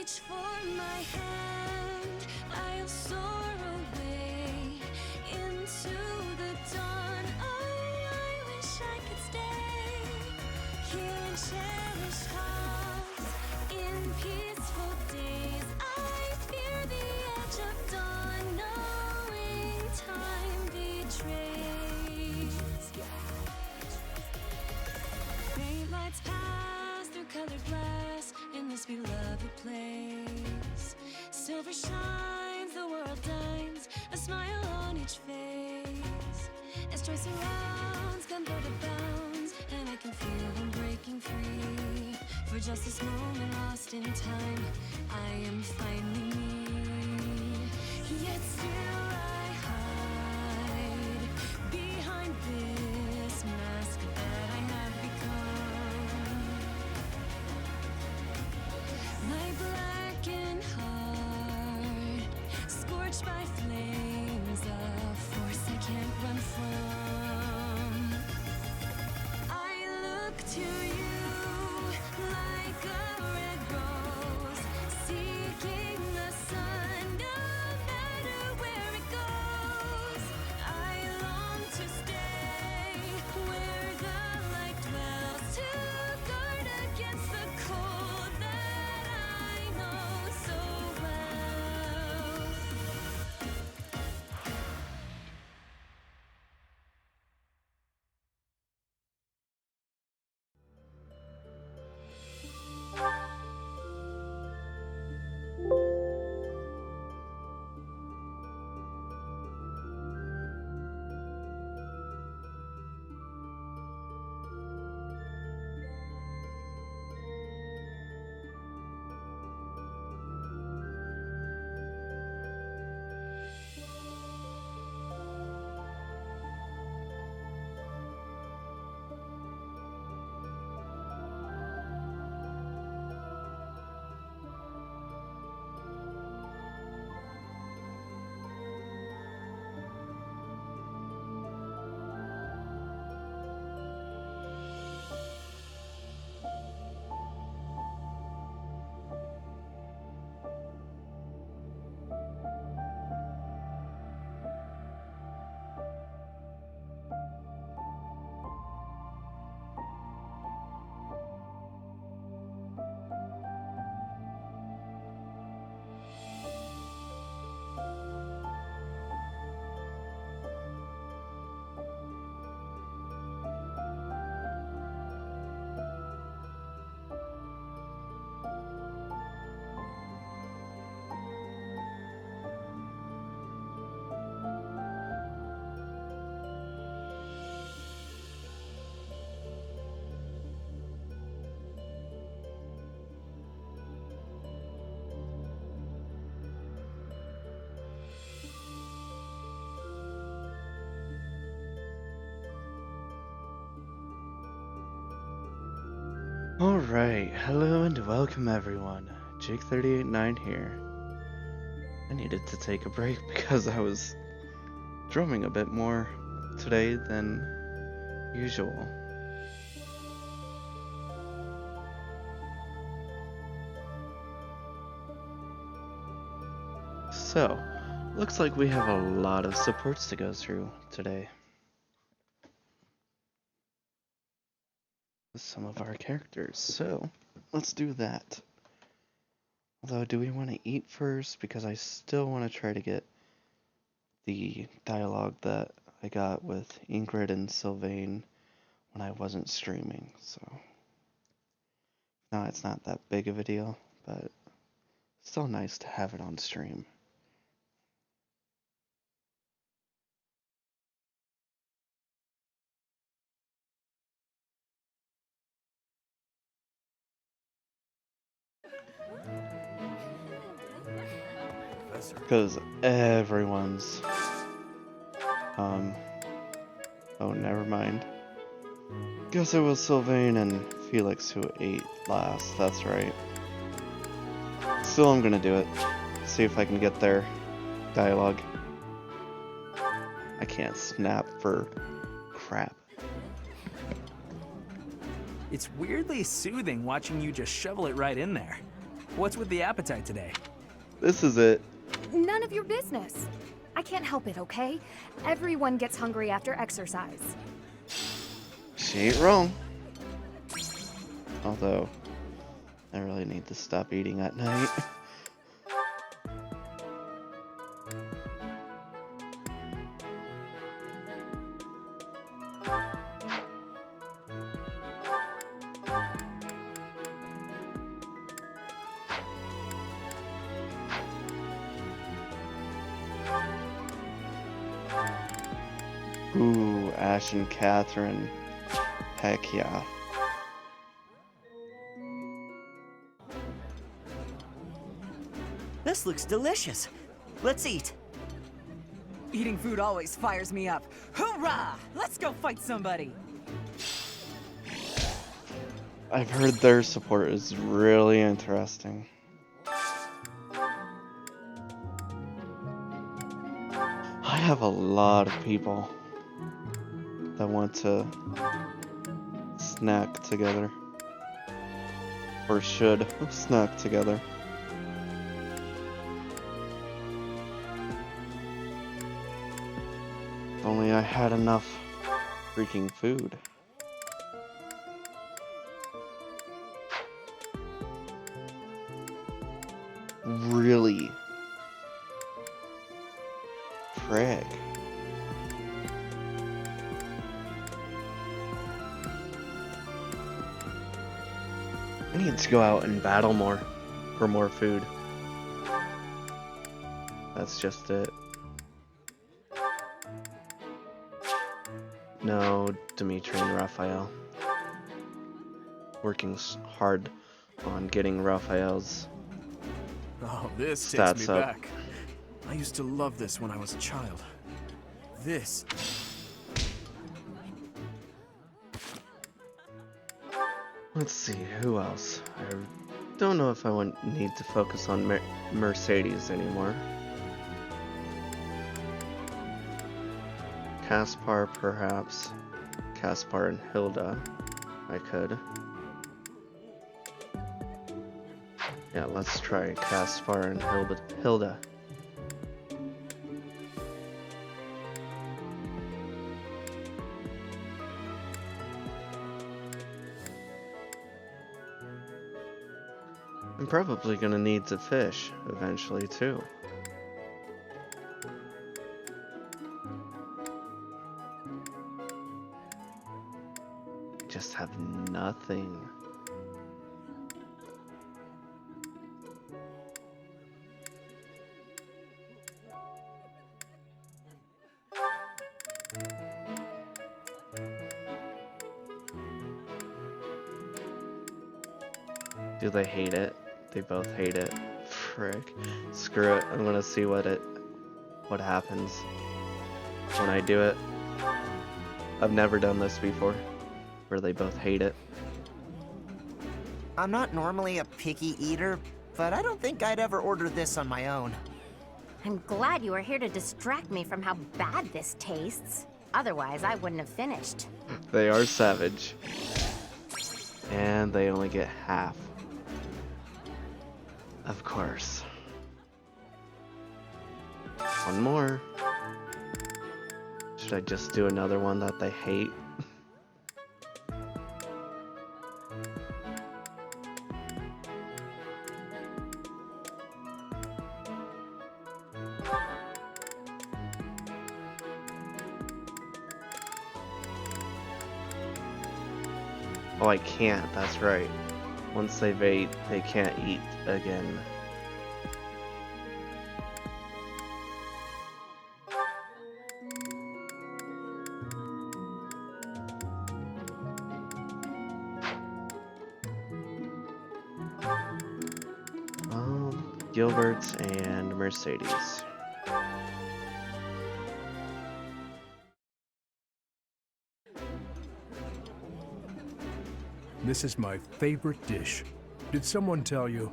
reach for my hand, I'll soar away into the dawn. Oh, I wish I could stay here and cherish hearts in peaceful days. I fear the edge of dawn, knowing time betrays. Faint lights pass through colored glass in this beloved place. Silver shines, the world dines, a smile on each face. As joy surrounds, come go to bounds, and I can feel them breaking free. For just this moment lost in time, I am finally me. Yet still I hide behind this mask that I have become. My blackened heart, scorched by flames of force I can't run from. I look to you like a red rose, seeking the sun, no matter where it goes. I long to stay where the light dwells, to guard against the cold that I know so well. Alright, hello and welcome everyone. Jake389 here. I needed to take a break because I was drumming a bit more today than usual. So, looks like we have a lot of supports to go through today. Some of our characters, so let's do that. Although, do we want to eat first? Because I still want to try to get the dialogue that I got with Ingrid and Sylvain when I wasn't streaming, so now it's not that big of a deal, but still nice to have it on stream. Because everyone's oh, never mind. Guess it was Sylvain and Felix who ate last, that's right. Still, I'm gonna do it. See if I can get their dialogue. I can't snap for crap. It's weirdly soothing watching you just shovel it right in there. What's with the appetite today? This is it. None of your business. I can't help it, okay? Everyone gets hungry after exercise. She ain't wrong. Although, I really need to stop eating at night. Ooh, Ash and Catherine. Heck yeah. This looks delicious. Let's eat. Eating food always fires me up. Hoorah! Let's go fight somebody! I've heard their support is really interesting. I have a lot of people that want to snack together. Or should snack together. If only I had enough freaking food. Really? Frick. I need to go out and battle more for more food. That's just it. No, Dimitri and Raphael. Working hard on getting Raphael's Oh, this takes me stats up. back. I used to love this when I was a child. This. Let's see, who else? I don't know if I need to focus on Mercedes anymore. Caspar, perhaps. Caspar and Hilda. I could. Yeah, let's try Caspar and Hilda. I'm probably gonna need to fish eventually too. Just have nothing. Do they hate it? They both hate it. Frick. Screw it. I'm gonna see what happens when I do it. I've never done this before, where they both hate it. I'm not normally a picky eater, but I don't think I'd ever order this on my own. I'm glad you were here to distract me from how bad this tastes. Otherwise, I wouldn't have finished. They are savage. And they only get half. Of course. One more. Should I just do another one that they hate? Oh, I can't, that's right. Once they've ate, they can't eat again. Gilbert's and Mercedes. This is my favorite dish. Did someone tell you?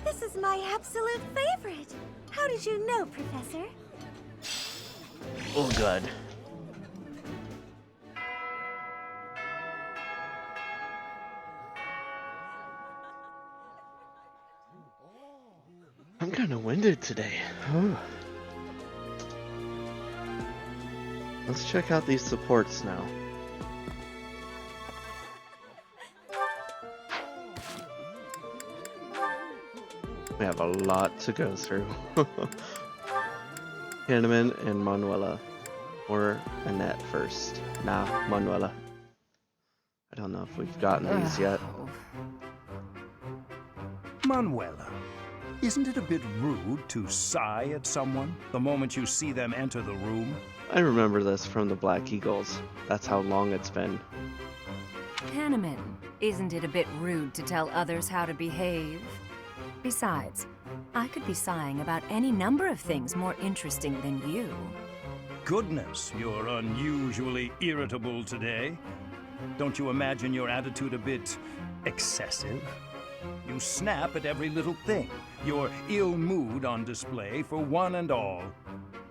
This is my absolute favorite. How did you know, Professor? Oh, good. winded today. Let's check out these supports now. We have a lot to go through. Hanneman and Manuela. Or Annette first. Nah, Manuela. I don't know if we've gotten these yet. Manuela, isn't it a bit rude to sigh at someone the moment you see them enter the room? I remember this from the Black Eagles. That's how long it's been. Hanneman, isn't it a bit rude to tell others how to behave? Besides, I could be sighing about any number of things more interesting than you. Goodness, you're unusually irritable today. Don't you imagine your attitude a bit excessive? You snap at every little thing, your ill mood on display for one and all.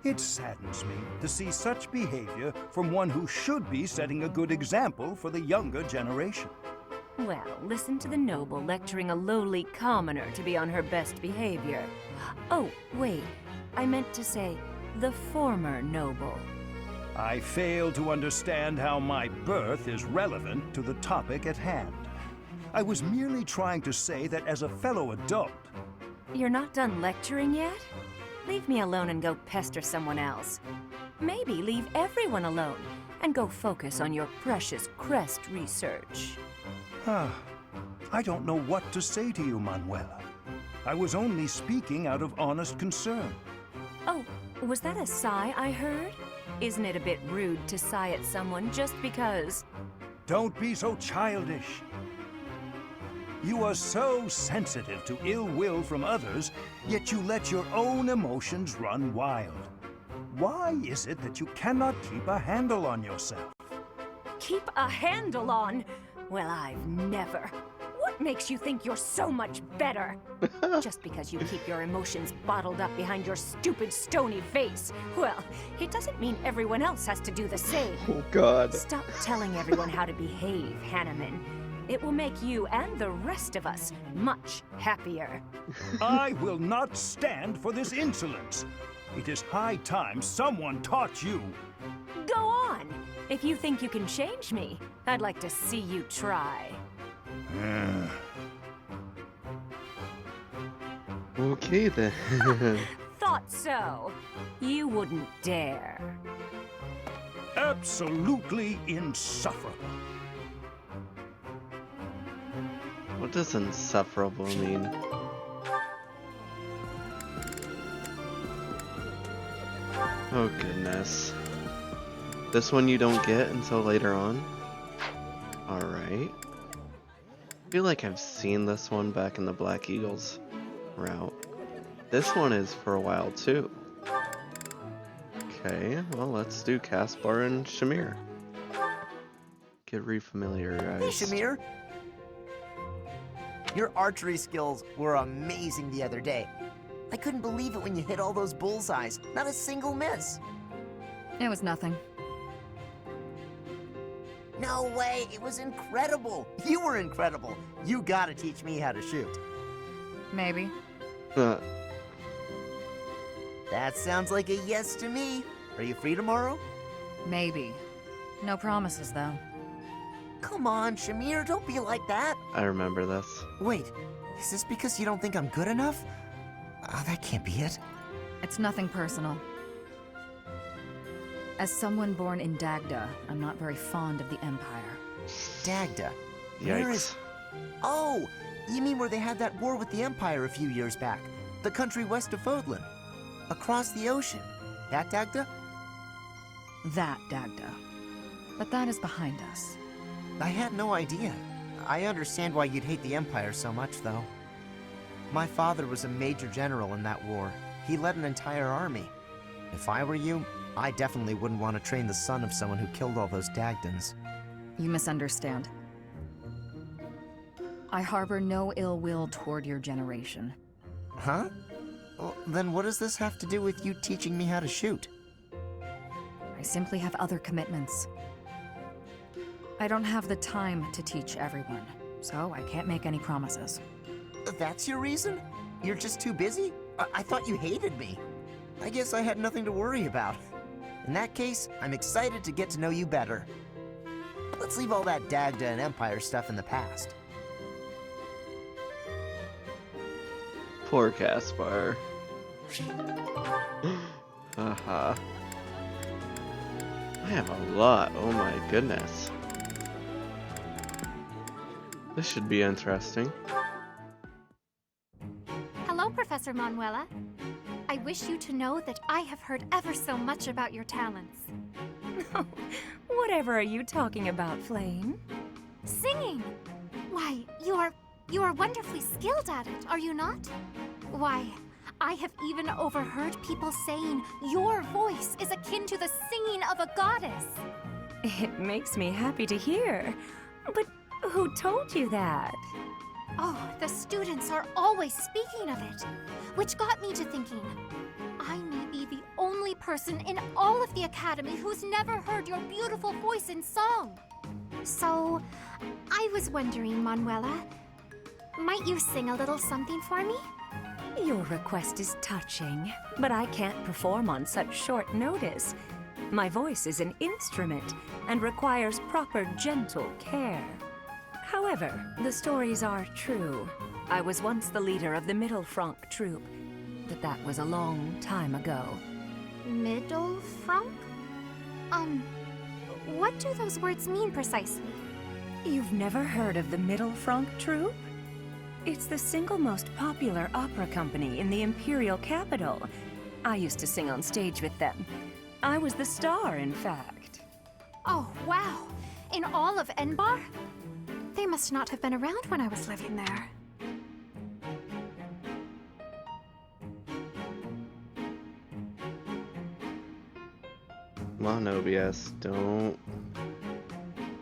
It saddens me to see such behavior from one who should be setting a good example for the younger generation. Well, listen to the noble lecturing a lowly commoner to be on her best behavior. Oh, wait, I meant to say the former noble. I fail to understand how my birth is relevant to the topic at hand. I was merely trying to say that as a fellow adult... You're not done lecturing yet? Leave me alone and go pester someone else. Maybe leave everyone alone and go focus on your precious crest research. I don't know what to say to you, Manuela. I was only speaking out of honest concern. Oh, was that a sigh I heard? Isn't it a bit rude to sigh at someone just because... Don't be so childish. You are so sensitive to ill will from others, yet you let your own emotions run wild. Why is it that you cannot keep a handle on yourself? Keep a handle on? Well, I've never. What makes you think you're so much better? Just because you keep your emotions bottled up behind your stupid stony face. Well, it doesn't mean everyone else has to do the same. Oh God. Stop telling everyone how to behave, Hanneman. It will make you and the rest of us much happier. I will not stand for this insolence. It is high time someone taught you. Go on. If you think you can change me, I'd like to see you try. Okay then. Thought so. You wouldn't dare. Absolutely insufferable. What does insufferable mean? Oh goodness. This one you don't get until later on? Alright. I feel like I've seen this one back in the Black Eagles route. This one is for a while too. Okay, well let's do Caspar and Shamir. Get refamiliarized. Hey, Shamir. Your archery skills were amazing the other day. I couldn't believe it when you hit all those bullseyes. Not a single miss. It was nothing. No way, it was incredible. You were incredible. You gotta teach me how to shoot. Maybe. That sounds like a yes to me. Are you free tomorrow? Maybe. No promises, though. Come on, Shamir, don't be like that. I remember this. Wait, is this because you don't think I'm good enough? Oh, that can't be it. It's nothing personal. As someone born in Dagda, I'm not very fond of the Empire. Dagda? Where is... Yikes. Oh, you mean where they had that war with the Empire a few years back? The country west of Fodlan. Across the ocean. That Dagda? That Dagda. But that is behind us. I had no idea. I understand why you'd hate the Empire so much, though. My father was a major general in that war. He led an entire army. If I were you, I definitely wouldn't want to train the son of someone who killed all those Dagdans. You misunderstand. I harbor no ill will toward your generation. Huh? Well, then what does this have to do with you teaching me how to shoot? I simply have other commitments. I don't have the time to teach everyone, so I can't make any promises. That's your reason? You're just too busy? I thought you hated me. I guess I had nothing to worry about. In that case, I'm excited to get to know you better. Let's leave all that Dagda and Empire stuff in the past. Poor Caspar. Haha. I have a lot. Oh my goodness. This should be interesting. Hello, Professor Manuela. I wish you to know that I have heard ever so much about your talents. Whatever are you talking about, Flame? Singing! Why, you are wonderfully skilled at it, are you not? Why, I have even overheard people saying your voice is akin to the singing of a goddess. It makes me happy to hear. But who told you that? Oh, the students are always speaking of it, which got me to thinking, I may be the only person in all of the Academy who's never heard your beautiful voice in song. So, I was wondering, Manuela, might you sing a little something for me? Your request is touching, but I can't perform on such short notice. My voice is an instrument and requires proper gentle care. However, the stories are true. I was once the leader of the Middle Franc troupe, but that was a long time ago. Middle Franc? What do those words mean precisely? You've never heard of the Middle Franc troupe? It's the single most popular opera company in the imperial capital. I used to sing on stage with them. I was the star, in fact. Oh, wow. In all of Enbar? They must not have been around when I was living there. Come on, OBS, don't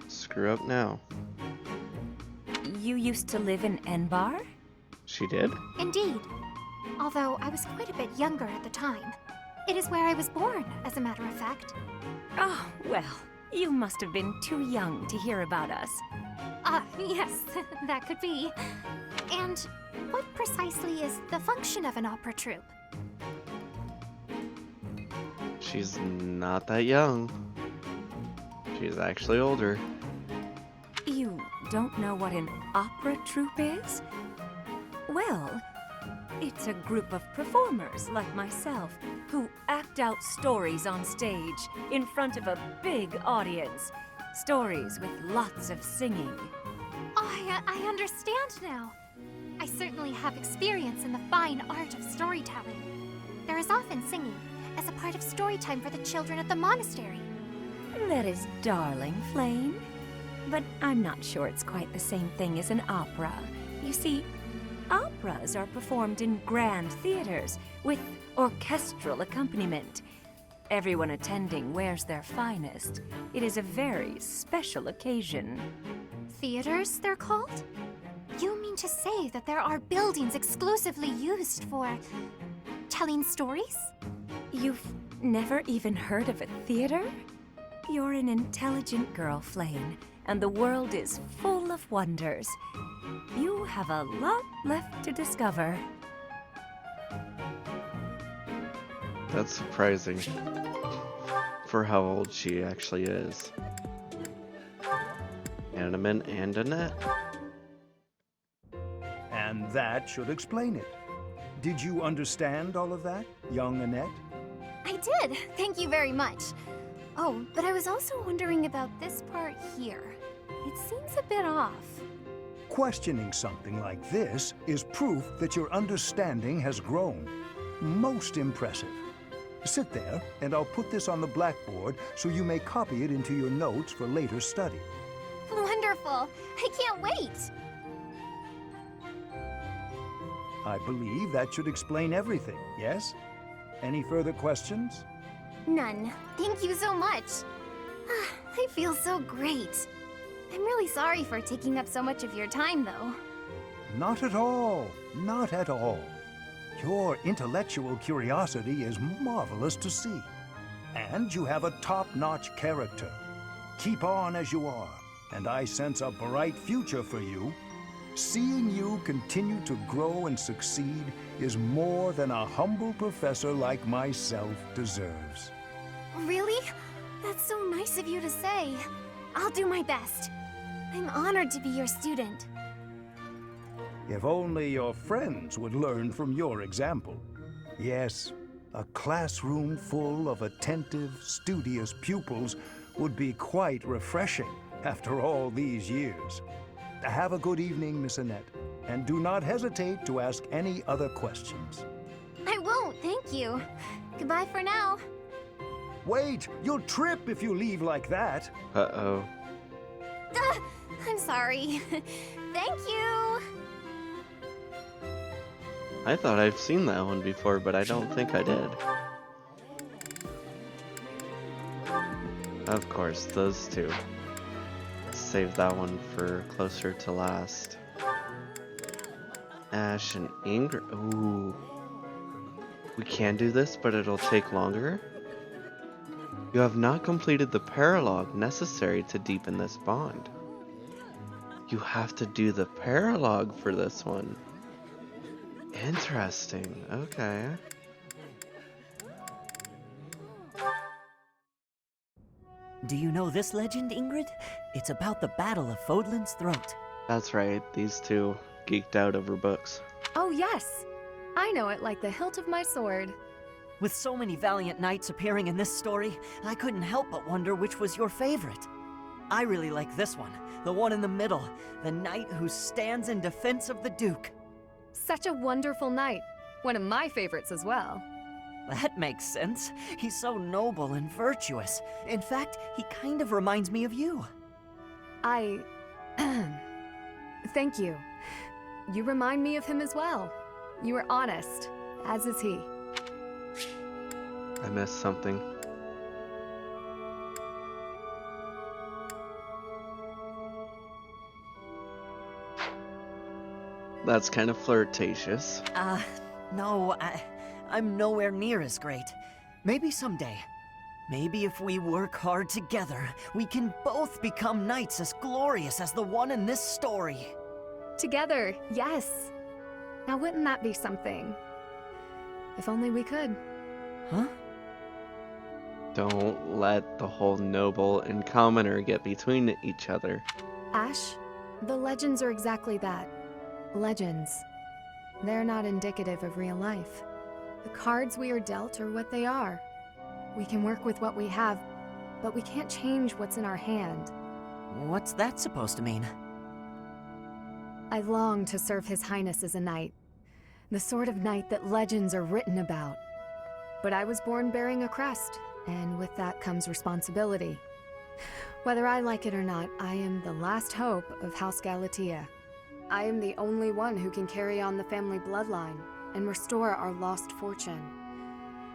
screw up now. You used to live in Enbar? She did? Indeed. Although I was quite a bit younger at the time. It is where I was born, as a matter of fact. Oh, well, you must have been too young to hear about us. Yes, that could be. And what precisely is the function of an opera troupe? She's not that young. She's actually older. You don't know what an opera troupe is? Well, it's a group of performers like myself who act out stories on stage in front of a big audience. Stories with lots of singing. Oh, I understand now. I certainly have experience in the fine art of storytelling. There is often singing as a part of story time for the children at the monastery. That is darling, Flame. But I'm not sure it's quite the same thing as an opera. You see, operas are performed in grand theaters with orchestral accompaniment. Everyone attending wears their finest. It is a very special occasion. Theaters, they're called? You mean to say that there are buildings exclusively used for telling stories? You've never even heard of a theater? You're an intelligent girl, Flame, and the world is full of wonders. You have a lot left to discover. That's surprising for how old she actually is. Animan and Annette. And that should explain it. Did you understand all of that, young Annette? I did. Thank you very much. Oh, but I was also wondering about this part here. It seems a bit off. Questioning something like this is proof that your understanding has grown. Most impressive. Sit there, and I'll put this on the blackboard so you may copy it into your notes for later study. Wonderful. I can't wait. I believe that should explain everything, yes? Any further questions? None. Thank you so much. I feel so great. I'm really sorry for taking up so much of your time, though. Not at all. Not at all. Your intellectual curiosity is marvelous to see. And you have a top-notch character. Keep on as you are, and I sense a bright future for you. Seeing you continue to grow and succeed is more than a humble professor like myself deserves. Really? That's so nice of you to say. I'll do my best. I'm honored to be your student. If only your friends would learn from your example. Yes, a classroom full of attentive, studious pupils would be quite refreshing after all these years. Have a good evening, Miss Annette, and do not hesitate to ask any other questions. I won't, thank you. Goodbye for now. Wait, you'll trip if you leave like that. Uh-oh. I'm sorry. Thank you. I thought I've seen that one before, but I don't think I did. Of course, those two. Save that one for closer to last. Ash and Ingrid. Ooh. We can do this, but it'll take longer. You have not completed the paralogue necessary to deepen this bond. You have to do the paralogue for this one. Interesting. Okay. Do you know this legend, Ingrid? It's about the Battle of Fodlan's Throat. That's right. These two geeked out over books. Oh, yes. I know it like the hilt of my sword. With so many valiant knights appearing in this story, I couldn't help but wonder which was your favorite. I really like this one, the one in the middle, the knight who stands in defense of the Duke. Such a wonderful knight. One of my favorites as well. That makes sense. He's so noble and virtuous. In fact, he kind of reminds me of you. Thank you. You remind me of him as well. You are honest, as is he. I missed something. That's kind of flirtatious. No, I'm nowhere near as great. Maybe someday. Maybe if we work hard together, we can both become knights as glorious as the one in this story. Together, yes. Now wouldn't that be something? If only we could. Huh? Don't let the whole noble and commoner get between each other. Ash, the legends are exactly that. Legends. They're not indicative of real life. The cards we are dealt are what they are. We can work with what we have, but we can't change what's in our hand. What's that supposed to mean? I long to serve His Highness as a knight. The sort of knight that legends are written about. But I was born bearing a crest, and with that comes responsibility. Whether I like it or not, I am the last hope of House Galatea. I am the only one who can carry on the family bloodline and restore our lost fortune.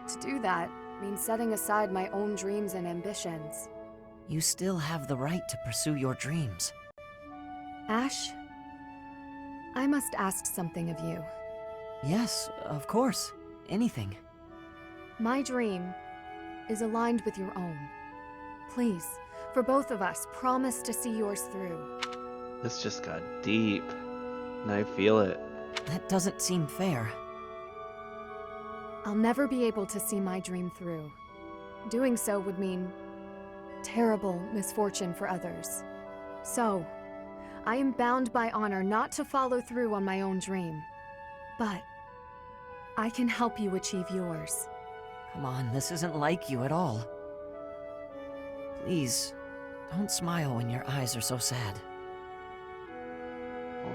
To do that means setting aside my own dreams and ambitions. You still have the right to pursue your dreams. Ash, I must ask something of you. Yes, of course. Anything. My dream is aligned with your own. Please, for both of us, promise to see yours through. This just got deep, and I feel it. That doesn't seem fair. I'll never be able to see my dream through. Doing so would mean terrible misfortune for others. So, I am bound by honor not to follow through on my own dream. But I can help you achieve yours. Come on, this isn't like you at all. Please, don't smile when your eyes are so sad.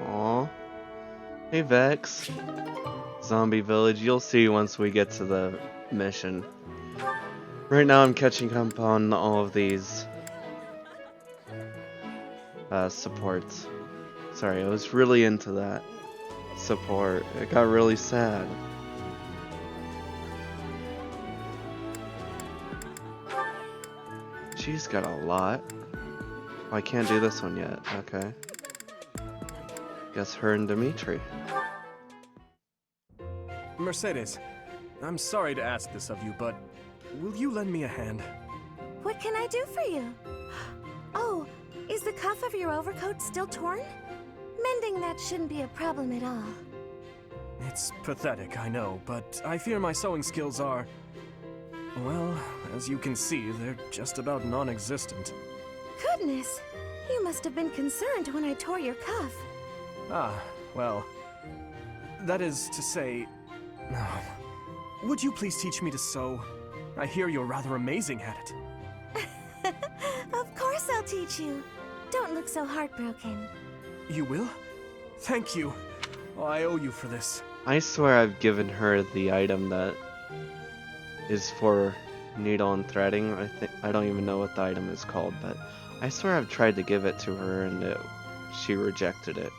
Aww. Hey Vex. Zombie Village, you'll see once we get to the mission. Right now I'm catching up on all of these supports. Sorry, I was really into that support. It got really sad. She's got a lot. Oh, I can't do this one yet. Okay. Guess her and Dimitri. Mercedes, I'm sorry to ask this of you, but will you lend me a hand? What can I do for you? Oh, is the cuff of your overcoat still torn? Mending that shouldn't be a problem at all. It's pathetic, I know, but I fear my sewing skills are... Well, as you can see, they're just about non-existent. Goodness, you must have been concerned when I tore your cuff. Ah, well... That is to say... Would you please teach me to sew? I hear you're rather amazing at it. Of course I'll teach you. Don't look so heartbroken. You will? Thank you. Oh, I owe you for this. I swear I've given her the item that is for needle and threading. I don't even know what the item is called, but I swear I've tried to give it to her and she rejected it.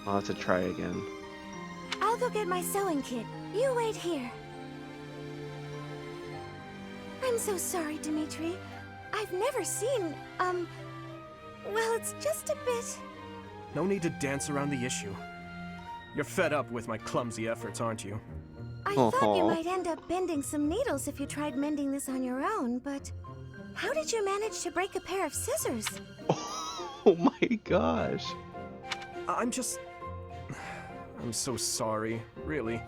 I'll have to try again. I'll go get my sewing kit. You wait here. I'm so sorry, Dimitri. I've never seen, well, it's just a bit... No need to dance around the issue. You're fed up with my clumsy efforts, aren't you? I thought you might end up bending some needles if you tried mending this on your own, but... How did you manage to break a pair of scissors? Oh my gosh. I'm so sorry, really.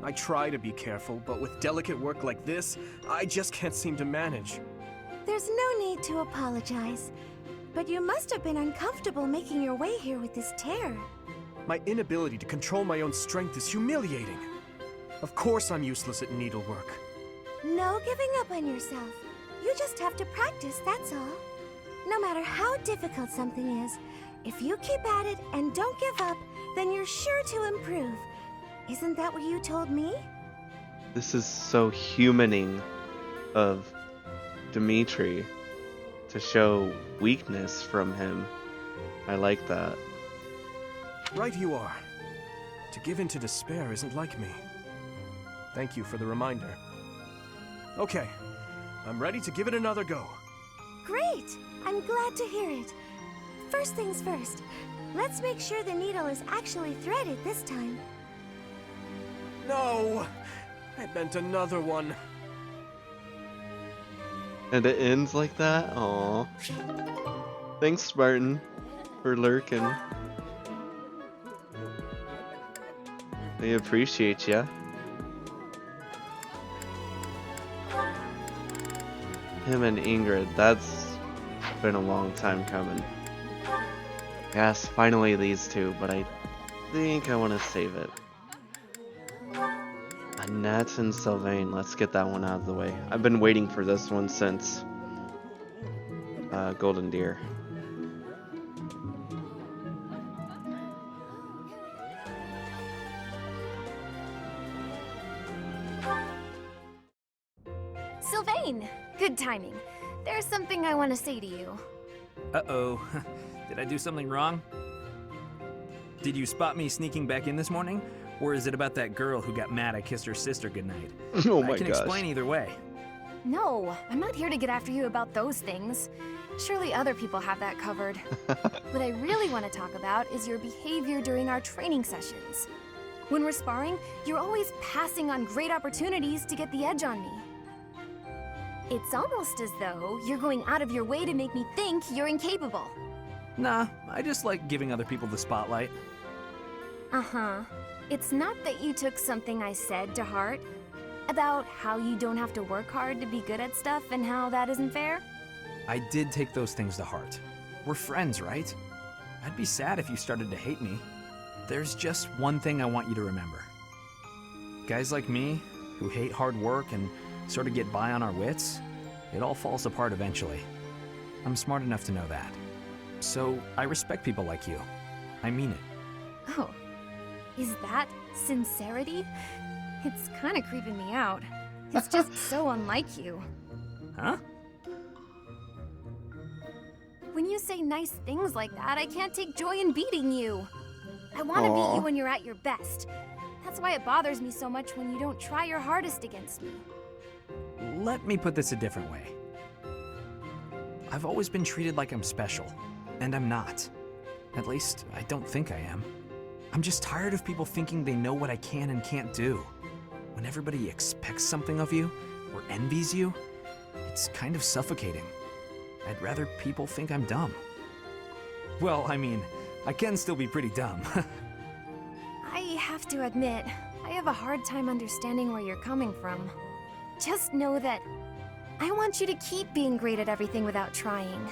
I try to be careful, but with delicate work like this, I just can't seem to manage. There's no need to apologize, but you must have been uncomfortable making your way here with this tear. My inability to control my own strength is humiliating. Of course I'm useless at needlework. No giving up on yourself. You just have to practice, that's all. No matter how difficult something is, if you keep at it and don't give up, then you're sure to improve. Isn't that what you told me? This is so humaning of Dimitri to show weakness from him. I like that. Right you are. To give in to despair isn't like me. Thank you for the reminder. Okay, I'm ready to give it another go. Great! I'm glad to hear it. First things first, let's make sure the needle is actually threaded this time. No! I meant another one. And it ends like that? Aww. Thanks, Spartan, for lurking. I appreciate ya. Him and Ingrid, that's been a long time coming. Yes, finally these two, but I think I want to save it. Annette and Sylvain, let's get that one out of the way. I've been waiting for this one since Golden Deer. Sylvain! Good timing. There's something I want to say to you. Uh-oh. Did I do something wrong? Did you spot me sneaking back in this morning? Or is it about that girl who got mad I kissed her sister goodnight? Oh my I can gosh. explain either way. No, I'm not here to get after you about those things. Surely other people have that covered. What I really want to talk about is your behavior during our training sessions. When we're sparring, you're always passing on great opportunities to get the edge on me. It's almost as though you're going out of your way to make me think you're incapable. Nah, I just like giving other people the spotlight. Uh-huh. It's not that you took something I said to heart about how you don't have to work hard to be good at stuff and how that isn't fair? I did take those things to heart. We're friends, right? I'd be sad if you started to hate me. There's just one thing I want you to remember. Guys like me, who hate hard work and sort of get by on our wits, it all falls apart eventually. I'm smart enough to know that. So I respect people like you. I mean it. Oh, is that sincerity? It's kind of creeping me out. It's just so unlike you. Huh? When you say nice things like that, I can't take joy in beating you. I want to beat you when you're at your best. That's why it bothers me so much when you don't try your hardest against me. Let me put this a different way. I've always been treated like I'm special, and I'm not. At least, I don't think I am. I'm just tired of people thinking they know what I can and can't do. When everybody expects something of you, or envies you, it's kind of suffocating. I'd rather people think I'm dumb. Well, I mean, I can still be pretty dumb. I have to admit, I have a hard time understanding where you're coming from. Just know that I want you to keep being great at everything without trying.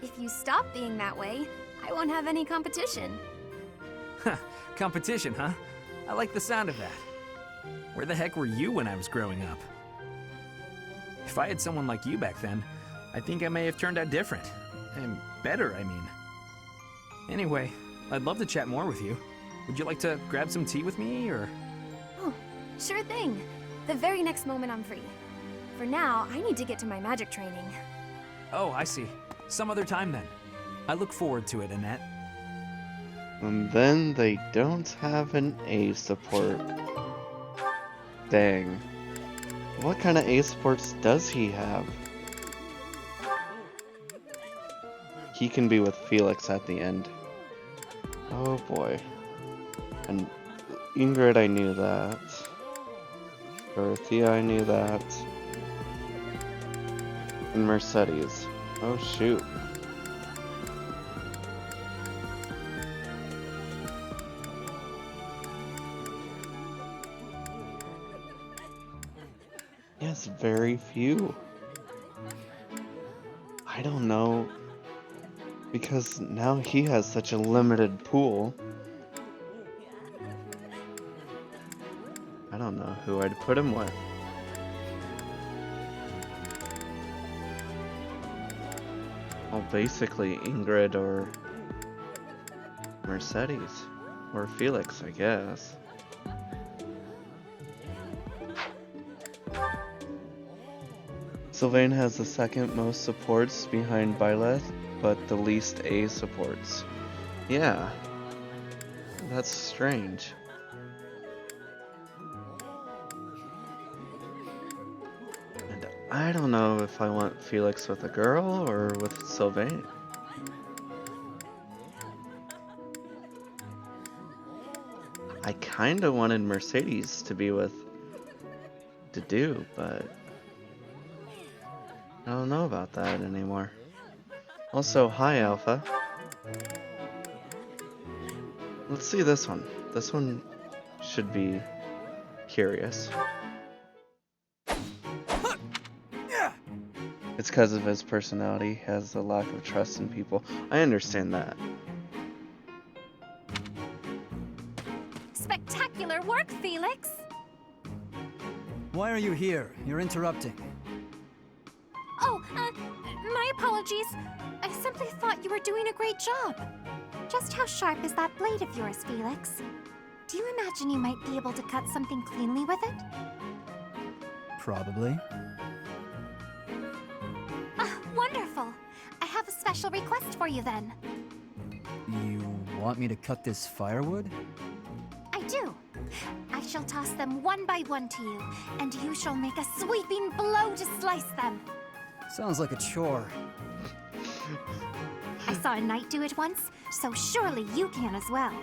If you stop being that way, I won't have any competition. Competition, huh? I like the sound of that. Where the heck were you when I was growing up? If I had someone like you back then, I think I may have turned out different. And better, I mean. Anyway, I'd love to chat more with you. Would you like to grab some tea with me, or...? Oh, sure thing. The very next moment I'm free. For now, I need to get to my magic training. Oh, I see. Some other time then. I look forward to it, Annette. And then they don't have an A support. Dang. What kind of A supports does he have? He can be with Felix at the end. Oh boy. And Ingrid, I knew that. Dorothea, I knew that. And Mercedes. Oh shoot. Yes, very few. I don't know. Because now he has such a limited pool. I don't know who I'd put him with. Well, basically Ingrid or Mercedes. Or Felix, I guess. Sylvain has the second most supports behind Byleth, but the least A supports. Yeah. That's strange. And I don't know if I want Felix with a girl or with Sylvain. I kinda wanted Mercedes to be with Dedue, but I don't know about that anymore. Also, hi Alpha. Let's see this one. This one should be curious. It's because of his personality, he has a lack of trust in people. I understand that. Spectacular work, Felix! Why are you here? You're interrupting. Oh, my apologies. I simply thought you were doing a great job. Just how sharp is that blade of yours, Felix? Do you imagine you might be able to cut something cleanly with it? Probably. Wonderful. I have a special request for you then. You want me to cut this firewood? I do. I shall toss them one by one to you, and you shall make a sweeping blow to slice them. Sounds like a chore. I saw a knight do it once, so surely you can as well.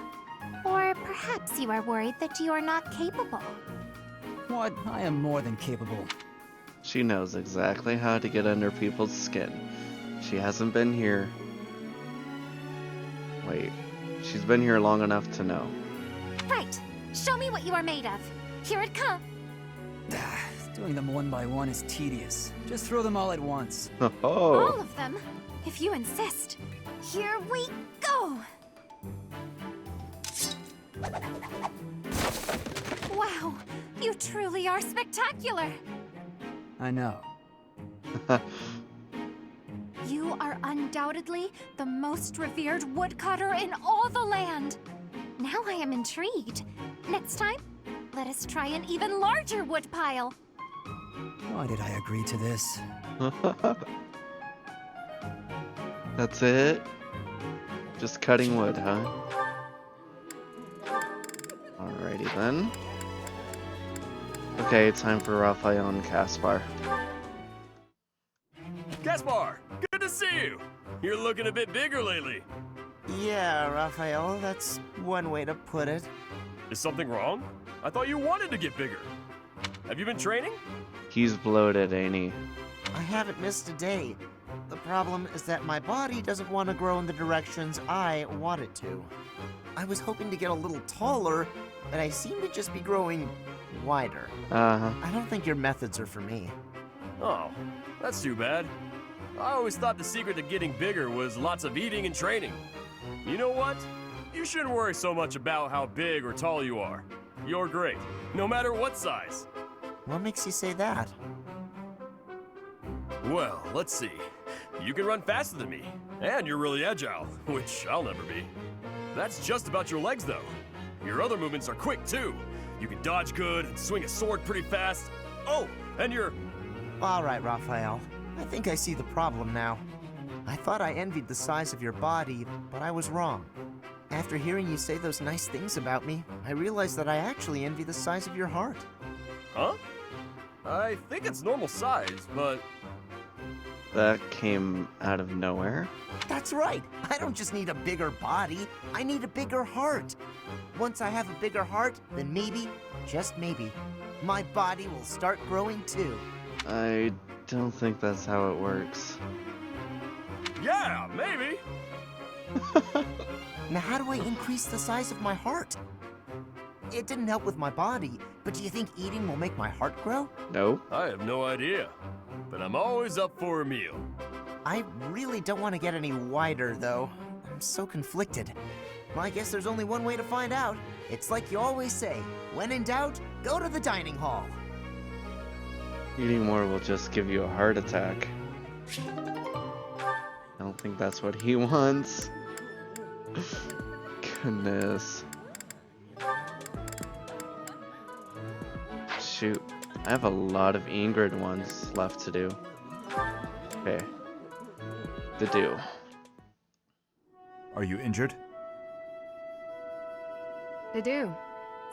Or perhaps you are worried that you are not capable. What? I am more than capable. She knows exactly how to get under people's skin. She hasn't been here. Wait, she's been here long enough to know. Right. Show me what you are made of. Here it comes. Doing them one by one is tedious. Just throw them all at once. Oh. All of them? If you insist. Here we go! Wow, you truly are spectacular! I know. You are undoubtedly the most revered woodcutter in all the land. Now I am intrigued. Next time, let us try an even larger woodpile. Why did I agree to this? That's it? Just cutting wood, huh? Alrighty then. Okay, time for Raphael and Caspar. Caspar, good to see you. You're looking a bit bigger lately. Yeah, Raphael, that's one way to put it. Is something wrong? I thought you wanted to get bigger. Have you been training? He's bloated, ain't he? I haven't missed a day. The Problem is that my body doesn't want to grow in the directions I want it to. I was hoping to get a little taller, but I seem to just be growing wider. I don't think your methods are for me. Oh, that's too bad. I always thought the secret to getting bigger was lots of eating and training. You know what? You shouldn't worry so much about how big or tall you are. You're great, no matter what size. What makes you say that? Well, let's see. You can run faster than me, and you're really agile, which I'll never be. That's just about your legs, though. Your other movements are quick, too. You can dodge good and swing a sword pretty fast. Oh, and you're... All right, Raphael. I think I see the problem now. I thought I envied the size of your body, but I was wrong. After hearing you say those nice things about me, I realized that I actually envy the size of your heart. Huh? I think it's normal size, but... That came out of nowhere. That's right. I don't just need a bigger body. I need a bigger heart. Once I have a bigger heart, then maybe, just maybe, my body will start growing too. I don't think that's how it works. Yeah, maybe. Now how do I increase the size of my heart? It didn't help with my body, but do you think eating will make my heart grow? No. I have no idea, but I'm always up for a meal. I really don't want to get any wider, though. I'm so conflicted. Well, I guess there's only one way to find out. It's like you always say, when in doubt, go to the dining hall. Eating more will just give you a heart attack. I don't think that's what he wants. Goodness. Shoot, I have a lot of Ingrid ones left to do. Okay. To do. Are you injured? To do.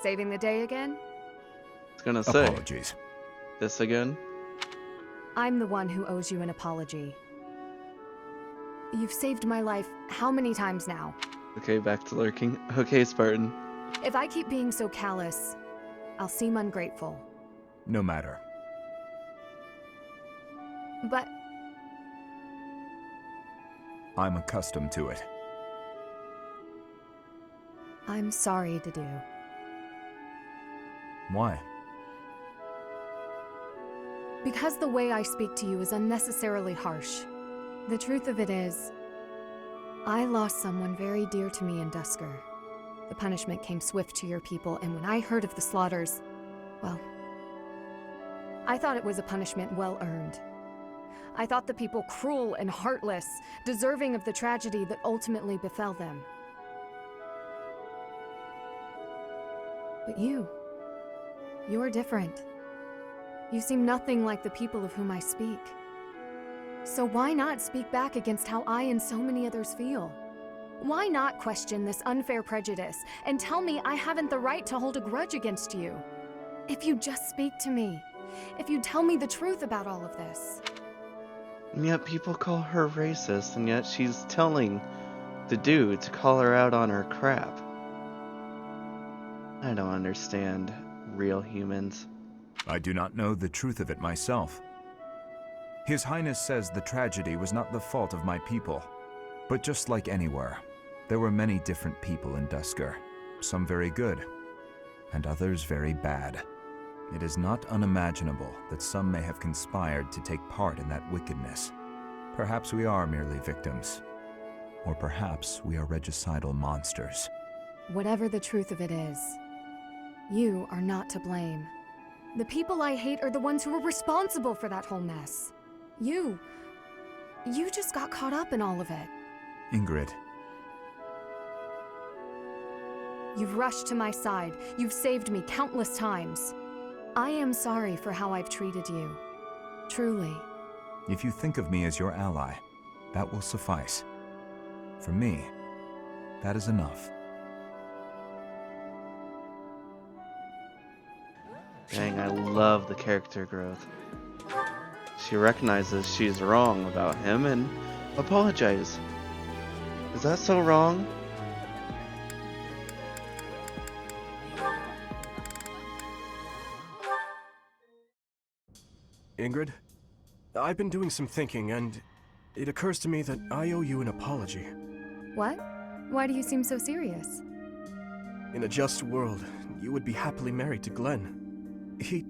Saving the day again? I was gonna say. Apologies. This again? I'm the one who owes you an apology. You've saved my life how many times now? Okay, back to lurking. Okay, Spartan. If I keep being so callous, I'll seem ungrateful. No matter. But I'm accustomed to it. I'm sorry to do. Why? Because the way I speak to you is unnecessarily harsh. The truth of it is, I lost someone very dear to me in Dusker. The punishment came swift to your people, and when I heard of the slaughters, well, I thought it was a punishment well earned. I thought the people cruel and heartless, deserving of the tragedy that ultimately befell them. But you're different. You seem nothing like the people of whom I speak. So why not speak back against how I and so many others feel? Why not question this unfair prejudice and tell me I haven't the right to hold a grudge against you? If you just speak to me, if you tell me the truth about all of this. And yet people call her racist, and yet she's telling the dude to call her out on her crap. I don't understand real humans. I do not know the truth of it myself. His Highness says the tragedy was not the fault of my people. But just like anywhere, there were many different people in Dusker. Some very good, and others very bad. It is not unimaginable that some may have conspired to take part in that wickedness. Perhaps we are merely victims. Or perhaps we are regicidal monsters. Whatever the truth of it is, you are not to blame. The people I hate are the ones who are responsible for that whole mess. You just got caught up in all of it. Ingrid. You've rushed to my side. You've saved me countless times. I am sorry for how I've treated you. Truly. If you think of me as your ally, that will suffice. For me, that is enough. Dang, I love the character growth. She recognizes she's wrong about him and apologizes. Is that so wrong? Ingrid, I've been doing some thinking, and it occurs to me that I owe you an apology. What? Why do you seem so serious? In a just world, you would be happily married to Glenn. He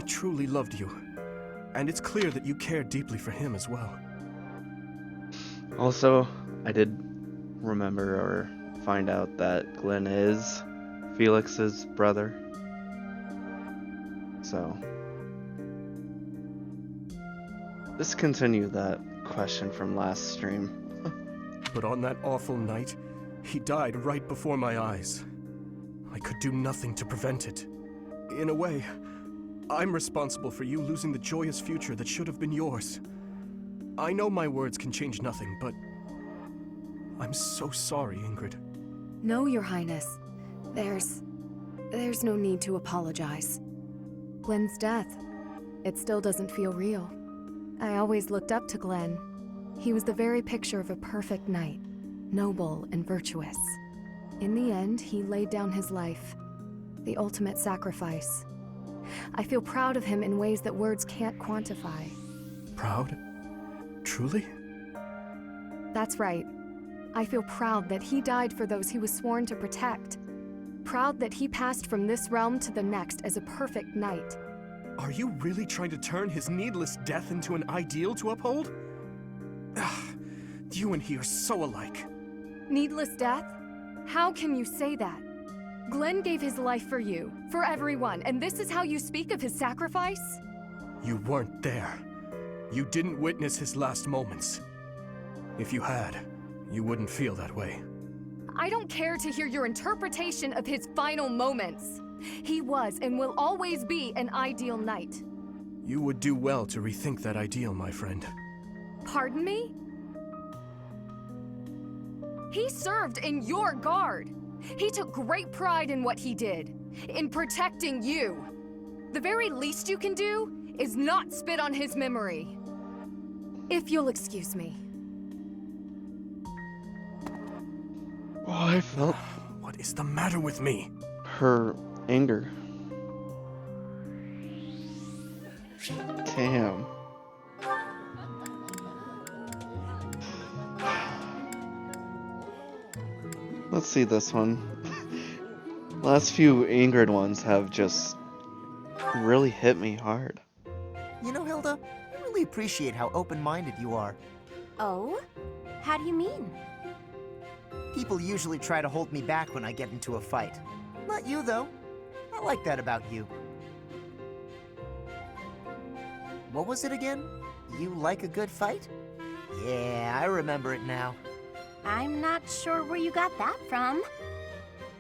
truly loved you. And it's clear that you care deeply for him as well. Also, I did remember or find out that Glenn is Felix's brother. So, let's continue that question from last stream. But on that awful night, he died right before my eyes. I could do nothing to prevent it. In a way, I'm responsible for you losing the joyous future that should have been yours. I know my words can change nothing, but I'm so sorry, Ingrid. No, Your Highness. There's no need to apologize. Glenn's death, it still doesn't feel real. I always looked up to Glenn. He was the very picture of a perfect knight, noble and virtuous. In the end, he laid down his life, the ultimate sacrifice. I feel proud of him in ways that words can't quantify. Proud? Truly? That's right. I feel proud that he died for those he was sworn to protect. Proud that he passed from this realm to the next as a perfect knight. Are you really trying to turn his needless death into an ideal to uphold? You and he are so alike. Needless death? How can you say that? Glenn gave his life for you, for everyone, and this is how you speak of his sacrifice? You weren't there. You didn't witness his last moments. If you had, you wouldn't feel that way. I don't care to hear your interpretation of his final moments. He was and will always be an ideal knight. You would do well to rethink that ideal, my friend. Pardon me? He served in your guard. He took great pride in what he did, in protecting you. The very least you can do is not spit on his memory. If you'll excuse me. Oh, I felt... What is the matter with me? Her anger. Damn. Let's see this one. Last few Ingrid ones have just really hit me hard. You know, Hilda, I really appreciate how open-minded you are. Oh? How do you mean? People usually try to hold me back when I get into a fight. Not you, though. I like that about you. What was it again? You like a good fight? Yeah, I remember it now. I'm not sure where you got that from.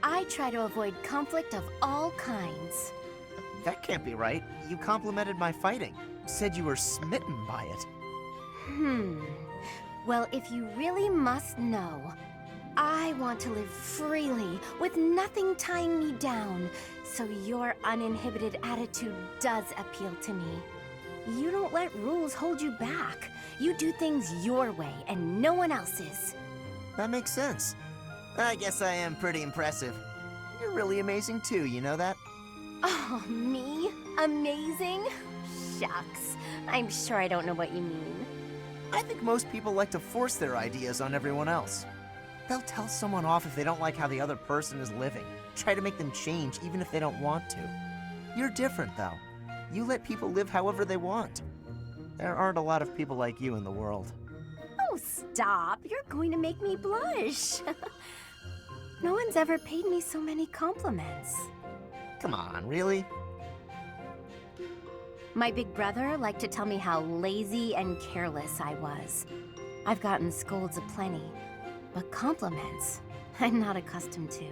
I try to avoid conflict of all kinds. That can't be right. You complimented my fighting. Said you were smitten by it. Well, if you really must know, I want to live freely, with nothing tying me down, so your uninhibited attitude does appeal to me. You don't let rules hold you back. You do things your way and no one else's. That makes sense. I guess I am pretty impressive. You're really amazing too, you know that? Oh, me? Amazing? Shucks. I'm sure I don't know what you mean. I think most people like to force their ideas on everyone else. They'll tell someone off if they don't like how the other person is living. Try to make them change even if they don't want to. You're different, though. You let people live however they want. There aren't a lot of people like you in the world. Oh, stop. You're going to make me blush. No one's ever paid me so many compliments. Come on, really? My big brother liked to tell me how lazy and careless I was. I've gotten scolds aplenty, but compliments, I'm not accustomed to.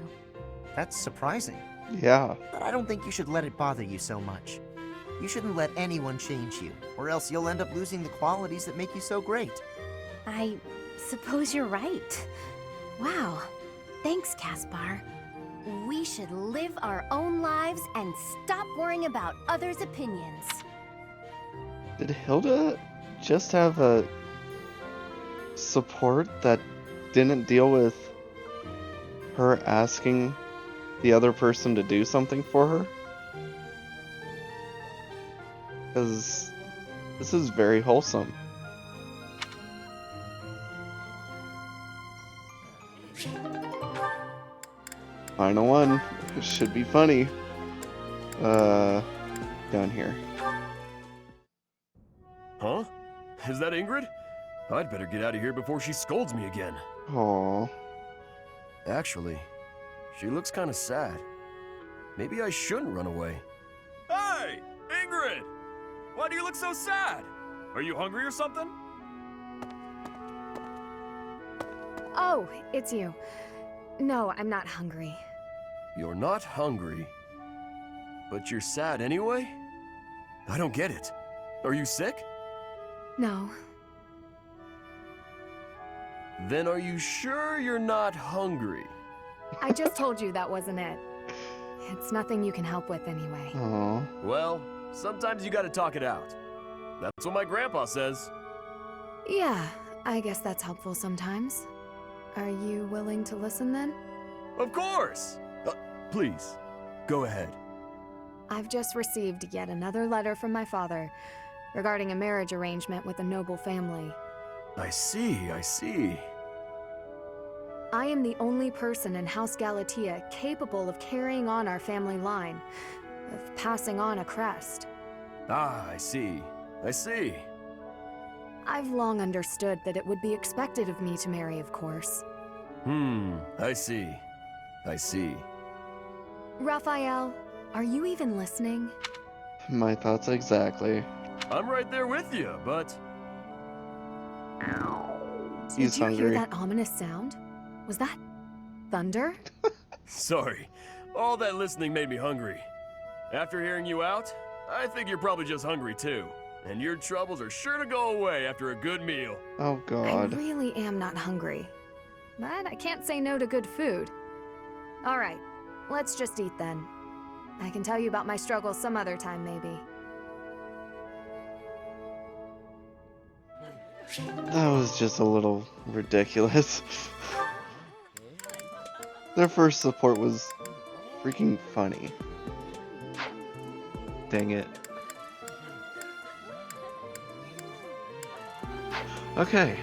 That's surprising. Yeah. But I don't think you should let it bother you so much. You shouldn't let anyone change you, or else you'll end up losing the qualities that make you so great. I suppose you're right. Wow. Thanks, Caspar. We should live our own lives and stop worrying about others' opinions. Did Hilda just have a support that didn't deal with her asking the other person to do something for her? Because this is very wholesome. Final one. It should be funny. Down here. Huh? Is that Ingrid? I'd better get out of here before she scolds me again. Aww. Actually, she looks kind of sad. Maybe I shouldn't run away. Hey! Ingrid! Why do you look so sad? Are you hungry or something? Oh, it's you. No, I'm not hungry. You're not hungry, but you're sad anyway? I don't get it. Are you sick? No. Then are you sure you're not hungry? I just told you that wasn't it. It's nothing you can help with anyway. Aww. Well, sometimes you gotta talk it out. That's what my grandpa says. Yeah, I guess that's helpful sometimes. Are you willing to listen then? Of course! Please, go ahead. I've just received yet another letter from my father regarding a marriage arrangement with a noble family. I see. I am the only person in House Galatea capable of carrying on our family line, of passing on a crest. Ah, I see. I've long understood that it would be expected of me to marry, of course. I see. Raphael, are you even listening? My thoughts exactly. I'm right there with you, but... He's Did you hungry. hear that ominous sound? Was that thunder? Sorry. All that listening made me hungry. After hearing you out, I think you're probably just hungry too. And your troubles are sure to go away after a good meal. Oh God. I really am not hungry. But I can't say no to good food. Alright, let's just eat then. I can tell you about my struggles some other time, maybe. That was just a little ridiculous. Their first support was freaking funny. Dang it. Okay,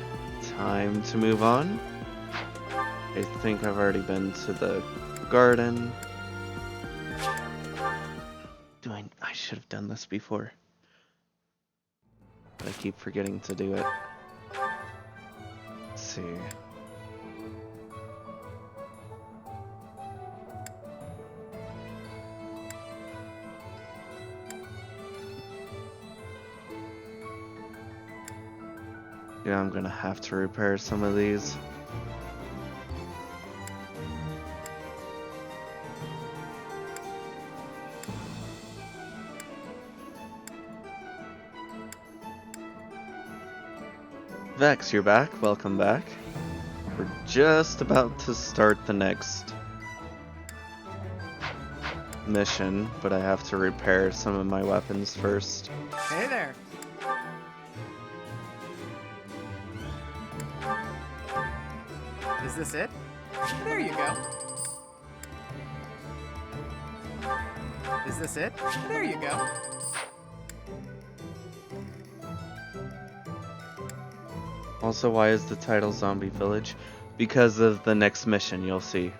time to move on. I think I've already been to the garden. I should have done this before. But I keep forgetting to do it. Let's see. Yeah, I'm gonna have to repair some of these. Vex, you're back. Welcome back. We're just about to start the next mission, but I have to repair some of my weapons first. Hey there. Is this it? There you go. Is this it? There you go. Also, why is the title Zombie Village? Because of the next mission, you'll see.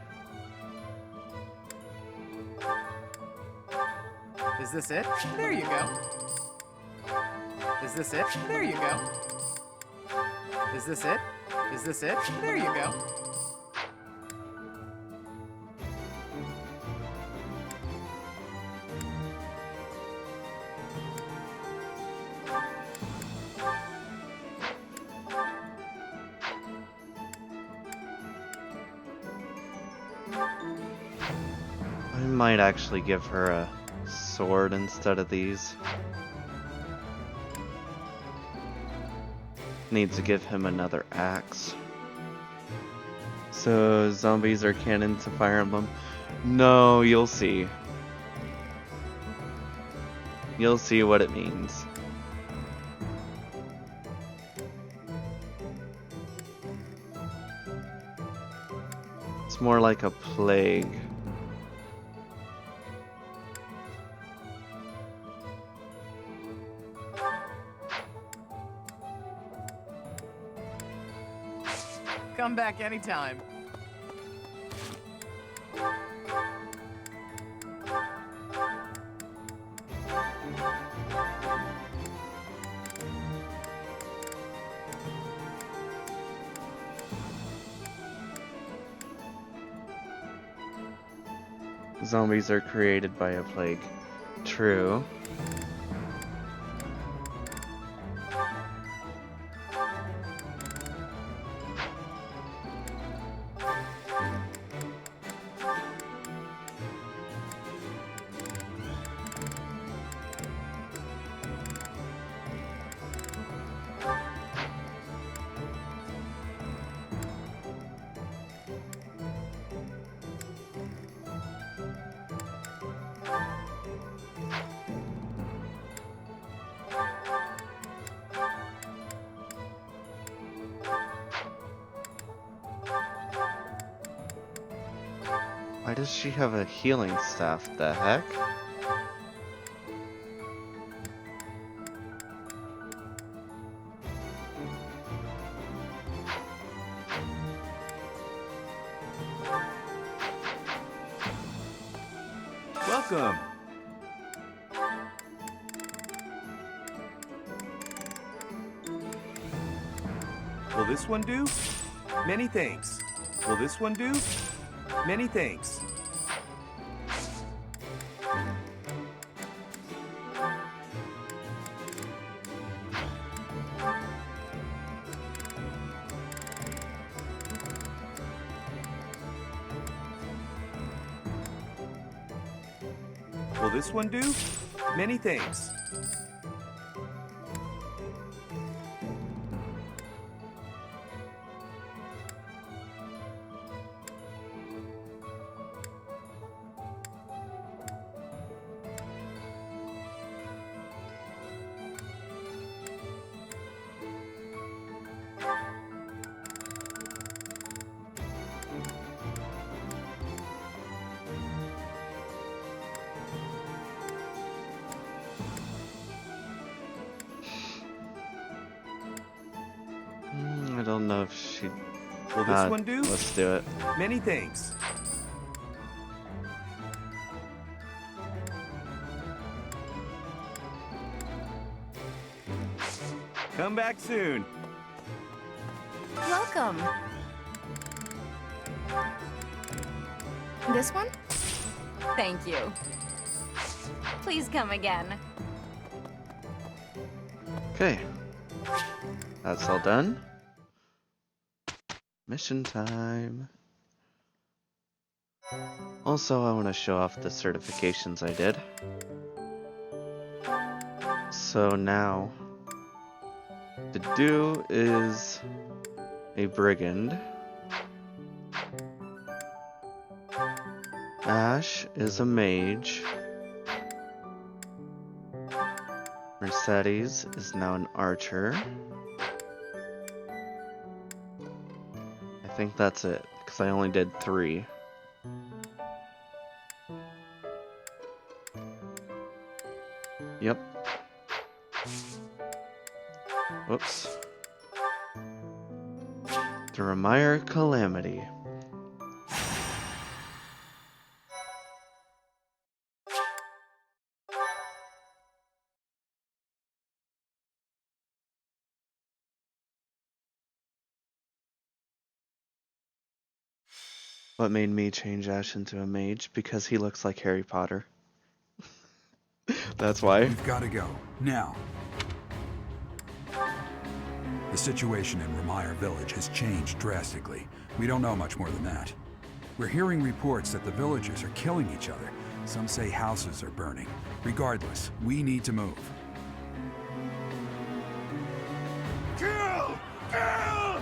Is this it? There you go. Is this it? There you go. Is this it? Is this it? There you go. I might actually give her a sword instead of these. Need to give him another axe. So, zombies are canon to Fire Emblem? No, you'll see. You'll see what it means. It's more like a plague. Come back anytime. Zombies are created by a plague. True. Why does she have a healing staff? The heck? Welcome. Will this one do? Many thanks. Will this one do? Many thanks. Will this one do? Many thanks. I don't know if she... Will this one do? Let's do it. Many thanks. Come back soon. Welcome. This one? Thank you. Please come again. Okay. That's all done. Mission time. Also, I want to show off the certifications I did. So now, to do is a brigand. Ash is a mage. Mercedes is now an archer. I think that's it, because I only did 3. Yep. Whoops. The Remire Calamity. What made me change Ash into a mage? Because he looks like Harry Potter. That's why. We've got to go. Now. The situation in Remire Village has changed drastically. We don't know much more than that. We're hearing reports that the villagers are killing each other. Some say houses are burning. Regardless, we need to move. Kill! Kill!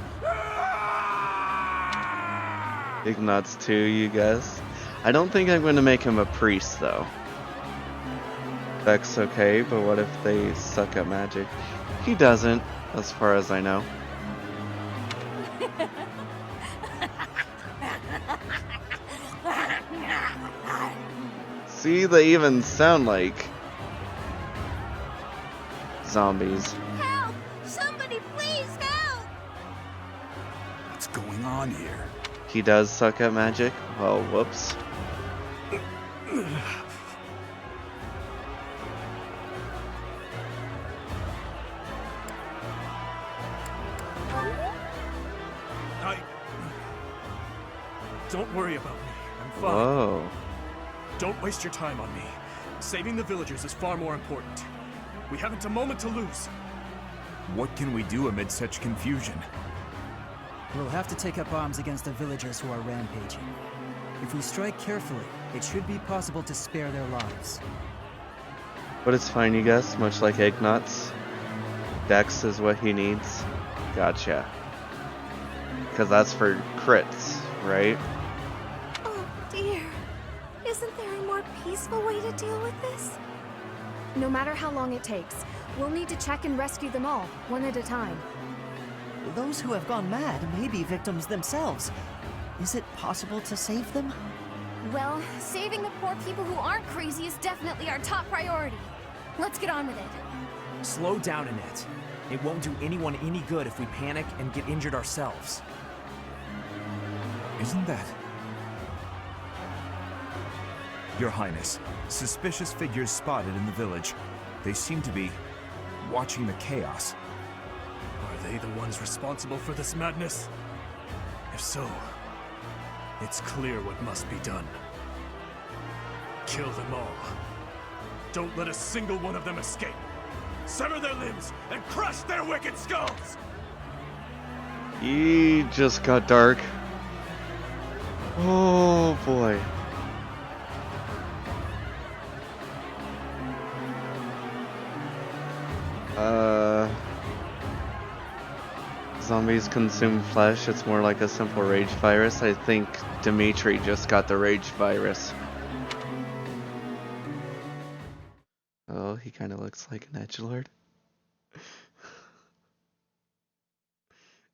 Big nuts too, you guys. I don't think I'm going to make him a priest, though. That's okay, but what if they suck at magic? He doesn't, as far as I know. See, they even sound like zombies. Help! Somebody please help! What's going on here? He does suck at magic? Well, whoops. Don't worry about me. I'm fine. Whoa. Don't waste your time on me. Saving the villagers is far more important. We haven't a moment to lose. What can we do amid such confusion? We'll have to take up arms against the villagers who are rampaging. If we strike carefully, it should be possible to spare their lives. But it's fine, you guys. Much like Ignatz, Dex is what he needs. Gotcha. Because that's for crits, right? Oh dear. Isn't there a more peaceful way to deal with this? No matter how long it takes, we'll need to check and rescue them all, one at a time. Those who have gone mad may be victims themselves. Is it possible to save them? Well, saving the poor people who aren't crazy is definitely our top priority. Let's get on with it. Slow down, Annette. It won't do anyone any good if we panic and get injured ourselves. Isn't that... Your Highness, suspicious figures spotted in the village. They seem to be watching the chaos. Are they the ones responsible for this madness? If so, it's clear what must be done. Kill them all. Don't let a single one of them escape. Sever their limbs and crush their wicked skulls! He just got dark. Oh boy. Zombies consume flesh. It's more like a simple rage virus. I think Dimitri just got the rage virus. Oh, he kind of looks like an edgelord.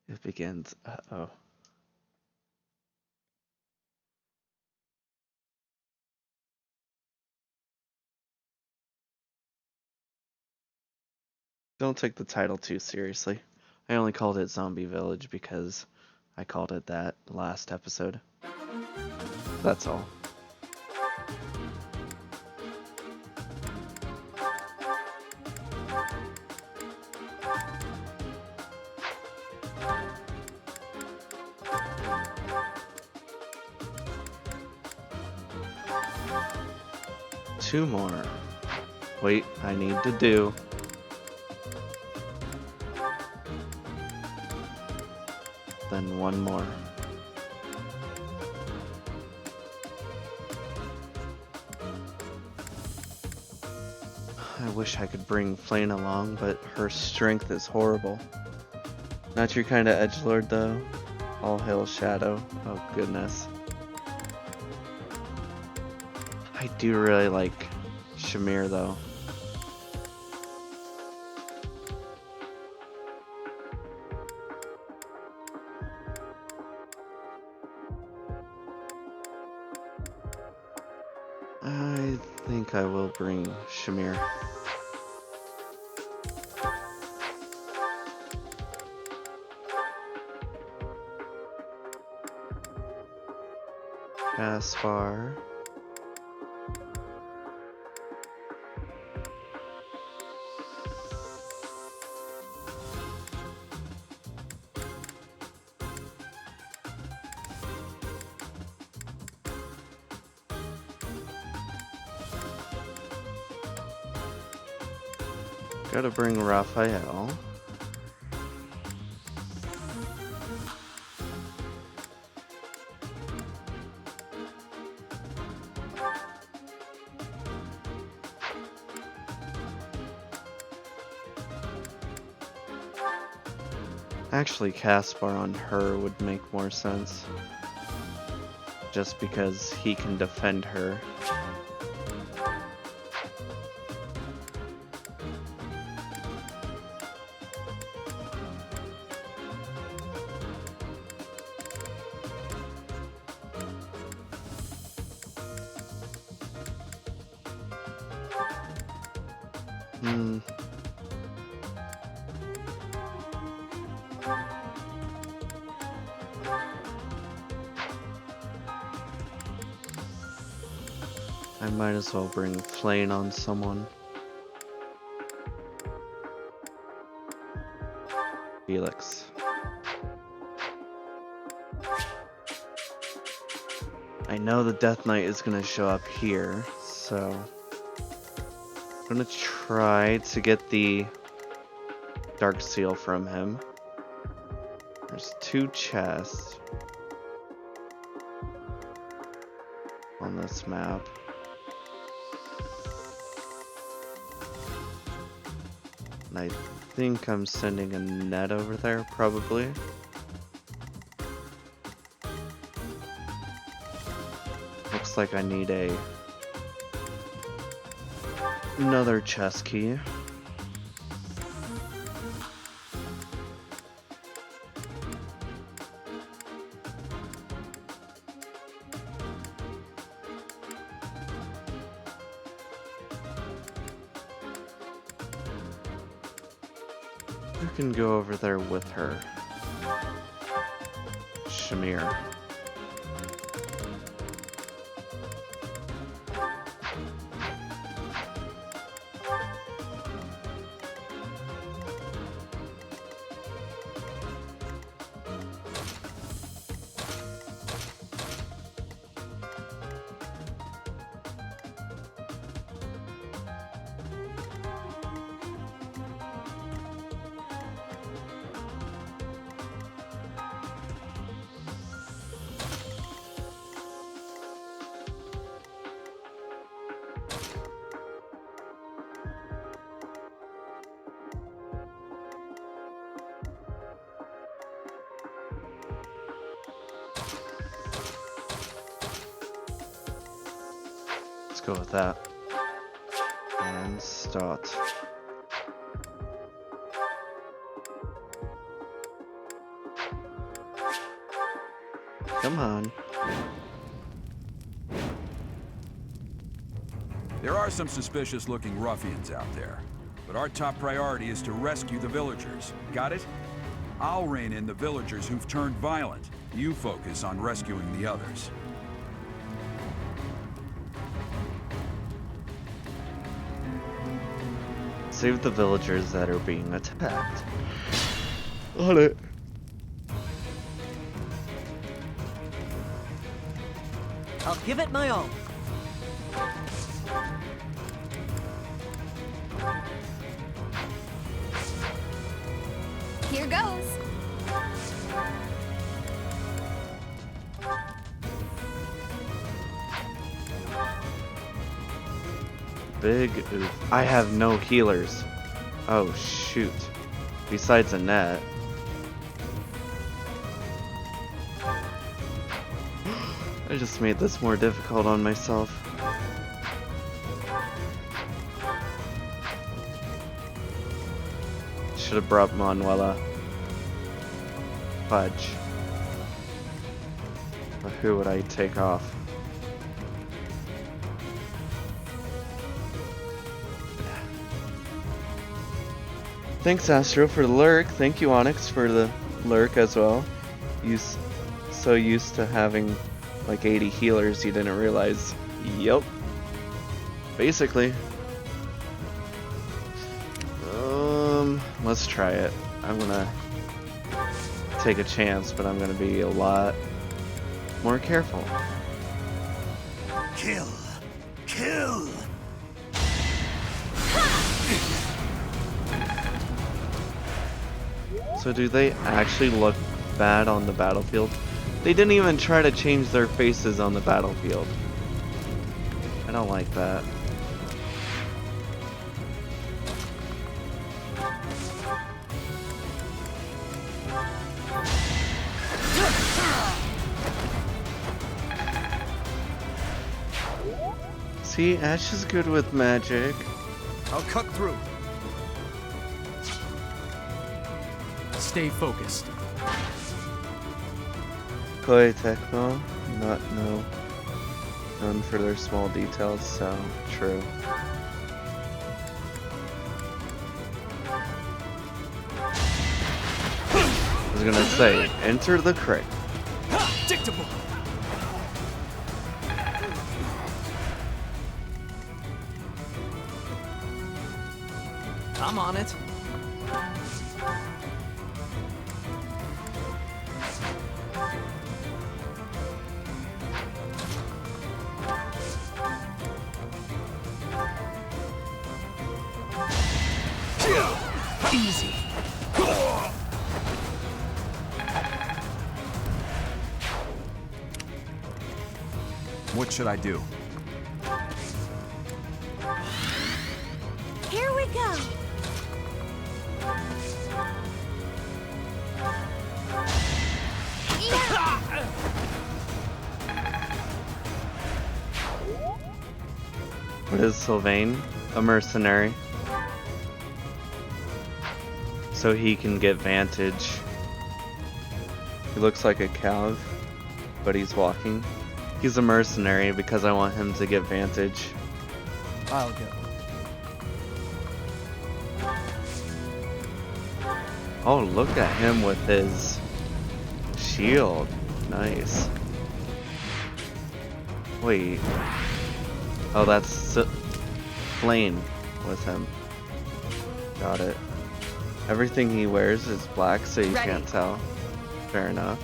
It begins. Uh-oh. Don't take the title too seriously. I only called it Zombie Village because I called it that last episode. That's all. Two more. Wait, I need to do. Then one more. I wish I could bring Flane along, but her strength is horrible. Not your kind of edgelord though. All hail Shadow. Oh goodness. I do really like Shamir though. I think I will bring Shamir. Caspar. Gotta bring Raphael. Actually, Caspar on her would make more sense. Just because he can defend her. I might as well bring Flane on someone. Felix. I know the Death Knight is gonna show up here, so I'm gonna try to get the Dark Seal from him. There's 2 chests on this map. And I think I'm sending a net over there, probably. Looks like I need another chest key. You can go over there with her. Shamir. Let's go with that. And start. Come on. There are some suspicious-looking ruffians out there, but our top priority is to rescue the villagers. Got it? I'll rein in the villagers who've turned violent. You focus on rescuing the others. Save the villagers that are being attacked. On it. I'll give it my all. Here goes. Big oof. I have no healers. Oh shoot. Besides a net. I just made this more difficult on myself. Should have brought Manuela. Fudge. But who would I take off? Thanks Astro for the lurk. Thank you Onyx for the lurk as well. You so used to having like 80 healers you didn't realize. Yup. Basically. Let's try it. I'm gonna take a chance, but I'm gonna be a lot more careful. Kill! Kill! So do they actually look bad on the battlefield? They didn't even try to change their faces on the battlefield. I don't like that. See, Ash is good with magic. I'll cut through. Stay focused. Koei Tecmo, none for their small details, so true. I was gonna say, enter the crate. Dictable. I'm on it. What should I do? Here we go. What is Sylvain? A mercenary. So he can get vantage. He looks like a cav, but he's walking. He's a mercenary because I want him to get vantage. I'll go. Oh, look at him with his shield. Nice. Wait. Oh, that's Flame with him. Got it. Everything he wears is black, so you can't tell. Fair enough.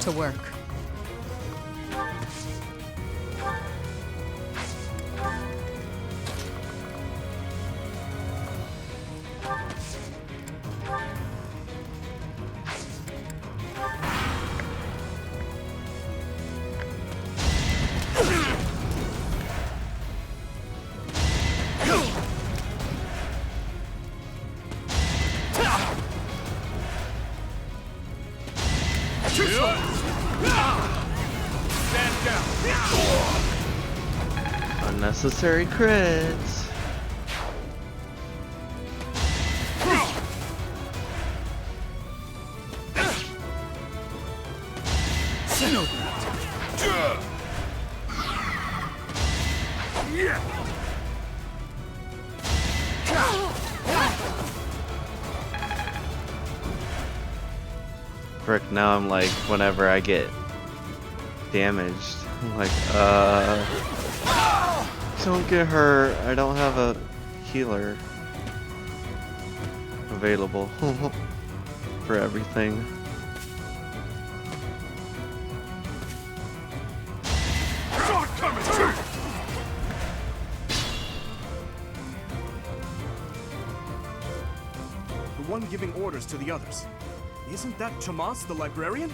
To work. Unnecessary crits. Frick, now I'm like, whenever I get damaged, I'm like, don't get hurt. I don't have a healer available for everything. The one giving orders to the others. Isn't that Tomas, the librarian?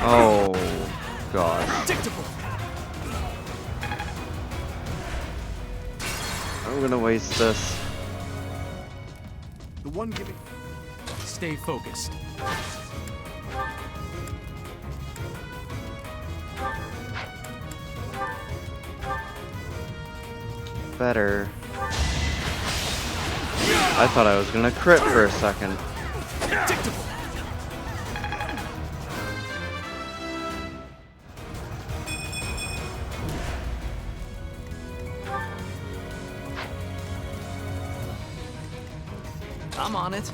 Oh, God. I'm gonna waste this. The one giving... Stay focused. Better. I thought I was gonna crit for a second. I'm on it.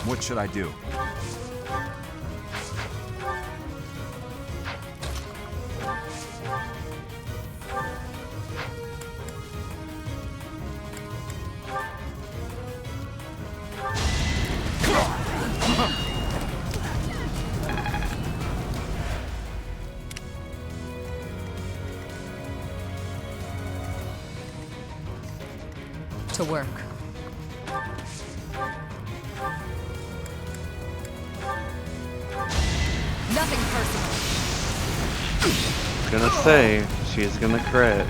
What should I do? To work. Nothing personal. Gonna say, she's gonna crit.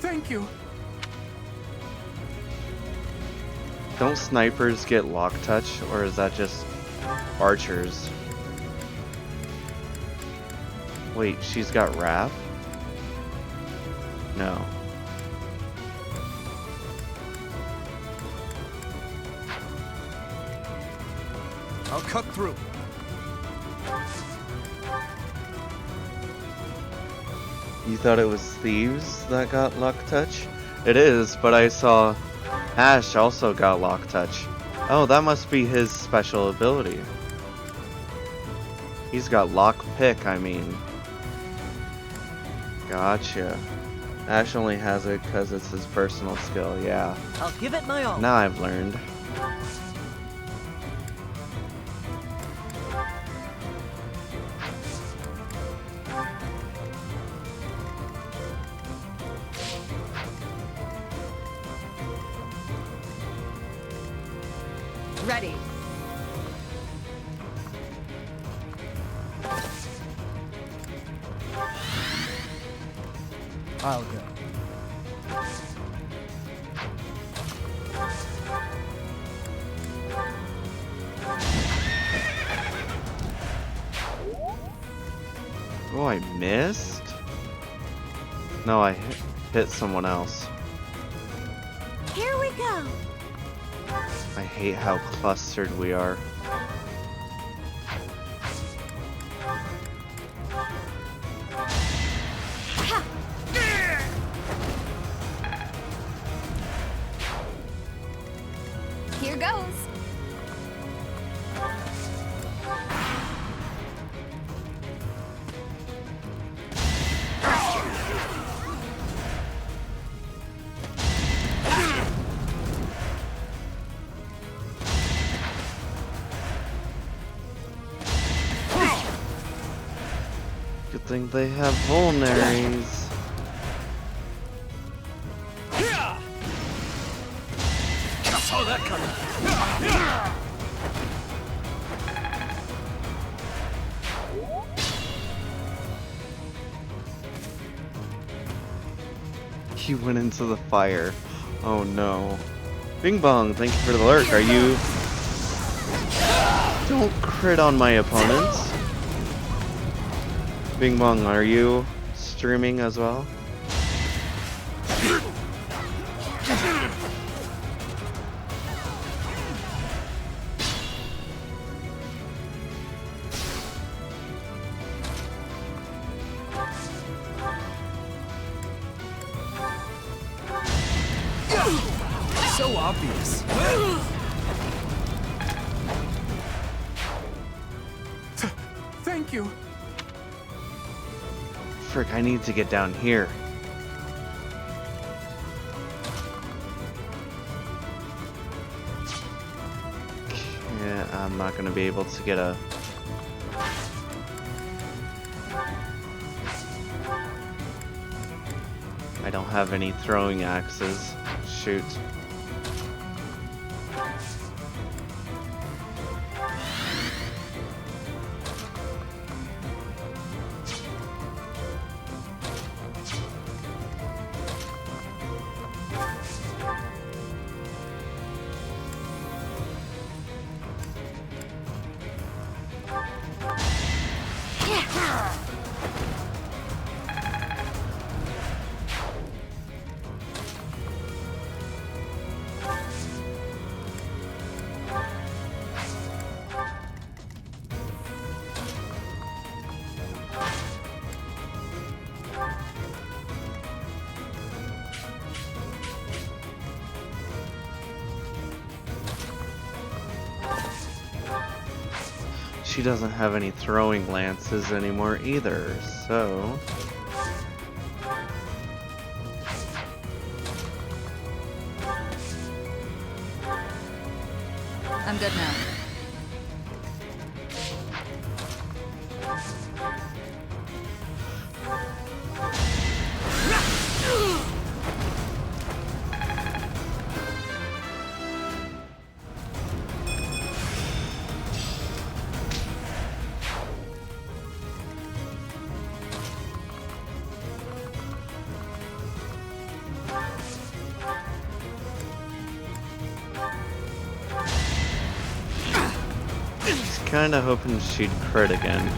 Thank you. Don't snipers get lock touch, or is that just archers? Wait, she's got wrath? No. I'll cut through. You thought it was thieves that got lock touch? It is, but I saw Ash also got lock touch. Oh, that must be his special ability. He's got lock pick, I mean. Gotcha. Ash only has it because it's his personal skill, yeah. I'll give it my all. Now I've learned. Ready. I'll go. Oh, I missed? No, I hit someone else. Here we go. I hate how clustered we are. Here goes. Good thing they have vulnaries. I saw that coming. He went into the fire. Oh no. Bing Bong, thank you for the lurk. Are you... Don't crit on my opponents. Bing Bong, are you streaming as well? So obvious. Thank you. Frick, I need to get down here. Yeah, I'm not gonna be able to get a... I don't have any throwing axes. Shoot. She doesn't have any throwing lances anymore either, so... I'm good now. Kinda hoping she'd crit again.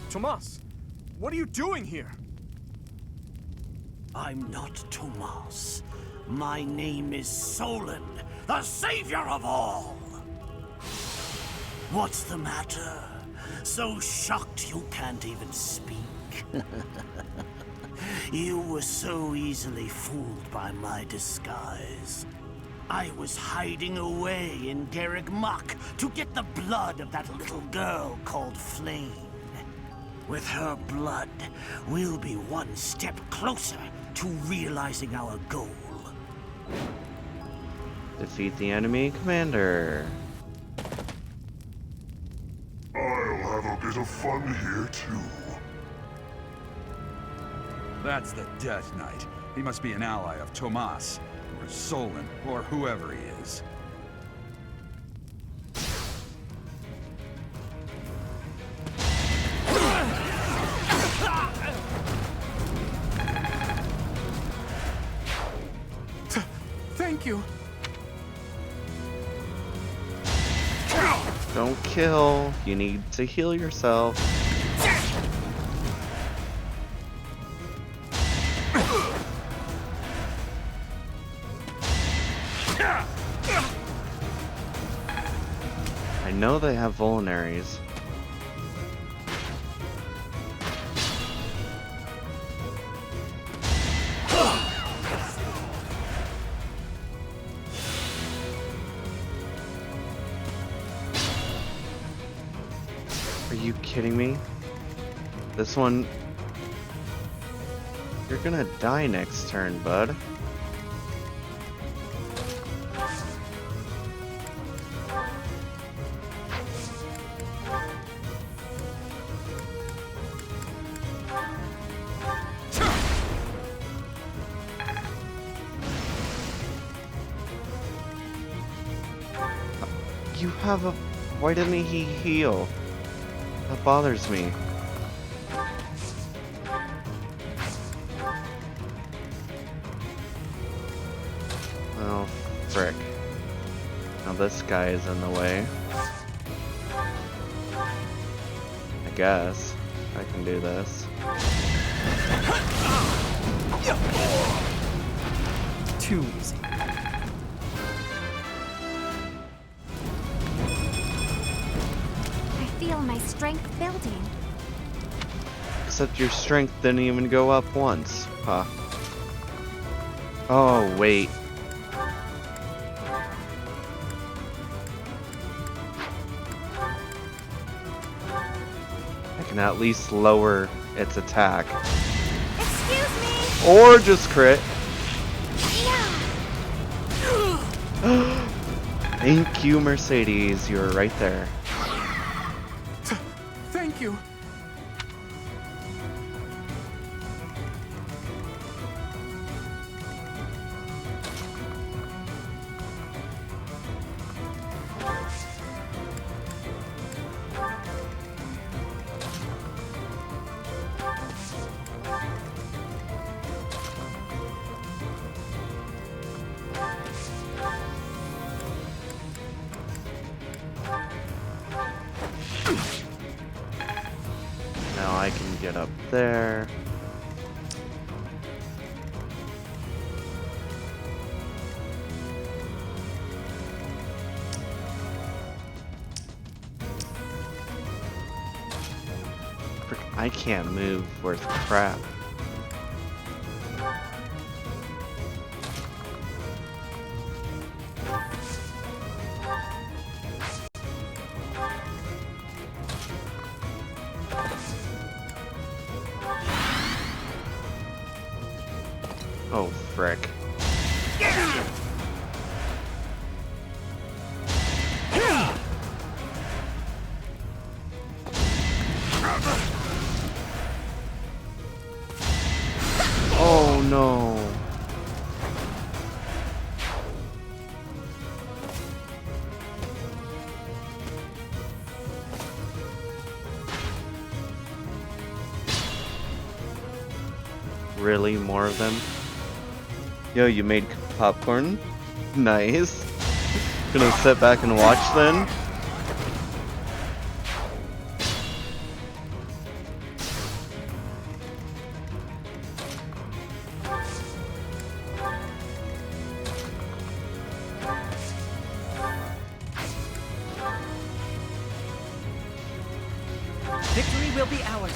Tomas, what are you doing here? I'm not Tomas. My name is Solon, the savior of all. What's the matter? So shocked you can't even speak? You were so easily fooled by my disguise. I was hiding away in Garrick Mach to get the blood of that little girl called Flame. With her blood, we'll be one step closer to realizing our goal. Defeat the enemy commander. I'll have a bit of fun here too. That's the Death Knight. He must be an ally of Tomas, or Solon, or whoever he is. Thank you. Don't kill. You need to heal yourself. I know they have vulneraries. Are you kidding me? This one... You're gonna die next turn, bud. You have a... Why didn't he heal? That bothers me. Oh, frick. Now this guy is in the way. I guess I can do this. Too easy. I feel my strength building. Except your strength didn't even go up once. Huh. Oh, wait. I can at least lower its attack. Excuse me! Or just crit. Thank you, Mercedes. You were right there. Thank you. Now I can get up there. Frick, I can't move worth crap. Oh, frick. Oh no. Really? More of them? Yo, you made popcorn? Nice. Gonna sit back and watch then? will be ours.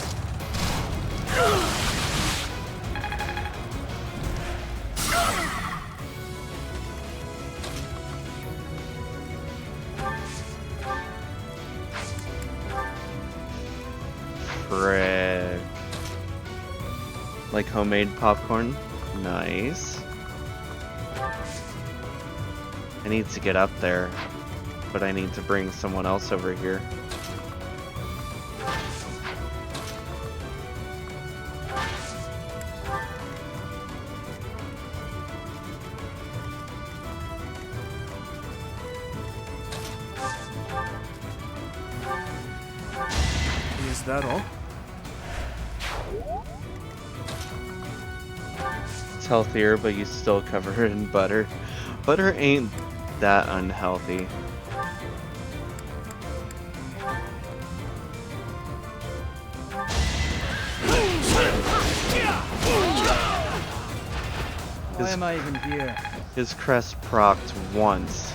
Frick. Like homemade popcorn? Nice. I need to get up there, but I need to bring someone else over here. Is that all? It's healthier, but you still cover it in butter. Butter ain't that unhealthy. Why am I even here? His crest procced once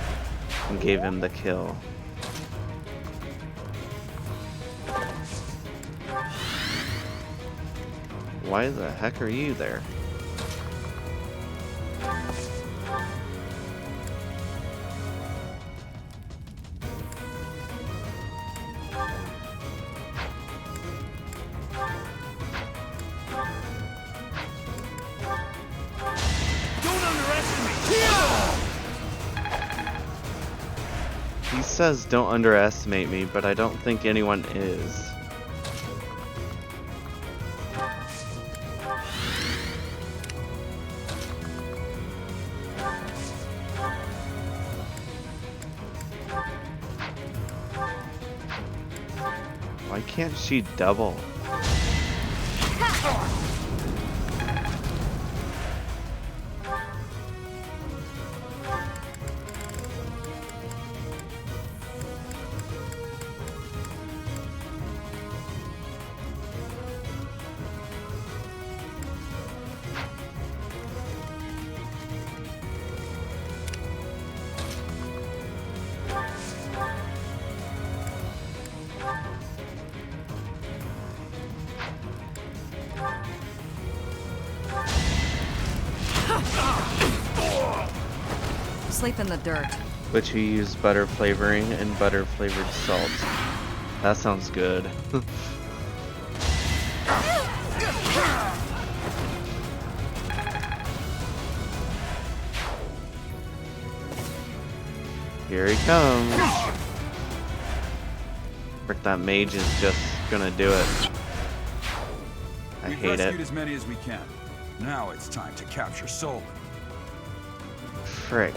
and gave him the kill. Why the heck are you there? He says don't underestimate me, but I don't think anyone is. Why can't she double? Sleep in the dirt. But you use butter flavoring and butter flavored salt. That sounds good. Here he comes. Frick, that mage is just gonna do it. I We've hate rescued it. as many as we can. Now it's time to capture Solon. Frick.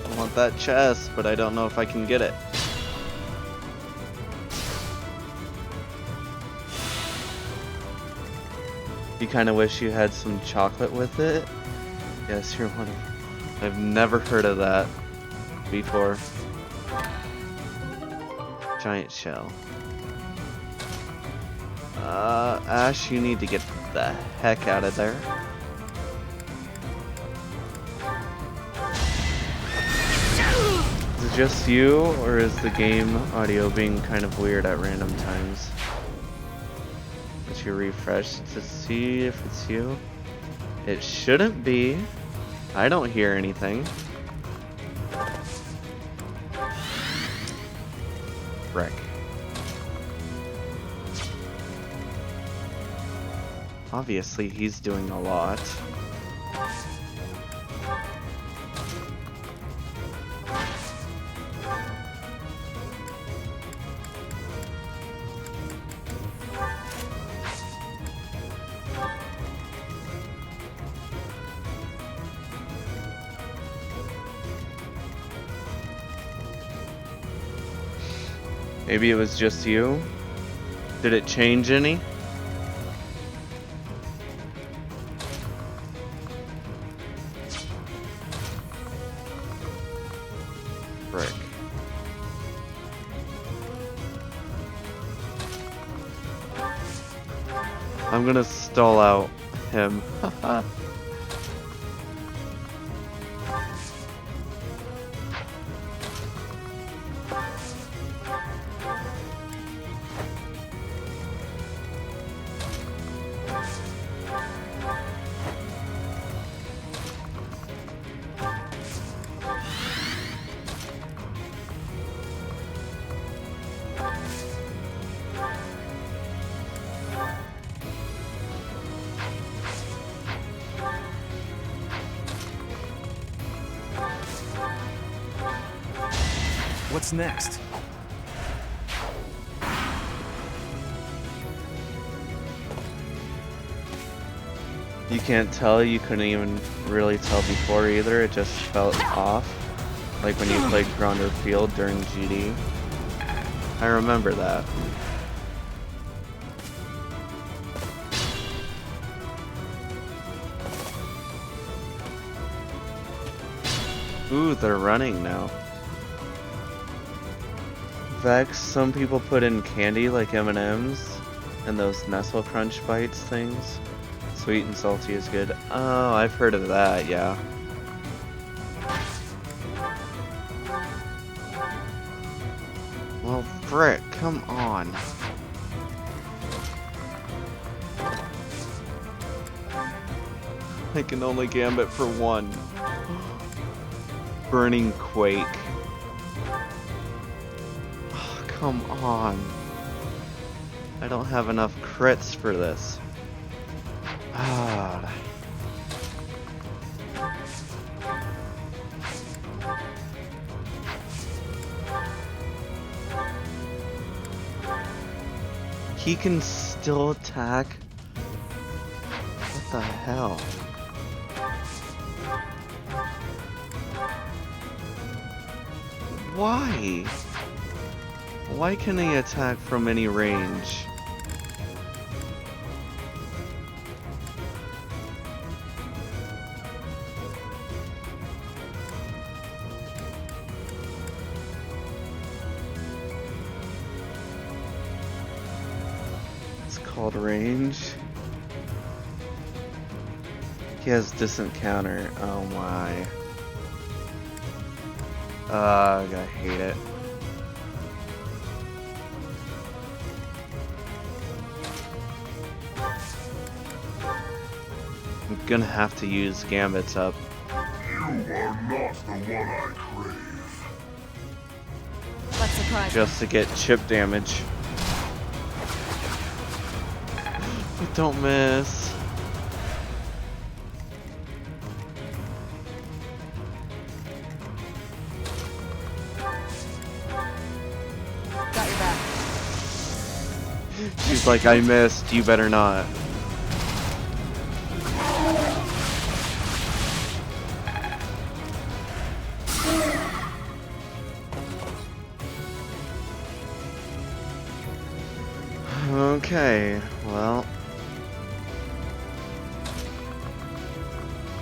I want that chest, but I don't know if I can get it. You kind of wish you had some chocolate with it? Yes, you're one of... I've never heard of that before. Giant shell. Ash, you need to get the heck out of there. Is it just you, or is the game audio being kind of weird at random times? Let you refresh to see if it's you. It shouldn't be. I don't hear anything. Frick. Obviously, he's doing a lot. Maybe it was just you? Did it change any? Frick. I'm gonna stall out him. What's next? You can't tell, you couldn't even really tell before either, it just felt off. Like when you played Gronder Field during GD. I remember that. Ooh, they're running now. Vex, some people put in candy like M&M's and those Nestle Crunch Bites things. Sweet and salty is good. Oh, I've heard of that, yeah. Well, frick, come on. I can only gambit for one. Burning Quake. Oh, come on. I don't have enough crits for this. Ah. He can still attack? What the hell? Why? Why can he attack from any range? It's called range. He has distant counter. Oh my. I hate it. I'm gonna have to use Gambit's up. You are not the one I crave. Let's surprise Just to get chip damage. But don't miss. She's like, I missed, you better not. Okay, well.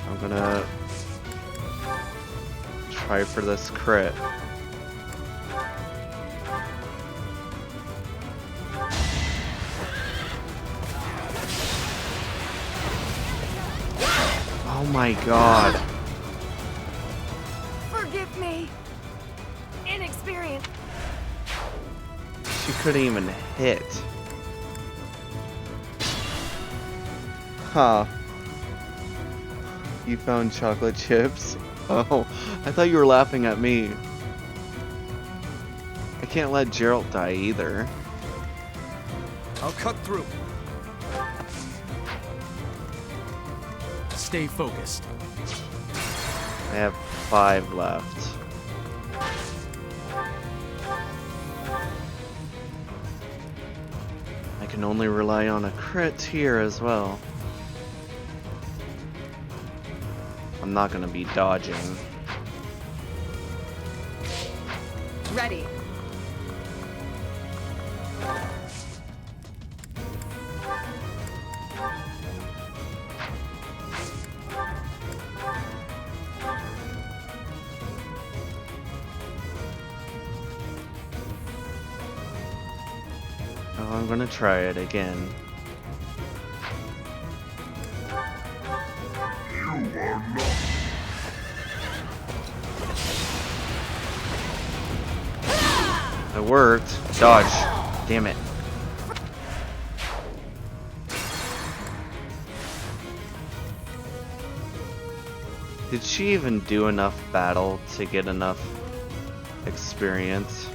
I'm gonna try for this crit. Oh my god. Forgive me. Inexperienced. She couldn't even hit. Huh. You found chocolate chips? Oh, I thought you were laughing at me. I can't let Geralt die either. I'll cut through. Stay focused. I have 5 left. I can only rely on a crit here as well. I'm not gonna be dodging. Ready. Oh, I'm gonna try it again. You are not. It worked. Dodge. Damn it. Did she even do enough battle to get enough experience?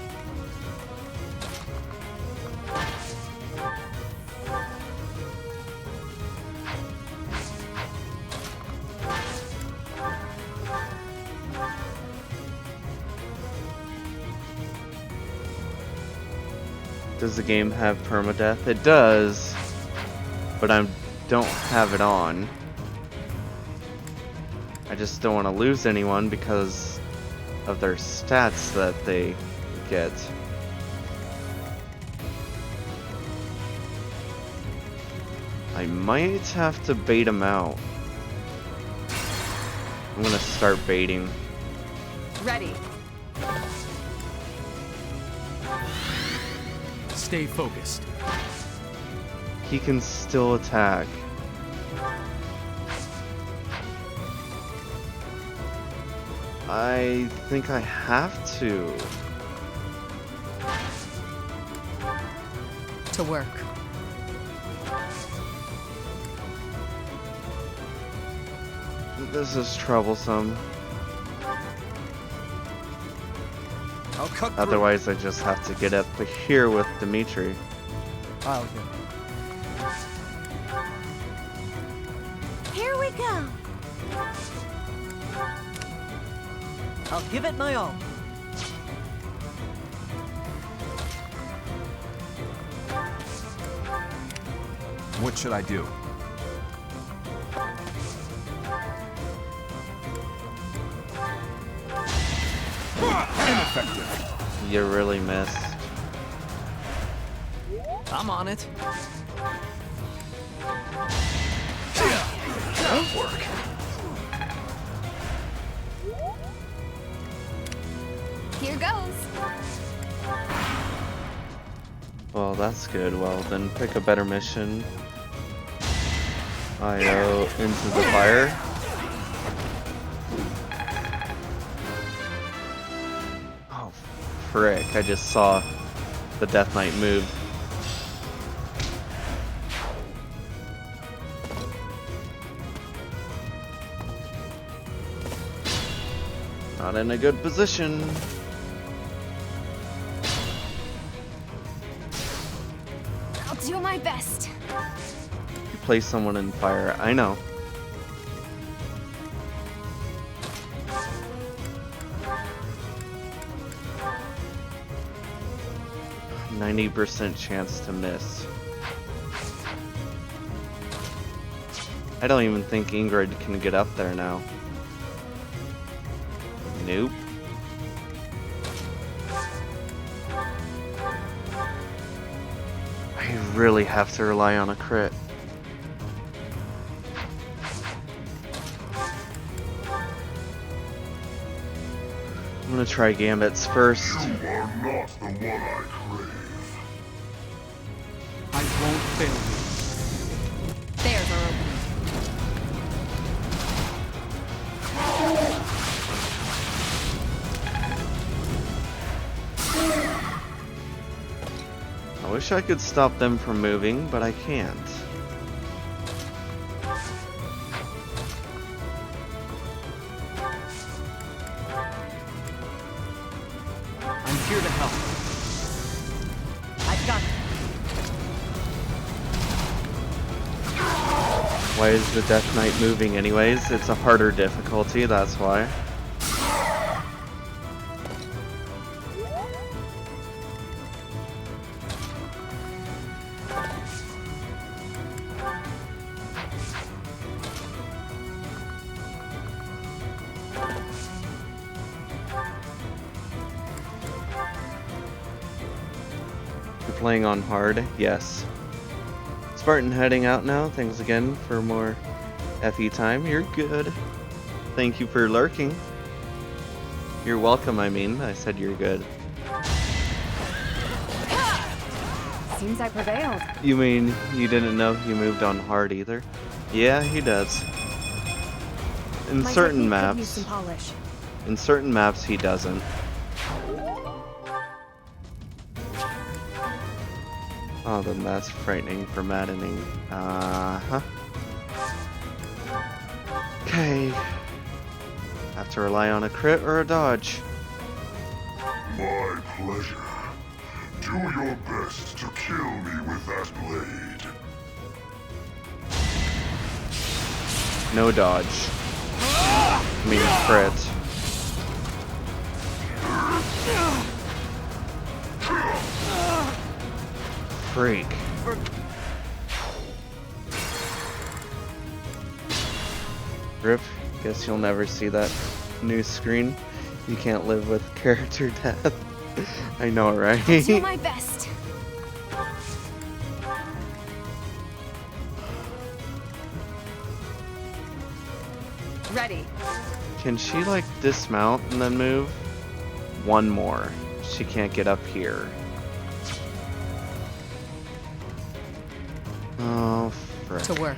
Does the game have permadeath? It does, but I don't have it on. I just don't want to lose anyone because of their stats that they get. I might have to bait them out. I'm gonna start baiting. Ready. Stay focused. He can still attack. I think I have to. To work. This is troublesome. I'll cut through. Otherwise, I just have to get up here with Dimitri. Oh, okay. Here we go. I'll give it my all. What should I do? Ineffective. You really missed. I'm on it. That'll work. Here goes. Well, that's good. Well, then pick a better mission. IO into the fire. Oh, frick. I just saw the Death Knight move. Not in a good position. I'll do my best. You place someone in fire. I know. %90 chance to miss. I don't even think Ingrid can get up there now. Nope. I really have to rely on a crit. I'm gonna try Gambits first. You are not the one I crave. I won't fail you. There's our opening. I wish I could stop them from moving, but I can't. I'm here to help. I've got it. Why is the Death Knight moving anyways? It's a harder difficulty, that's why. You're playing on hard? Yes. Spartan heading out now. Thanks again for more FE time. You're good. Thank you for lurking. You're welcome, I mean. I said you're good. Seems I prevailed. You mean you didn't know he moved on hard either? Yeah, he does. In My certain technique could use maps. some polish. In certain maps, he doesn't. Oh, then that's frightening for maddening. Uh-huh. Okay. Have to rely on a crit or a dodge. My pleasure. Do your best to kill me with that blade. No dodge. I mean crit. freak. Rip, guess you'll never see that new screen. You can't live with character death. I know, right? I'll do my best. Ready. Can she like dismount and then move? One more. She can't get up here. Oh, frick. To work.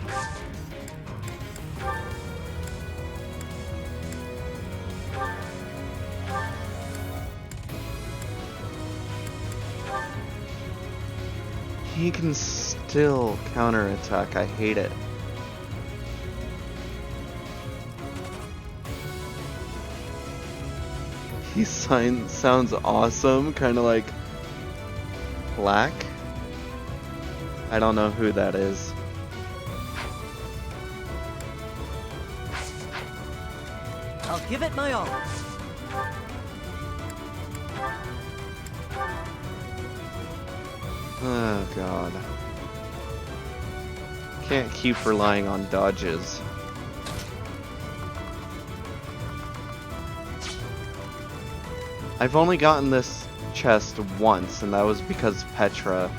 He can still counterattack. I hate it. He sounds awesome, kind of like Black. I don't know who that is. I'll give it my all. Oh god. Can't keep relying on dodges. I've only gotten this chest once, and that was because Petra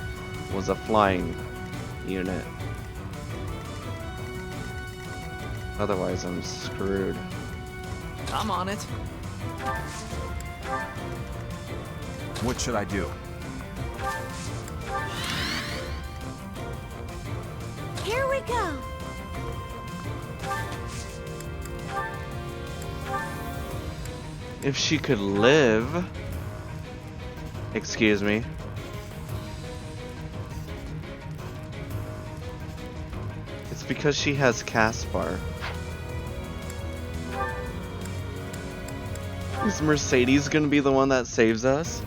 was a flying unit. Otherwise, I'm screwed. I'm on it. What should I do? Here we go. If she could live... Excuse me. It's because she has Caspar. Is Mercedes gonna be the one that saves us?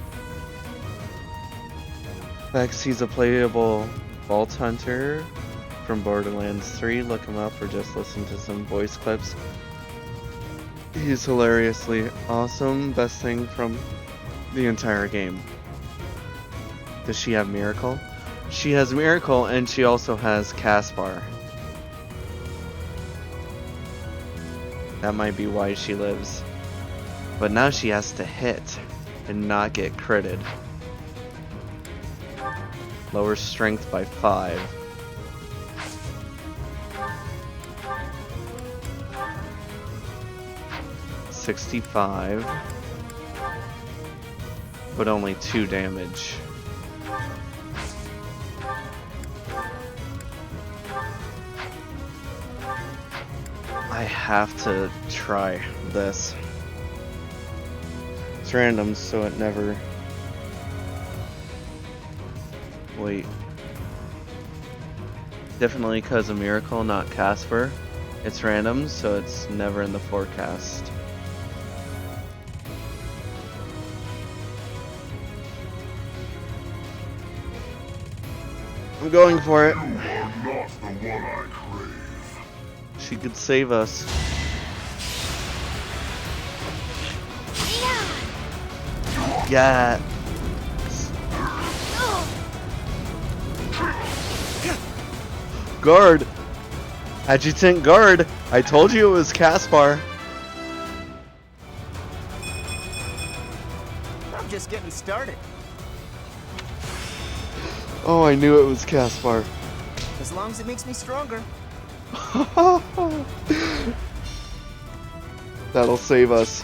Vex, he's a playable Vault Hunter from Borderlands 3. Look him up or just listen to some voice clips. He's hilariously awesome. Best thing from the entire game. Does she have Miracle? She has Miracle, and she also has Caspar. That might be why she lives. But now she has to hit and not get critted. Lower strength by 5. $65, but only 2 damage. I have to try this. It's random, so it never... Wait. Definitely because of Miracle, not Casper. It's random, so it's never in the forecast. I'm going for it. You are not the one I crave. She could save us. Yeah. Guard! Adjutant guard! I told you it was Caspar. I'm just getting started. Oh, I knew it was Caspar. As long as it makes me stronger. That'll save us.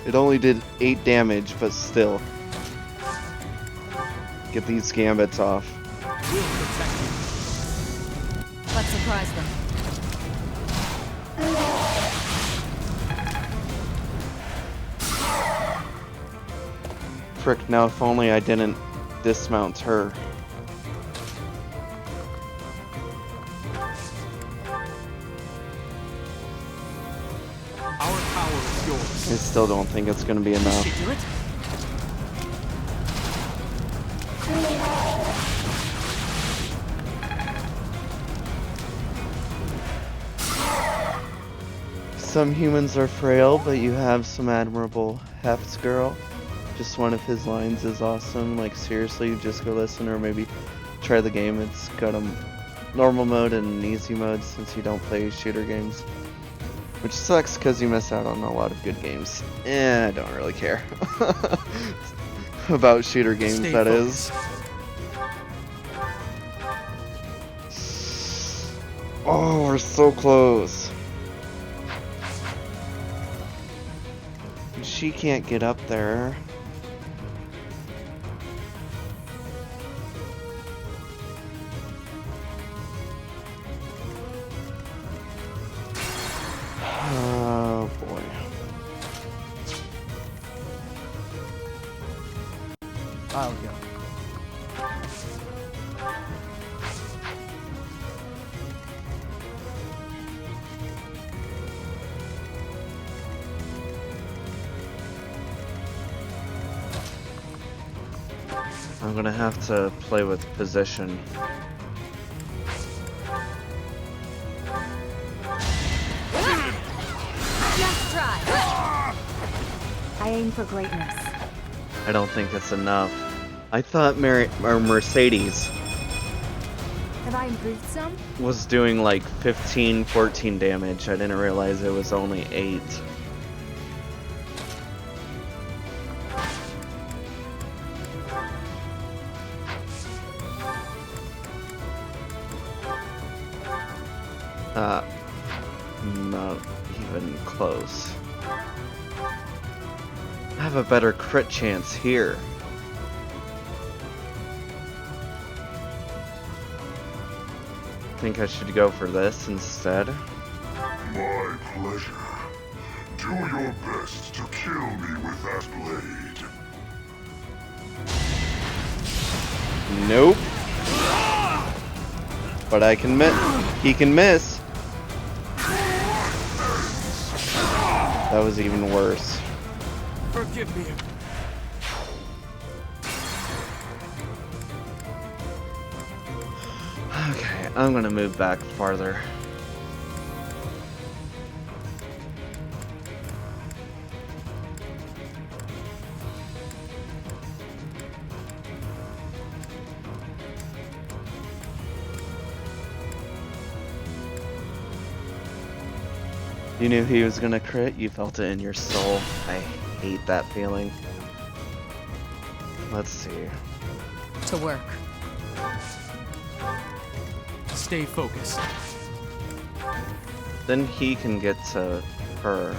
It only did 8 damage, but still. Get these gambits off. We'll protect you. Let's surprise them. Frick, now if only I didn't dismount her. Our power is yours. I still don't think it's gonna be enough. Did she do it? Some humans are frail, but you have some admirable hefts, girl. Just one of his lines is awesome. Like, seriously, just go listen, or maybe try the game. It's got a normal mode and an easy mode since you don't play shooter games. Which sucks because you miss out on a lot of good games. I don't really care. About shooter games, Stay that focused. is. Oh, we're so close. She can't get up there. Oh boy. I'll go. I'm gonna have to play with position. Just try. I aim for greatness. I don't think it's enough. I thought Mercedes Have I improved some? was doing like 15, 14 damage. I didn't realize it was only 8. Not even close. I have a better crit chance here. Think I should go for this instead. My pleasure. Do your best to kill me with that blade. Nope. But I can miss. He can miss. That was even worse. Forgive me. Okay, I'm gonna move back farther. You knew he was gonna crit, you felt it in your soul. I hate that feeling. Let's see. To work. Stay focused. Then he can get to her.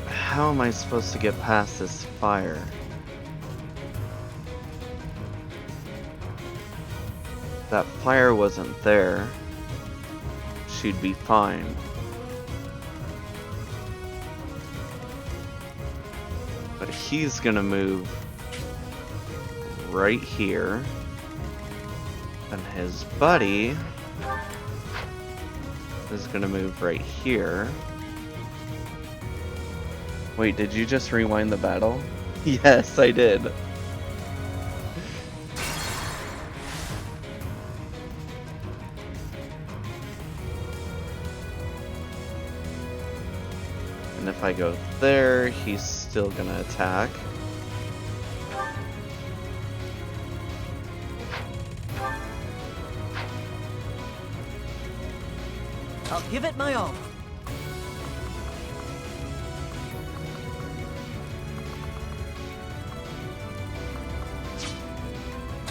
How am I supposed to get past this fire? If that fire wasn't there, she'd be fine. But he's gonna move right here. And his buddy is gonna move right here. Wait, did you just rewind the battle? Yes, I did. And if I go there, he's still gonna attack. I'll give it my all.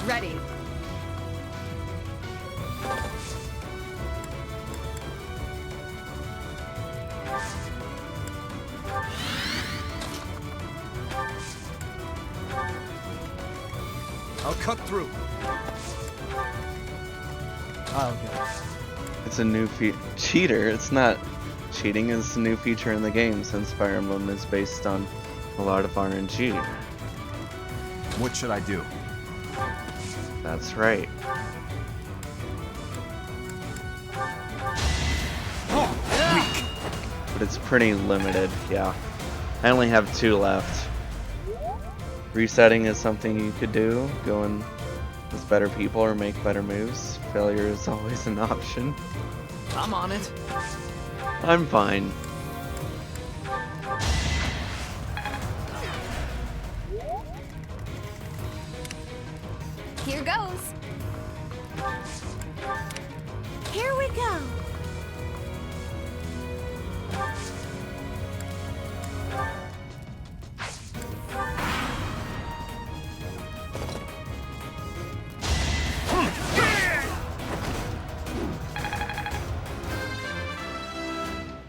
Ready. I'll cut through. I'll go. It's a new cheater. It's not cheating. It's a new feature in the game since Fire Emblem is based on a lot of RNG. What should I do? That's right. But it's pretty limited, yeah. I only have 2 left. Resetting is something you could do, going with better people or make better moves. Failure is always an option. I'm on it. I'm fine. Here goes. Here we go.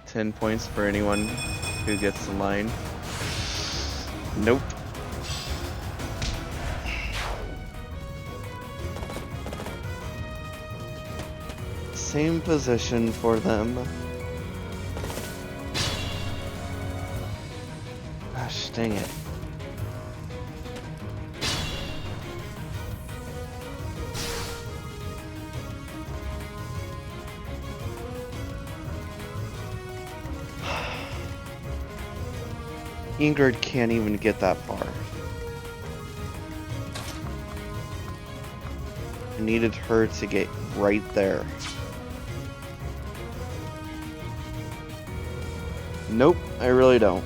$10 points for anyone who gets the line. Nope. Same position for them. Gosh, dang it. Ingrid can't even get that far. I needed her to get right there. Nope, I really don't.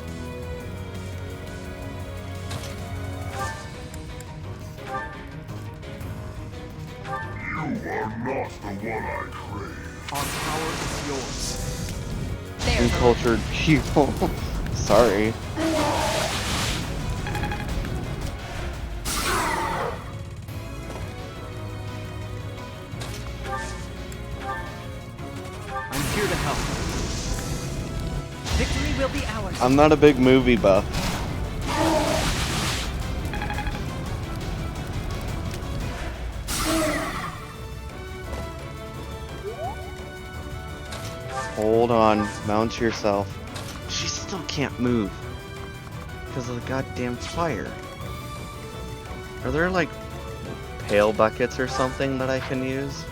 You are not the one I crave. Our power is yours. Uncultured people. Sorry. I'm here to help. Victory will be ours. I'm not a big movie buff. Hold on, mount yourself. She still can't move because of the goddamn fire. Are there like pail buckets or something that I can use?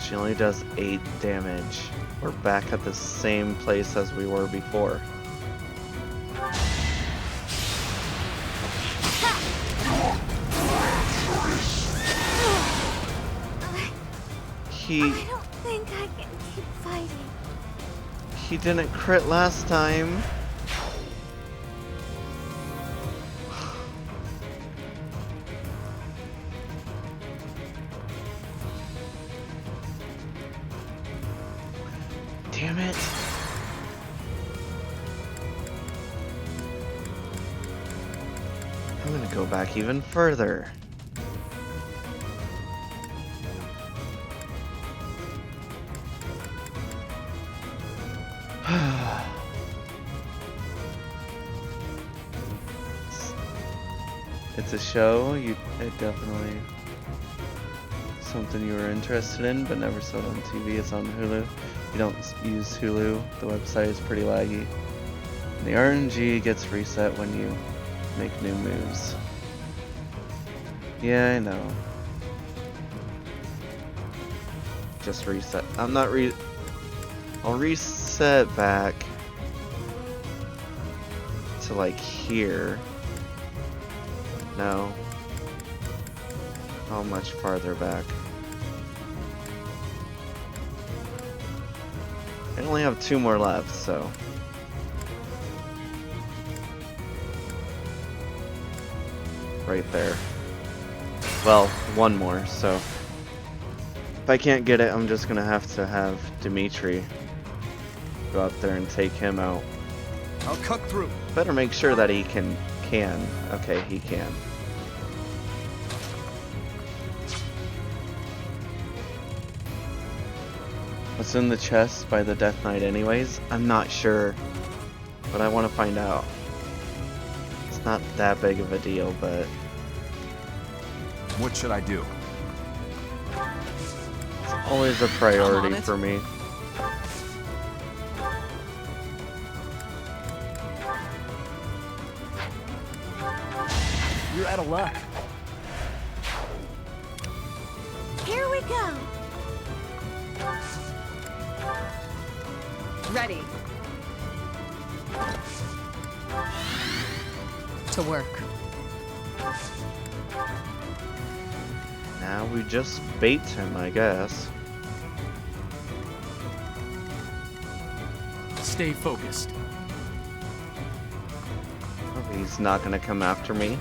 She only does 8 damage. We're back at the same place as we were before. I don't think I can keep fighting. He didn't crit last time. Damn it. I'm gonna go back even further. It's a show, it definitely something you were interested in but never saw it on TV. It's on Hulu. You don't use Hulu, the website is pretty laggy. And the RNG gets reset when you make new moves. Yeah, I know. Just reset. I'll reset back to like here. No. How much farther back? I only have 2 more left, so. Right there. Well, 1 more, so. If I can't get it, I'm just gonna have to have Dimitri go out there and take him out. I'll cut through. Better make sure that he can. Okay, he can. What's in the chest by the Death Knight anyways? I'm not sure, but I want to find out. It's not that big of a deal, but... What should I do? It's always a priority for me. You're out of luck. Here we go. Ready. To work. Now we just bait him, I guess. Stay focused. Oh, he's not gonna come after me.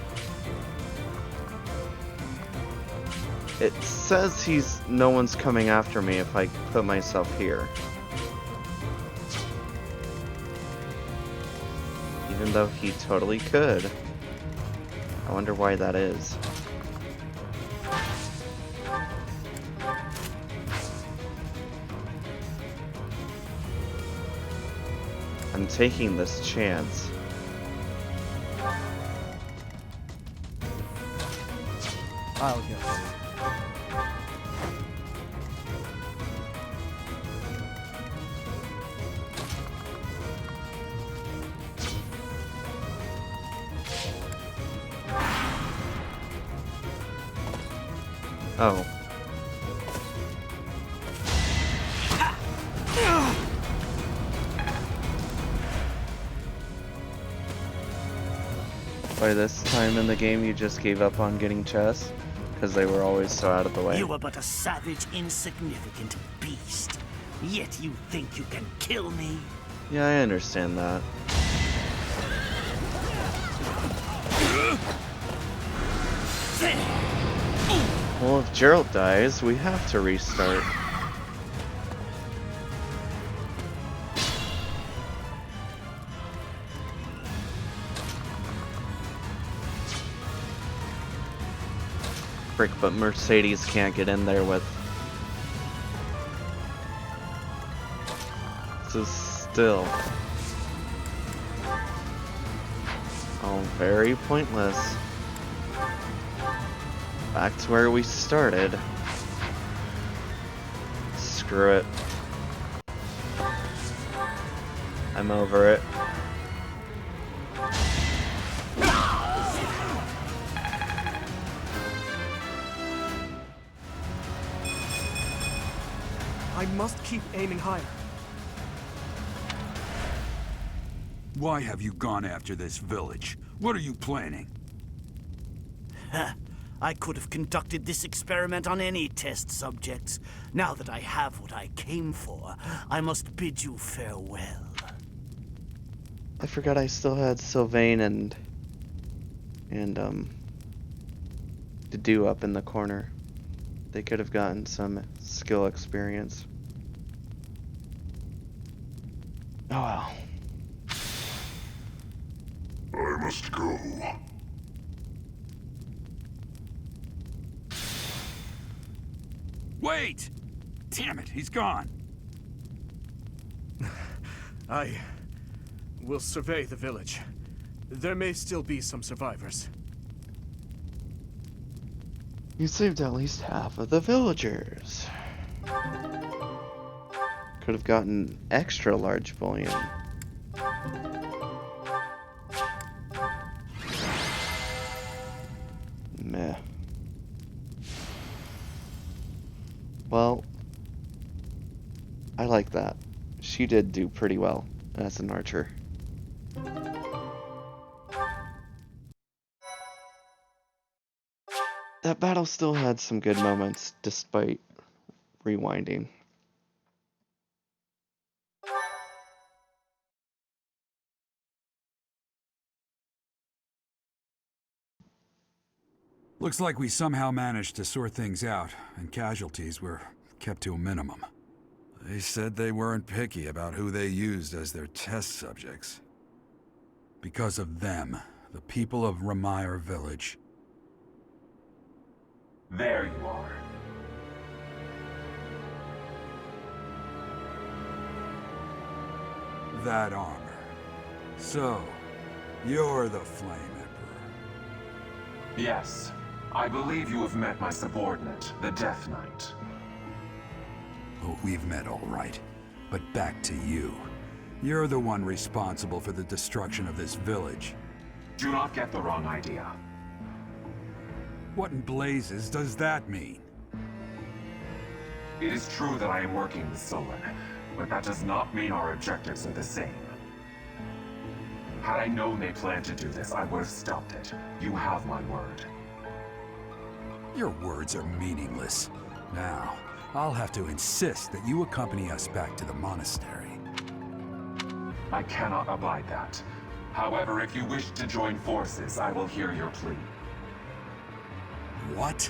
It says no one's coming after me if I put myself here. Even though he totally could. I wonder why that is. I'm taking this chance. I'll go. Oh. By this time in the game, you just gave up on getting chests? Because they were always so out of the way. You are but a savage, insignificant beast. Yet you think you can kill me? Yeah, I understand that. Well, if Gerald dies, we have to restart. Frick, but Mercedes can't get in there with... This is still... all very pointless. Back to where we started. Screw it. I'm over it. I must keep aiming higher. Why have you gone after this village? What are you planning? I could have conducted this experiment on any test subjects. Now that I have what I came for, I must bid you farewell. I forgot I still had Sylvain and Dedu up in the corner. They could have gotten some skill experience. Oh well. I must go. Wait! Damn it, he's gone. I will survey the village. There may still be some survivors. You saved at least half of the villagers. Could have gotten extra large bullion. Meh. Well, I like that. She did do pretty well as an archer. That battle still had some good moments, despite rewinding. Looks like we somehow managed to sort things out, and casualties were kept to a minimum. They said they weren't picky about who they used as their test subjects. Because of them, the people of Ramire Village. There you are. That armor. So, you're the Flame Emperor. Yes. I believe you have met my subordinate, the Death Knight. Oh, we've met all right. But back to you. You're the one responsible for the destruction of this village. Do not get the wrong idea. What in blazes does that mean? It is true that I am working with Solon, but that does not mean our objectives are the same. Had I known they planned to do this, I would have stopped it. You have my word. Your words are meaningless. Now, I'll have to insist that you accompany us back to the monastery. I cannot abide that. However, if you wish to join forces, I will hear your plea. What?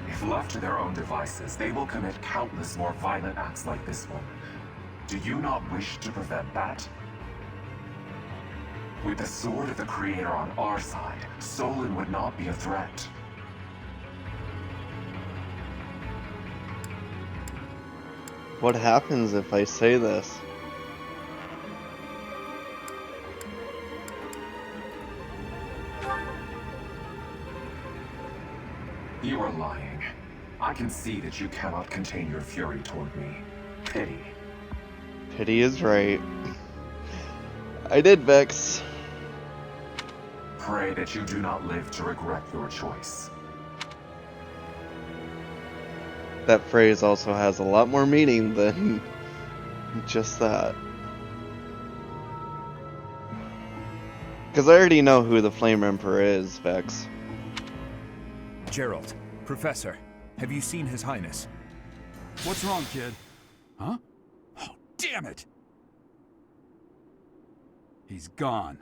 If left to their own devices, they will commit countless more violent acts like this one. Do you not wish to prevent that? With the sword of the Creator on our side, Solon would not be a threat. What happens if I say this? You are lying. I can see that you cannot contain your fury toward me. Pity. Pity is right. I did, Vex. Pray that you do not live to regret your choice. That phrase also has a lot more meaning than just that. Because I already know who the Flame Emperor is, Vex. Gerald, Professor, have you seen His Highness? What's wrong, kid? Huh? Oh, damn it! He's gone.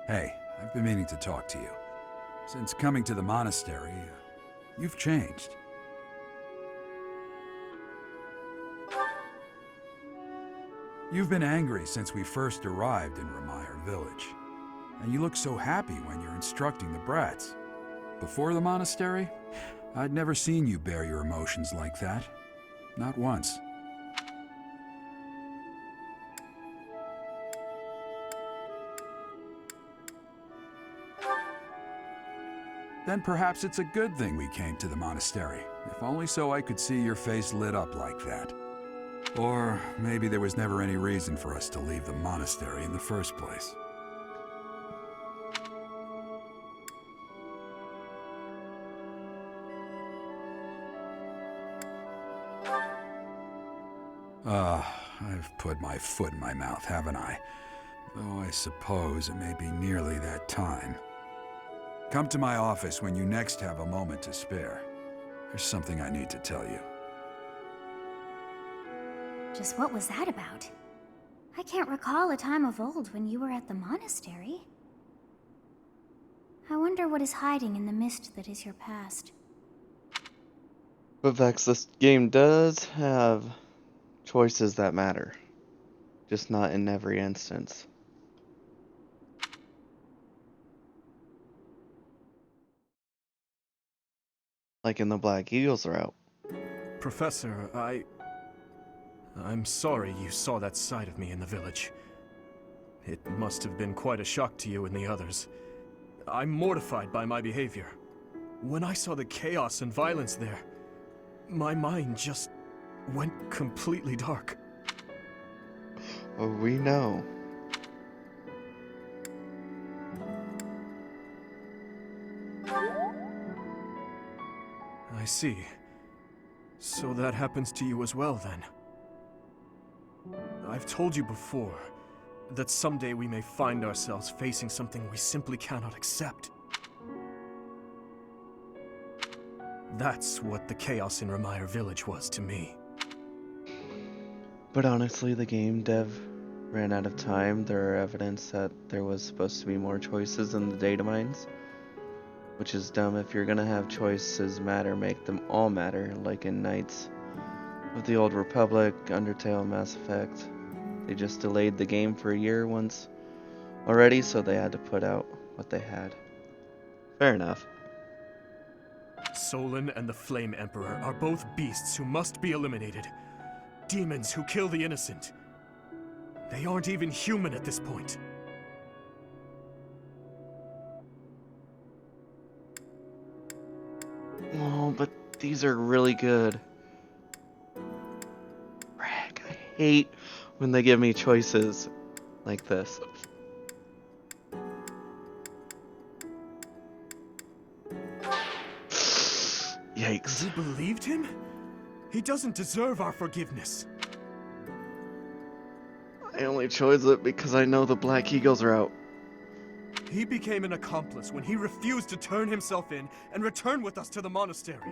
Hey, I've been meaning to talk to you. Since coming to the monastery, you've changed. You've been angry since we first arrived in Remire Village. And you look so happy when you're instructing the brats. Before the monastery, I'd never seen you bear your emotions like that. Not once. Then perhaps it's a good thing we came to the monastery, if only so I could see your face lit up like that. Or maybe there was never any reason for us to leave the monastery in the first place. I've put my foot in my mouth, haven't I? Though I suppose it may be nearly that time. Come to my office when you next have a moment to spare. There's something I need to tell you. Just what was that about? I can't recall a time of old when you were at the monastery. I wonder what is hiding in the mist that is your past. But Vex, this game does have choices that matter. Just not in every instance. Like in the Black Eagles route. Professor, I'm sorry you saw that side of me in the village. It must have been quite a shock to you and the others. I'm mortified by my behavior. When I saw the chaos and violence there, my mind just went completely dark. Oh, we know. I see. So that happens to you as well, then. I've told you before that someday we may find ourselves facing something we simply cannot accept. That's what the chaos in Remire Village was to me. But honestly, the game dev ran out of time. There are evidence that there was supposed to be more choices in the data mines. Which is dumb. If you're gonna have choices matter, make them all matter, like in Knights of the Old Republic, Undertale, Mass Effect. They just delayed the game for a year once already, so they had to put out what they had. Fair enough. Solon and the Flame Emperor are both beasts who must be eliminated. Demons who kill the innocent. They aren't even human at this point. Oh, but these are really good. Rag, I hate when they give me choices like this. Yikes. You believed him? He doesn't deserve our forgiveness. I only chose it because I know the Black Eagles are out. He became an accomplice when he refused to turn himself in and return with us to the monastery.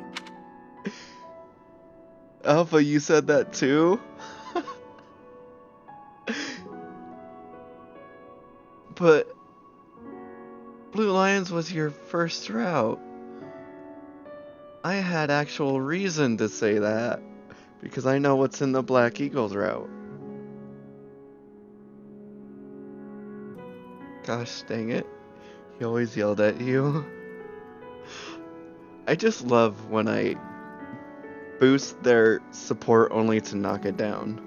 Alpha, you said that too? But Blue Lions was your first route. I had actual reason to say that because I know what's in the Black Eagles route. Gosh dang it. He always yelled at you. I just love when I boost their support only to knock it down.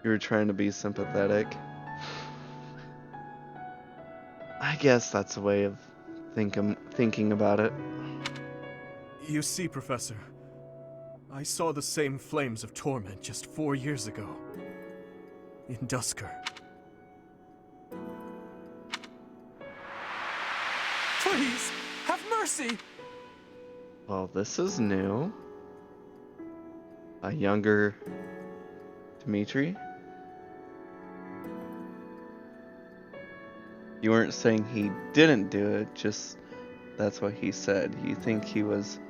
You were trying to be sympathetic. I guess that's a way of thinking about it. You see, Professor, I saw the same flames of torment just 4 years ago. In Dusker. Please, have mercy! Well, this is new. A younger Dimitri? You weren't saying he didn't do it, just that's what he said. You think he was...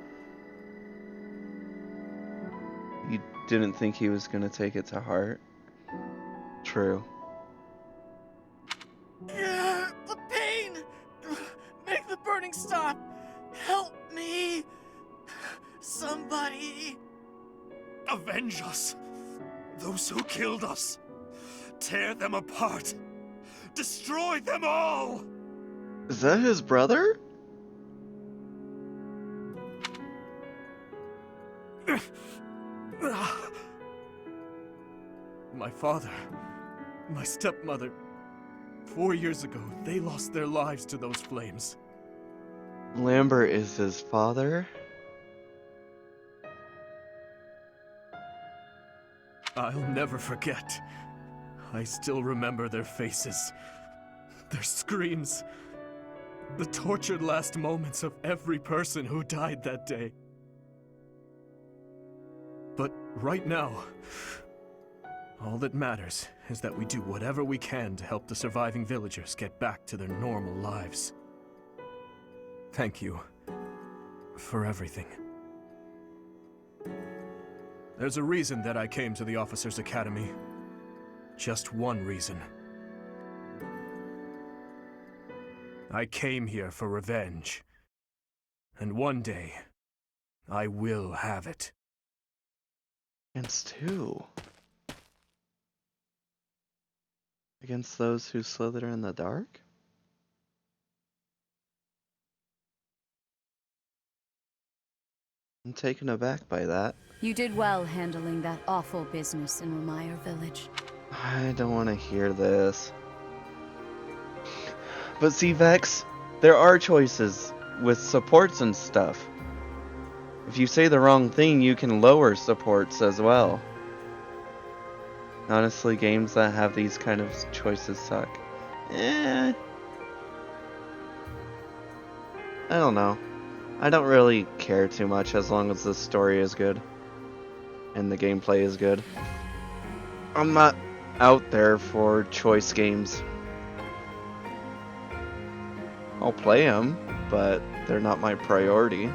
You didn't think he was gonna take it to heart? True. The pain! Make the burning stop! Help me! Somebody! Avenge us! Those who killed us! Tear them apart! Destroy them all! Is that his brother? My father, my stepmother, 4 years ago, they lost their lives to those flames. Lambert is his father? I'll never forget. I still remember their faces, their screams, the tortured last moments of every person who died that day. But right now, all that matters is that we do whatever we can to help the surviving villagers get back to their normal lives. Thank you for everything. There's a reason that I came to the Officers' Academy. Just one reason. I came here for revenge. And one day, I will have it. Against who? Against those who slither in the dark? I'm taken aback by that. You did well handling that awful business in Ramire Village. I don't want to hear this. But see, Vex, there are choices with supports and stuff. If you say the wrong thing, you can lower supports as well. Honestly, games that have these kind of choices suck. I don't know. I don't really care too much as long as the story is good. And the gameplay is good. I'm not out there for choice games. I'll play them, but they're not my priority.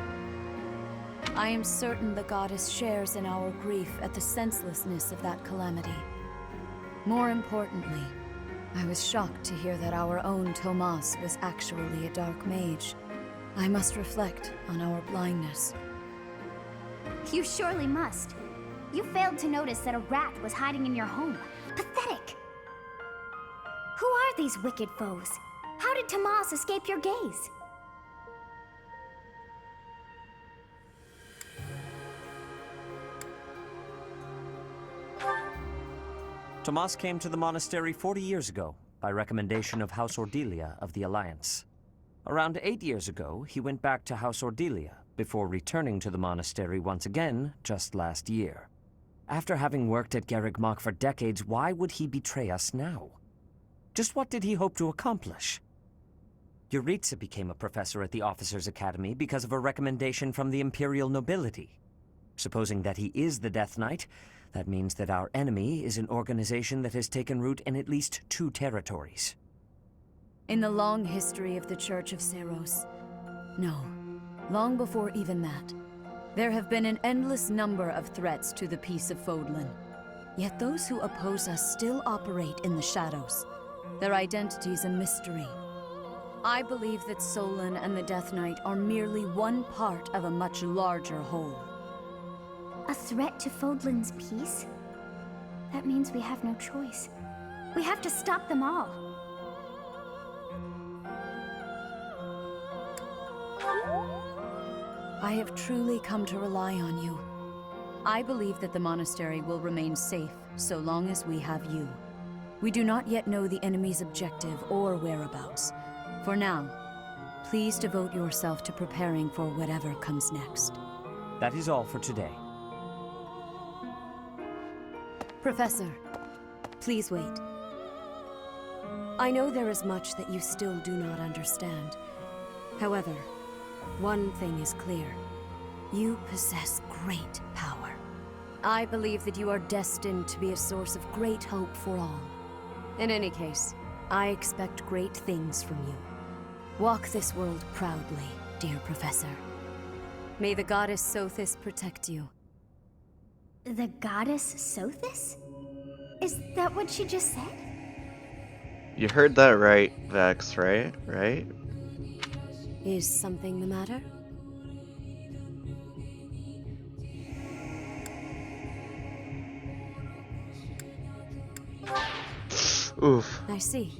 I am certain the goddess shares in our grief at the senselessness of that calamity. More importantly, I was shocked to hear that our own Tomas was actually a dark mage. I must reflect on our blindness. You surely must. You failed to notice that a rat was hiding in your home. Pathetic! Who are these wicked foes? How did Tomas escape your gaze? Tomas came to the monastery 40 years ago, by recommendation of House Ordelia of the Alliance. Around 8 years ago, he went back to House Ordelia, before returning to the monastery once again just last year. After having worked at Garreg Mach for decades, why would he betray us now? Just what did he hope to accomplish? Yuritsa became a professor at the Officers' Academy because of a recommendation from the Imperial nobility. Supposing that he is the Death Knight, that means that our enemy is an organization that has taken root in at least 2 territories. In the long history of the Church of Seros, no, long before even that, there have been an endless number of threats to the peace of Fodlan. Yet those who oppose us still operate in the shadows. Their identity's a mystery. I believe that Solon and the Death Knight are merely one part of a much larger whole. A threat to Fodlan's peace? That means we have no choice. We have to stop them all. I have truly come to rely on you. I believe that the monastery will remain safe so long as we have you. We do not yet know the enemy's objective or whereabouts. For now, please devote yourself to preparing for whatever comes next. That is all for today. Professor, please wait. I know there is much that you still do not understand. However, one thing is clear. You possess great power. I believe that you are destined to be a source of great hope for all. In any case, I expect great things from you. Walk this world proudly, dear Professor. May the goddess Sothis protect you. The goddess Sothis? Is that what she just said? You heard that right, Vex, right? Right? Is something the matter? Oof. I see.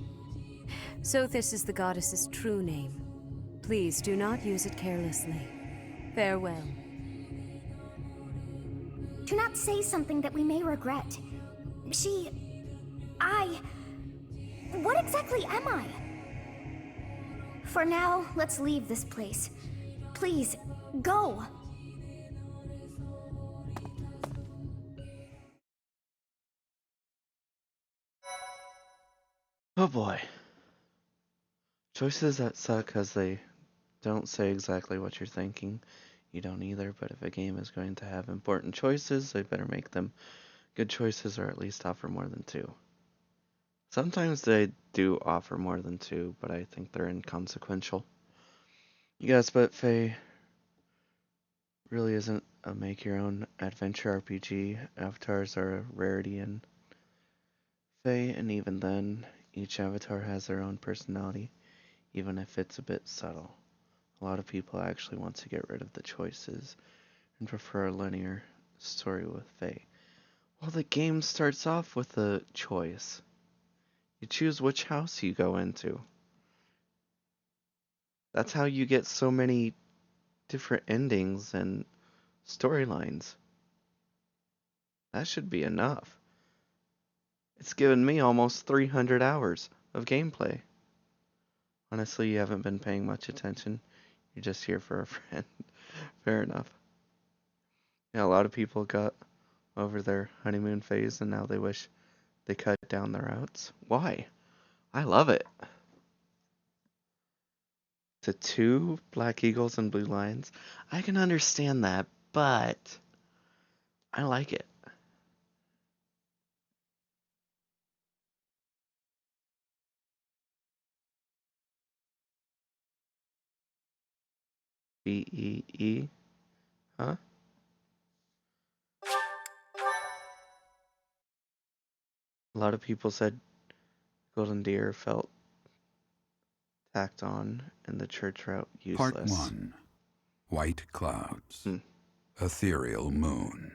Sothis is the goddess's true name. Please do not use it carelessly. Farewell. Do not say something that we may regret. What exactly am I? For now, let's leave this place. Please, go! Oh boy. Choices that suck because they don't say exactly what you're thinking. You don't either, but if a game is going to have important choices, they better make them good choices or at least offer more than 2. Sometimes they do offer more than 2, but I think they're inconsequential. You guys, but Faye really isn't a make-your-own adventure RPG. Avatars are a rarity in Faye, and even then, each avatar has their own personality, even if it's a bit subtle. A lot of people actually want to get rid of the choices and prefer a linear story with Faye. Well, the game starts off with a choice. You choose which house you go into. That's how you get so many different endings and storylines. That should be enough. It's given me almost 300 hours of gameplay. Honestly, you haven't been paying much attention. You're just here for a friend. Fair enough. Yeah, a lot of people got over their honeymoon phase and now they wish they cut down their routes. Why? I love it. To 2 black eagles and blue lions. I can understand that, but I like it. B-E-E? Huh? A lot of people said Golden Deer felt tacked on and the church route useless. Part 1. White clouds. Ethereal moon.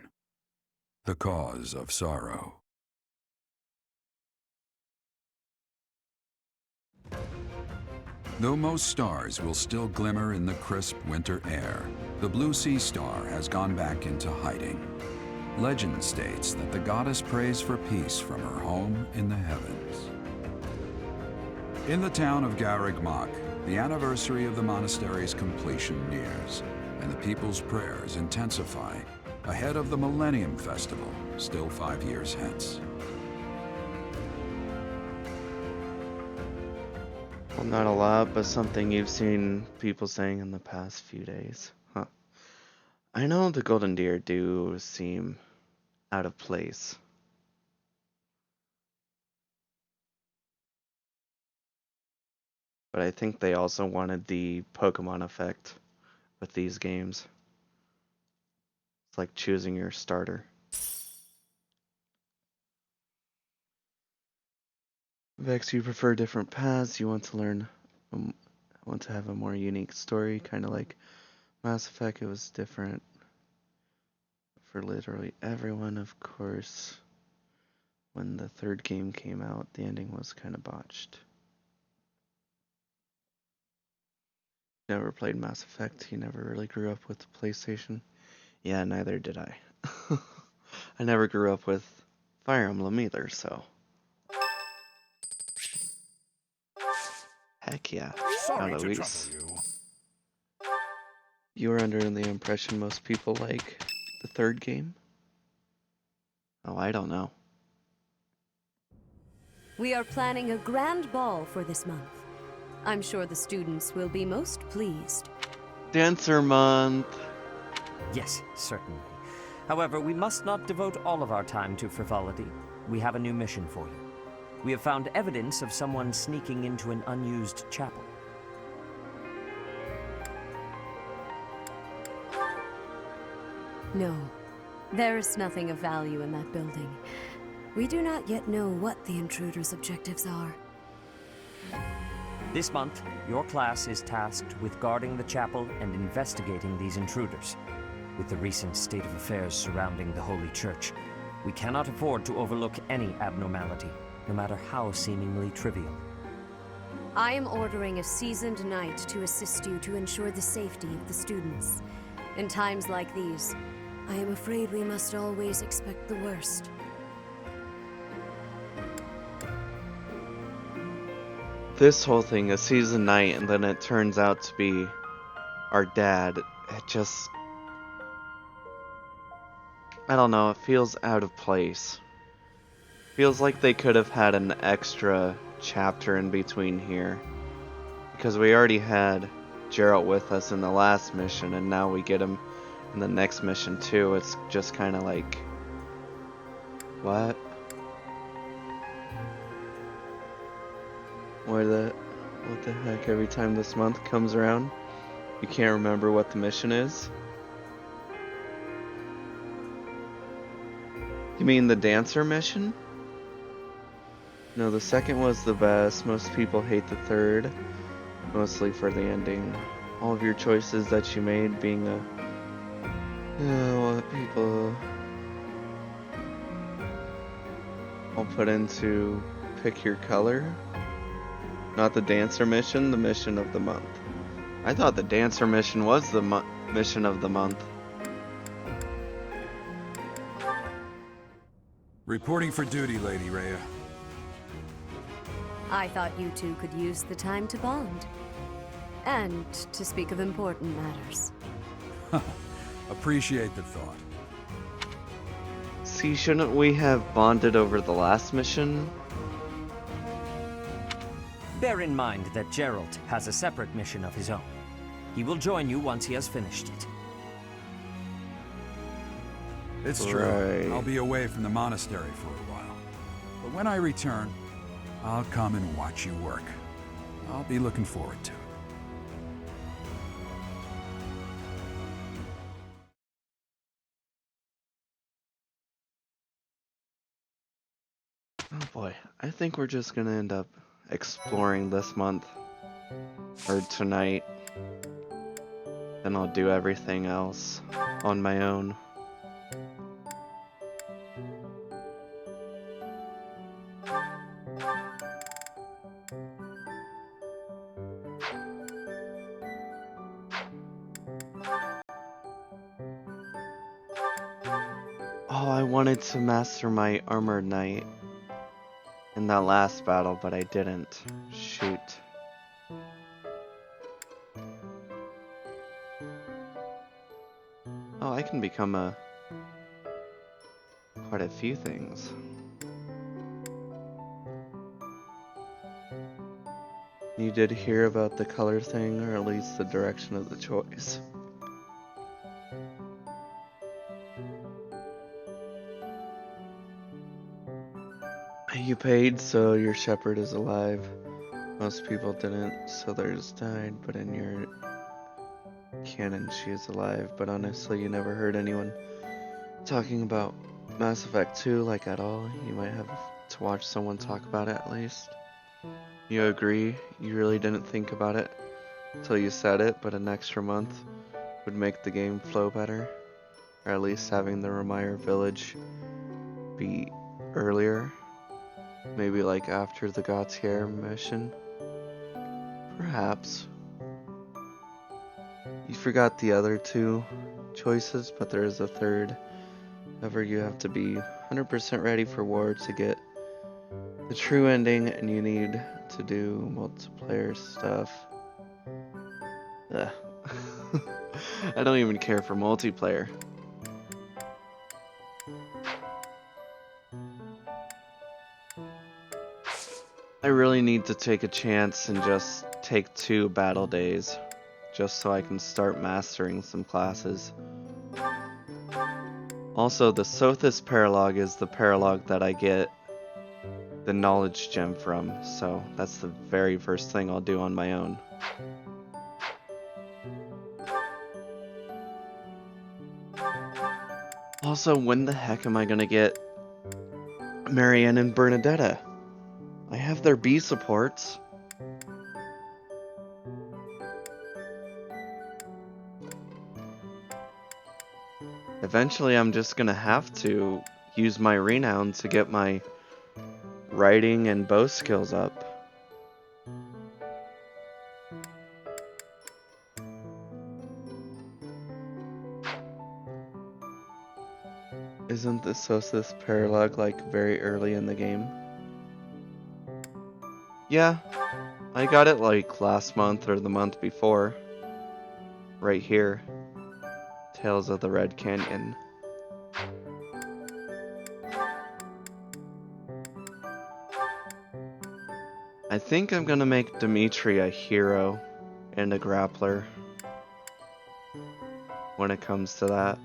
The cause of sorrow. Though most stars will still glimmer in the crisp winter air, the blue sea star has gone back into hiding. Legend states that the goddess prays for peace from her home in the heavens. In the town of Garreg-Mach, the anniversary of the monastery's completion nears, and the people's prayers intensify ahead of the Millennium Festival, still 5 years hence. Well, not a lot, but something you've seen people saying in the past few days. Huh. I know the golden deer do seem out of place. But I think they also wanted the Pokemon effect with these games. It's like choosing your starter. Vex, you prefer different paths, you want to learn, want to have a more unique story, kind of like Mass Effect. It was different for literally everyone. Of course, when the third game came out, the ending was kind of botched. Never played Mass Effect. He never really grew up with the PlayStation. Yeah, neither did I. I never grew up with Fire Emblem either, so. Heck yeah. Sorry Not to Luis. trouble you. You were under the impression most people like the third game? Oh, I don't know. We are planning a grand ball for this month. I'm sure the students will be most pleased. Dancer Month! Yes, certainly. However, we must not devote all of our time to frivolity. We have a new mission for you. We have found evidence of someone sneaking into an unused chapel. No, there is nothing of value in that building. We do not yet know what the intruder's objectives are. This month, your class is tasked with guarding the chapel and investigating these intruders. With the recent state of affairs surrounding the Holy Church, we cannot afford to overlook any abnormality, no matter how seemingly trivial. I am ordering a seasoned knight to assist you to ensure the safety of the students. In times like these, I am afraid we must always expect the worst. This whole thing, a season night, and then it turns out to be our dad. It just... I don't know, it feels out of place. Feels like they could have had an extra chapter in between here. Because we already had Geralt with us in the last mission, and now we get him in the next mission too. It's just kind of like... What? What the heck, every time this month comes around, you can't remember what the mission is? You mean the dancer mission? No, the second was the best. Most people hate the third, mostly for the ending. All of your choices that you made being what people all put into pick your color. Not the dancer mission, the mission of the month. I thought the dancer mission was the mission of the month. Reporting for duty, Lady Rhea. I thought you two could use the time to bond. And to speak of important matters. Appreciate the thought. See, shouldn't we have bonded over the last mission? Bear in mind that Geralt has a separate mission of his own. He will join you once he has finished it. It's true. I'll be away from the monastery for a while. But when I return, I'll come and watch you work. I'll be looking forward to it. Oh boy, I think we're just gonna end up exploring this month. Or tonight. Then I'll do everything else on my own. Oh, I wanted to master my armored knight in that last battle, but I didn't. Shoot. Oh, I can become quite a few things. You did hear about the color thing, or at least the direction of the choice. You paid, so your shepherd is alive. Most people didn't, so theirs died, but in your canon she is alive. But honestly, you never heard anyone talking about Mass Effect 2 like at all. You might have to watch someone talk about it at least. You agree, you really didn't think about it until you said it, but an extra month would make the game flow better. Or at least having the Remire village be earlier. Maybe like after the Gautier mission. Perhaps. You forgot the other two choices, but there is a third. However, you have to be 100% ready for war to get the true ending, and you need to do multiplayer stuff. Ugh. I don't even care for multiplayer. I really need to take a chance and just take 2 battle days, just so I can start mastering some classes. Also, the Sothis Paralog is the paralog that I get the knowledge gem from, so that's the very first thing I'll do on my own. Also, when the heck am I gonna get Marianne and Bernadetta? I have their B supports. Eventually, I'm just gonna have to use my renown to get my writing and bow skills up. Isn't the Sothis Paralog like very early in the game? Yeah, I got it like last month or the month before. Right here. Tales of the Red Canyon. I think I'm gonna make Dimitri a hero and a grappler when it comes to that.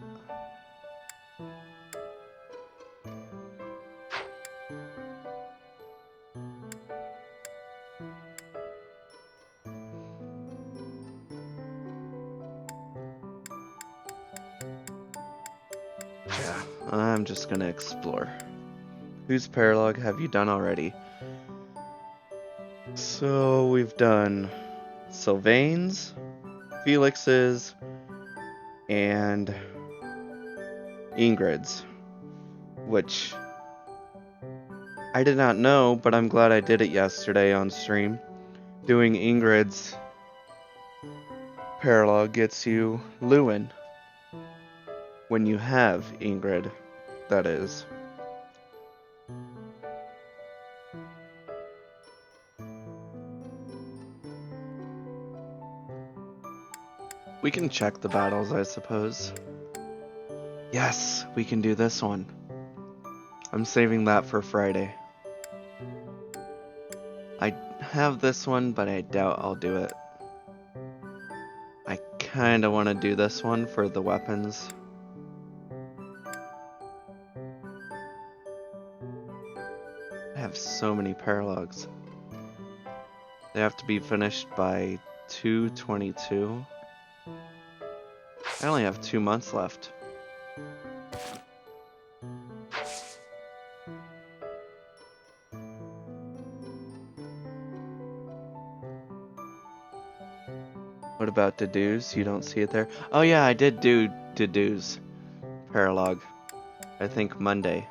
Yeah, I'm just gonna explore. Whose paralog have you done already? So we've done Sylvain's, Felix's, and Ingrid's, which I did not know, but I'm glad I did it yesterday on stream. Doing Ingrid's paralog gets you Lewin. When you have Ingrid, that is. We can check the battles, I suppose. Yes, we can do this one. I'm saving that for Friday. I have this one, but I doubt I'll do it. I kinda want to do this one for the weapons. I have so many paralogs. They have to be finished by 2/22. I only have 2 months left. What about Dedue's? You don't see it there? Oh yeah, I did do Dedue's paralog. I think Monday.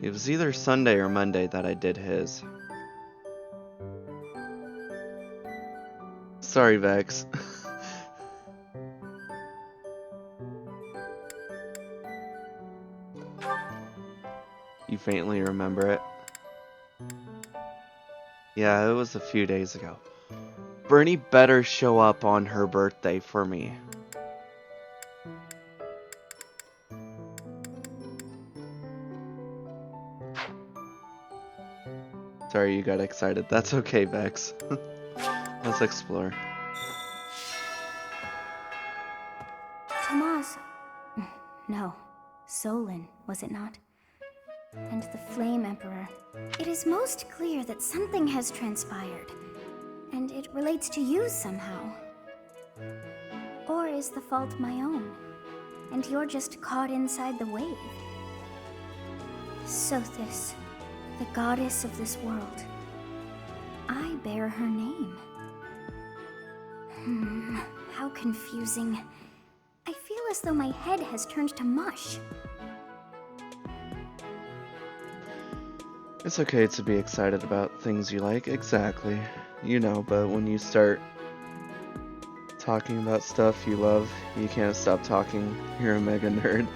It was either Sunday or Monday that I did his. Sorry, Vex. You faintly remember it? Yeah, it was a few days ago. Bernie better show up on her birthday for me. Sorry you got excited. That's okay, Vex. Let's explore. Tomas. No. Solon, was it not? And the Flame Emperor. It is most clear that something has transpired, and it relates to you somehow. Or is the fault my own, and you're just caught inside the wave? Sothis, the goddess of this world. I bear her name. How confusing. I feel as though my head has turned to mush. It's okay to be excited about things you like, exactly. You know, but when you start talking about stuff you love, you can't stop talking. You're a mega nerd.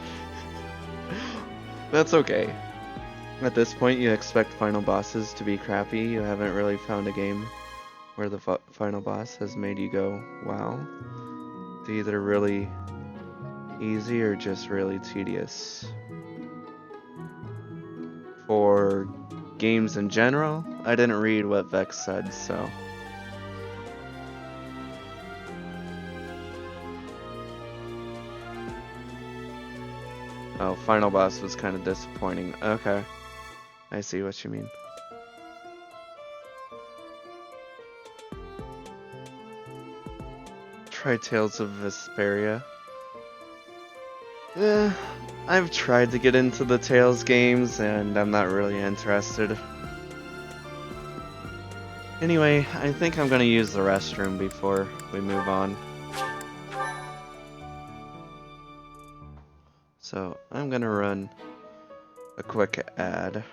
That's okay. At this point, you expect final bosses to be crappy. You haven't really found a game where the final boss has made you go, wow. They're either really easy or just really tedious. For games in general, I didn't read what Vex said, so. Oh, final boss was kind of disappointing. Okay. I see what you mean. Try Tales of Vesperia. I've tried to get into the Tales games, and I'm not really interested. Anyway, I think I'm gonna use the restroom before we move on. So, I'm gonna run a quick ad.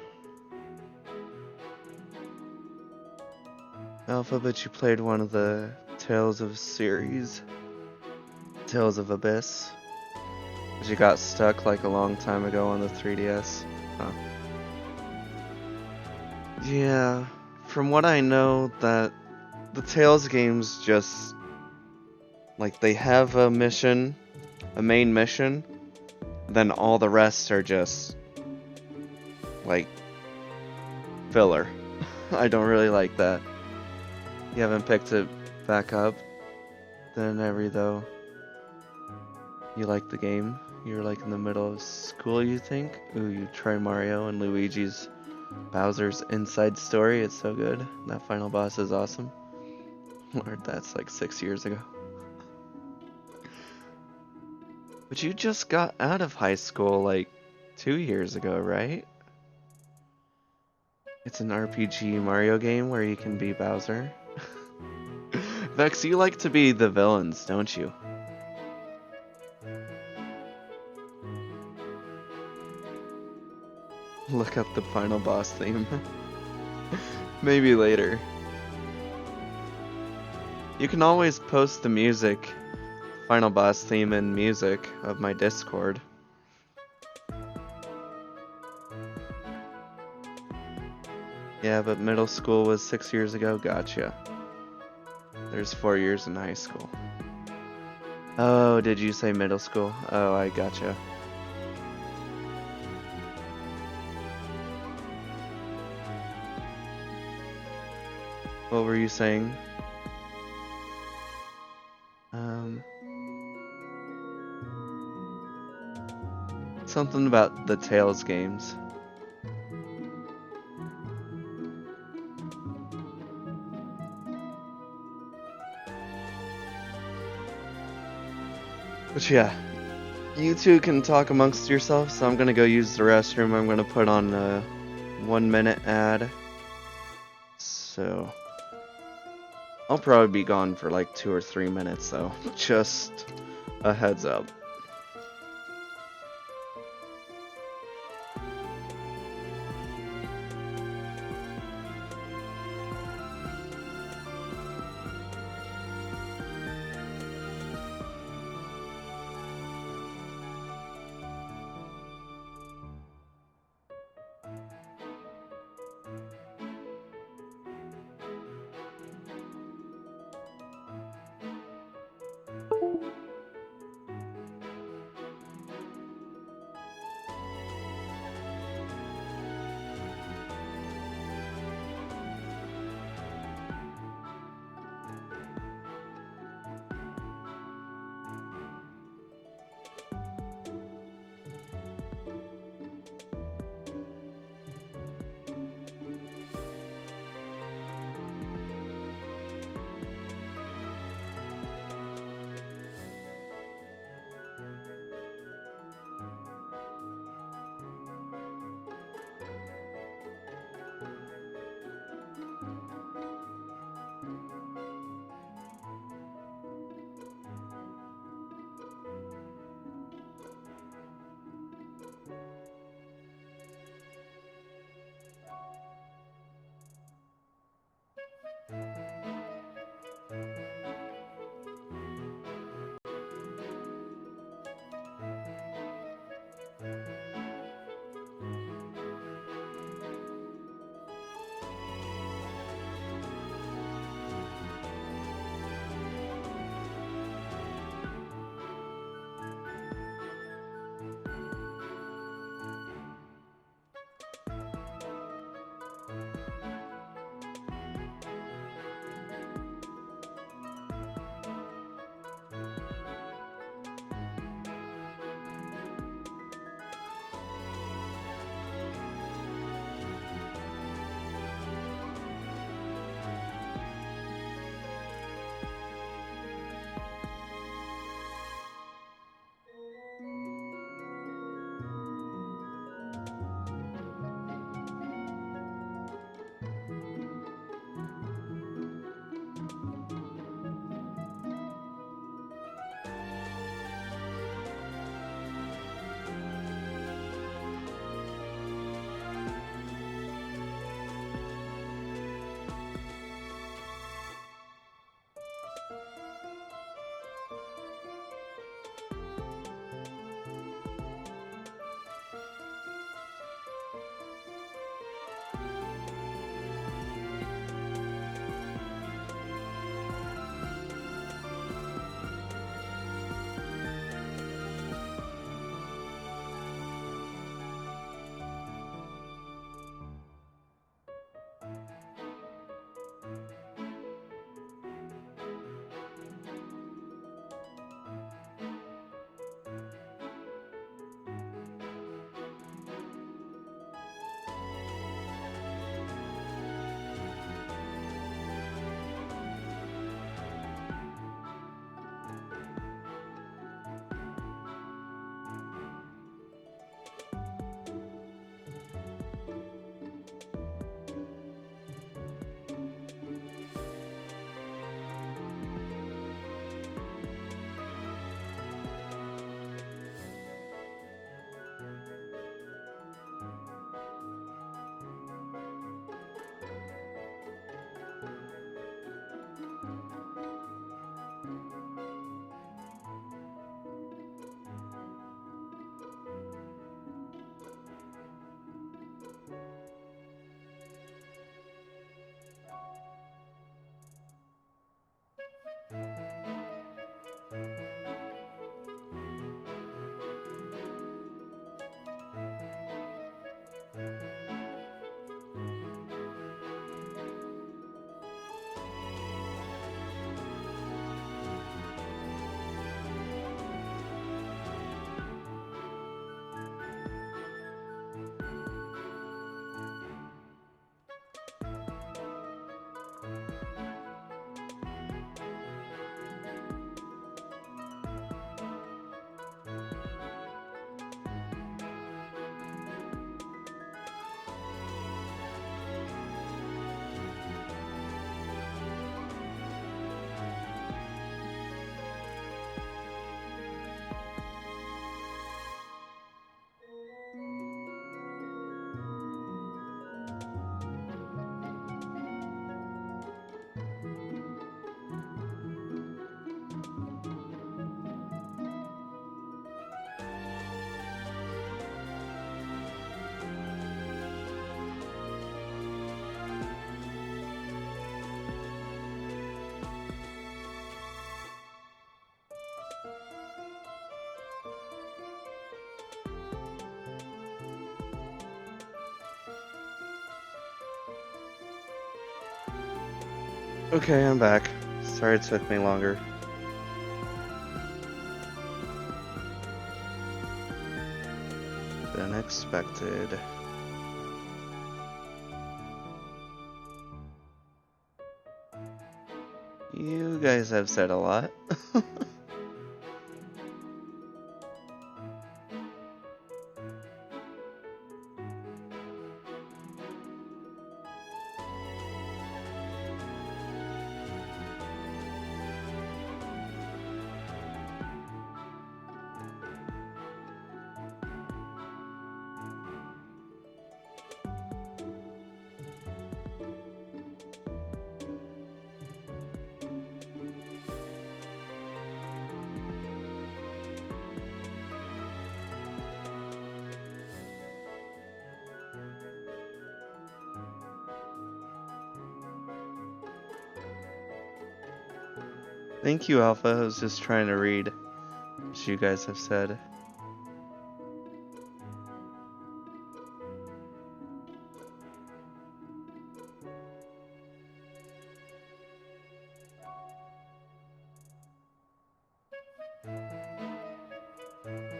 Alpha, but you played one of the Tales of series, Tales of Abyss. But you got stuck like a long time ago on the 3DS. Huh. Yeah, from what I know, that the Tales games just, like, they have a mission, a main mission, then all the rest are just, like, filler. I don't really like that. You haven't picked it back up, then though you like the game. You're like in the middle of school, you think? Ooh, you try Mario and Luigi's Bowser's Inside Story. It's so good. That final boss is awesome. Lord, that's like 6 years ago. But you just got out of high school like 2 years ago, right? It's an RPG Mario game where you can be Bowser. Vex, you like to be the villains, don't you? Look up the final boss theme. Maybe later. You can always post the music, final boss theme and music of my Discord. Yeah, but middle school was 6 years ago. Gotcha. There's 4 years in high school. Oh, did you say middle school? Oh, I gotcha. What were you saying? Something about the Tales games. But yeah, you two can talk amongst yourselves, so I'm gonna go use the restroom. I'm gonna put on a 1 minute ad. So I'll probably be gone for like 2 or 3 minutes though. Just a heads up. Okay, I'm back. Sorry it took me longer. Than expected. You guys have said a lot. Thank you, Alpha. I was just trying to read what you guys have said.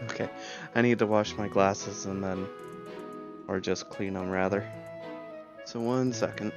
Okay, I need to wash my glasses and then, or just clean them rather. So 1 second.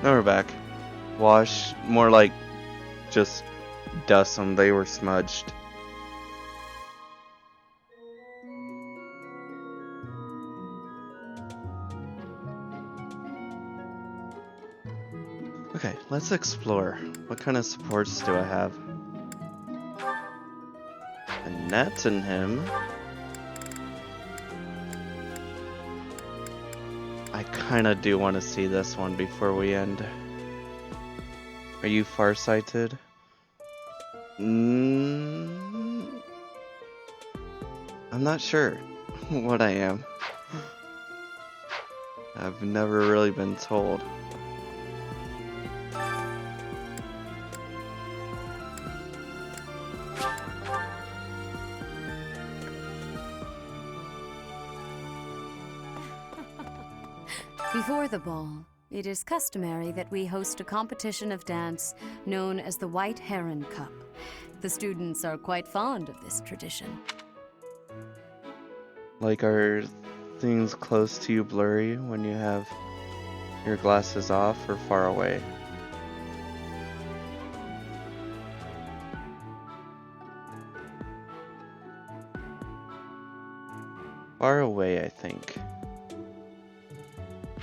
Now we're back. Wash, more like just dust them. They were smudged. Okay, let's explore. What kind of supports do I have? Annette and him. I kinda do want to see this one before we end. Are you farsighted? I'm not sure what I am. I've never really been told. Before the ball, it is customary that we host a competition of dance known as the White Heron Cup. The students are quite fond of this tradition. Like, are things close to you blurry when you have your glasses off or far away? Far away, I think.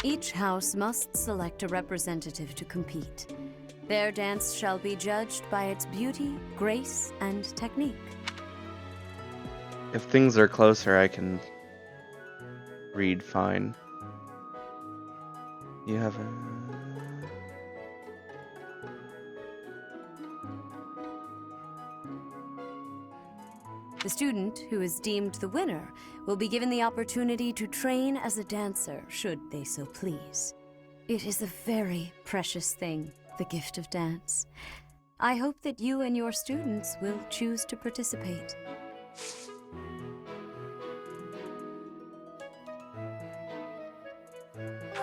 Each house must select a representative to compete. Their dance shall be judged by its beauty, grace, and technique. If things are closer, I can read fine. You have a... The student who is deemed the winner will be given the opportunity to train as a dancer, should they so please. It is a very precious thing, the gift of dance. I hope that you and your students will choose to participate.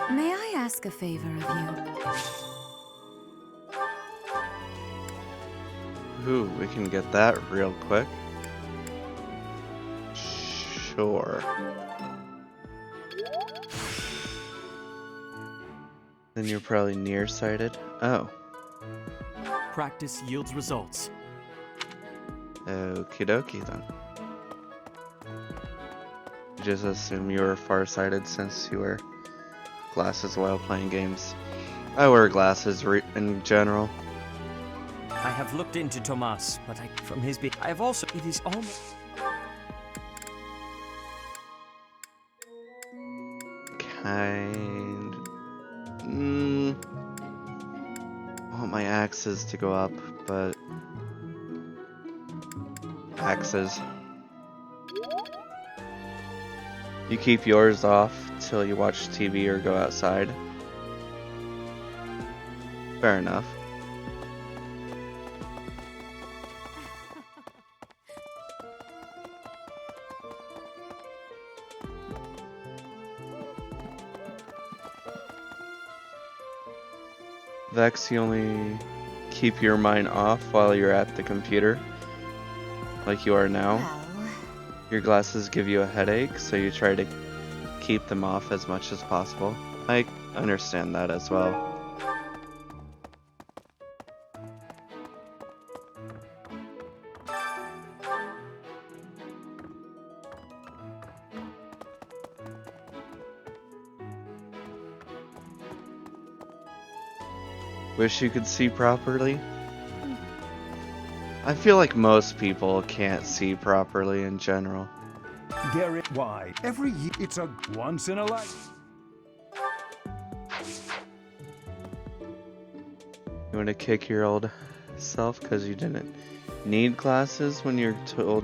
May I ask a favor of you? Ooh, we can get that real quick. Sure. Then you're probably nearsighted. Oh. Practice yields results. Okie dokie then. Just assume you were farsighted since you wear glasses while playing games. I wear glasses in general. I have looked into Tomas, but from his I have also... It is almost... I want my axes to go up, but... Axes. You keep yours off till you watch TV or go outside. Fair enough. Vex, you only keep your mind off while you're at the computer, like you are now. Your glasses give you a headache, so you try to keep them off as much as possible. I understand that as well. Wish you could see properly? I feel like most people can't see properly in general. Garrett, why? Every year, it's a once in a life. You want to kick your old self because you didn't need glasses when you're told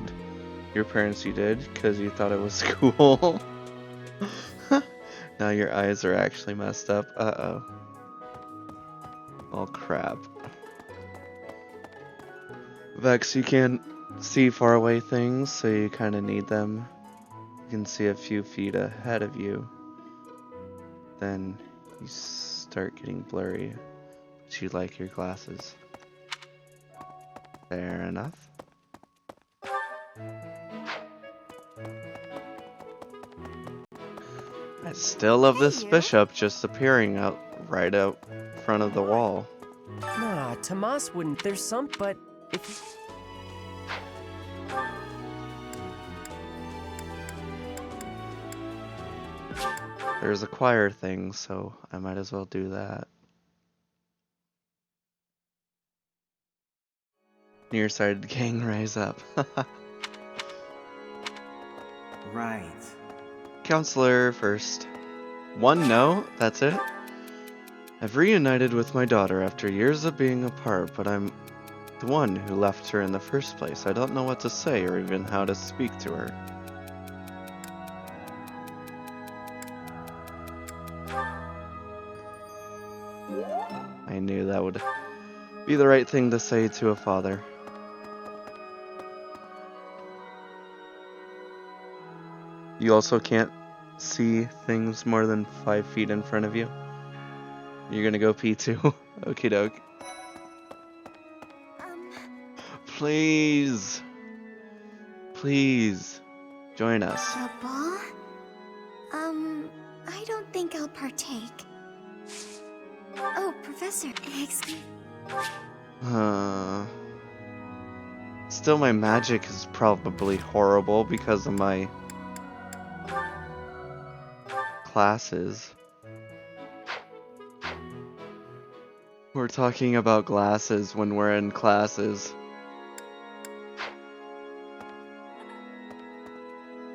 your parents you did because you thought it was cool? Now your eyes are actually messed up. Uh-oh. Oh, crap. Vex, you can't see far away things, so you kind of need them. You can see a few feet ahead of you. Then you start getting blurry, but you like your glasses. Fair enough. I still love this bishop just appearing right out front of the wall. Nah, Tomas wouldn't. There's some, but if... There's a choir thing, so I might as well do that. Nearsighted gang rise up. Right. Counselor first. One no, that's it. I've reunited with my daughter after years of being apart, but I'm the one who left her in the first place. I don't know what to say or even how to speak to her. I knew that would be the right thing to say to a father. You also can't see things more than 5 feet in front of you. You're gonna go pee too. Okie doke. Please. Please. Join us. A ball? I don't think I'll partake. Oh, Professor, excuse... Still, my magic is probably horrible because of my classes. We're talking about glasses when we're in classes.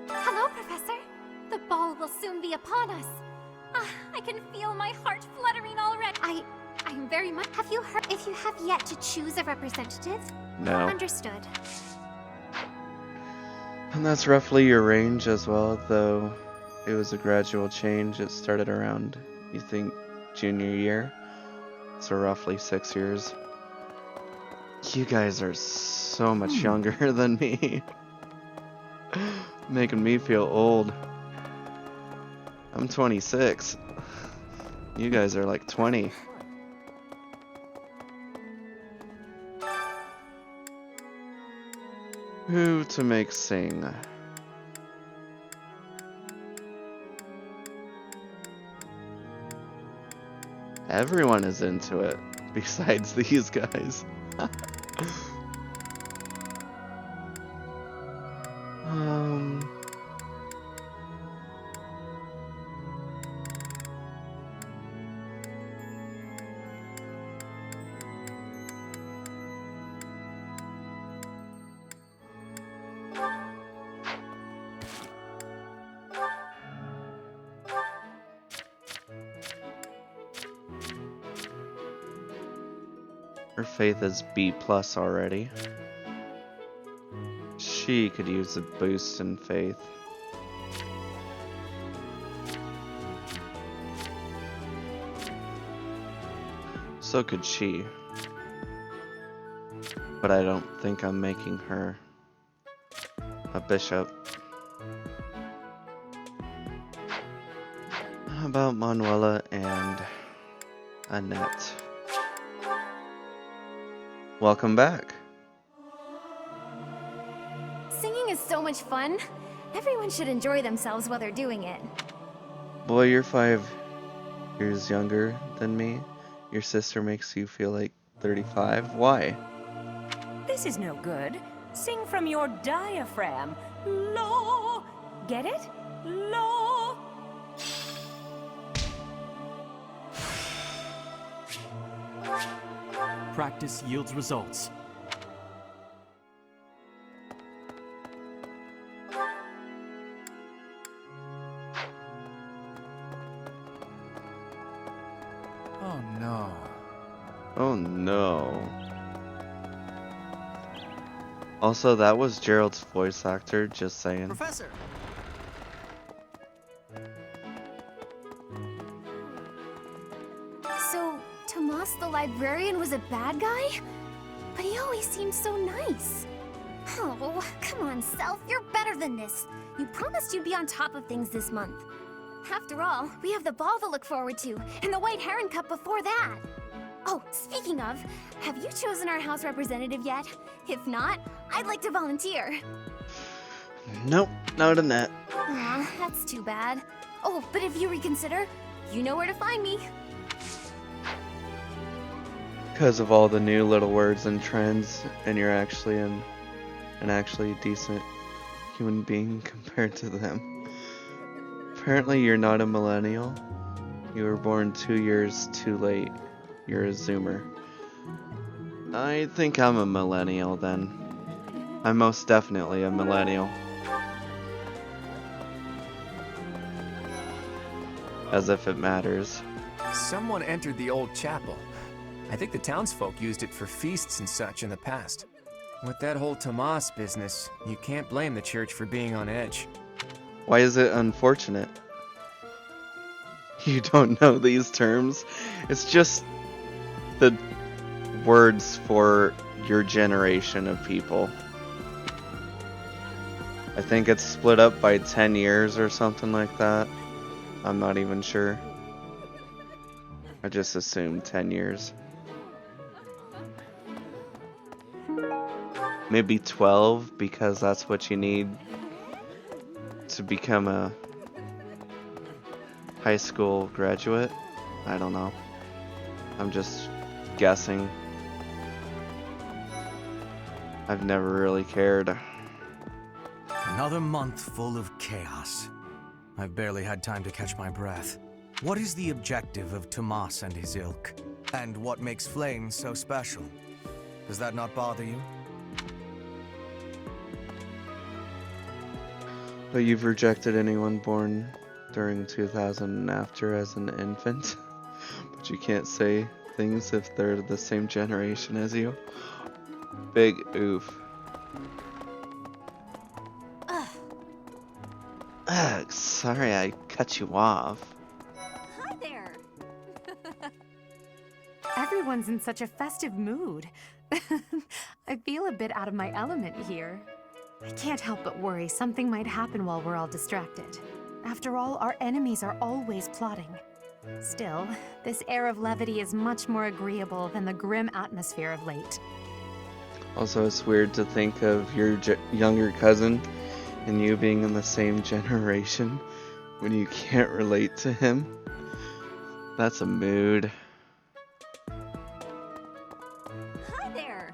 Hello, Professor. The ball will soon be upon us. I can feel my heart fluttering already. I'm very much... Have you heard... If you have yet to choose a representative? No. Understood. And that's roughly your range as well, though it was a gradual change. It started around, you think, junior year? So roughly 6 years. You guys are so much younger than me. Making me feel old. I'm 26. You guys are like 20. Who to make sing? Everyone is into it, besides these guys. Her faith is B+ already. She could use a boost in faith. So could she. But I don't think I'm making her a bishop. How about Manuela and Annette? Welcome back. Singing is so much fun. Everyone should enjoy themselves while they're doing it. Boy, you're 5 years younger than me. Your sister makes you feel like 35. Why? This is no good. Sing from your diaphragm. Lo. Get it? Lo. Practice yields results. Oh no. Oh no. Also, that was Gerald's voice actor, just saying. Professor! So, Tomas the librarian was a bad guy? But he always seemed so nice. Oh, come on, Self. You're better than this. You promised you'd be on top of things this month. After all, we have the ball to look forward to, and the White Heron Cup before that. Oh, speaking of, have you chosen our House representative yet? If not, I'd like to volunteer. Nope, not in that. Aw, that's too bad. Oh, but if you reconsider, you know where to find me. Because of all the new little words and trends, and you're actually an actually decent human being compared to them. Apparently you're not a millennial. You were born 2 years too late. You're a Zoomer. I think I'm a millennial then. I'm most definitely a millennial. As if it matters. Someone entered the old chapel. I think the townsfolk used it for feasts and such in the past. With that whole Tomas business, you can't blame the church for being on edge. Why is it unfortunate? You don't know these terms. It's just the words for your generation of people. I think it's split up by 10 years or something like that. I'm not even sure. I just assumed 10 years. Maybe 12, because that's what you need to become a high school graduate. I don't know. I'm just guessing. I've never really cared. Another month full of chaos. I've barely had time to catch my breath. What is the objective of Tomas and his ilk? And what makes Flame so special? Does that not bother you? But you've rejected anyone born during 2000 and after as an infant. But you can't say things if they're the same generation as you. Big oof. Ugh, sorry I cut you off. Hi there. Everyone's in such a festive mood. I feel a bit out of my element here. I can't help but worry something might happen while we're all distracted. After all, our enemies are always plotting. Still, this air of levity is much more agreeable than the grim atmosphere of late. Also, it's weird to think of your younger cousin and you being in the same generation when you can't relate to him. That's a mood. Hi there.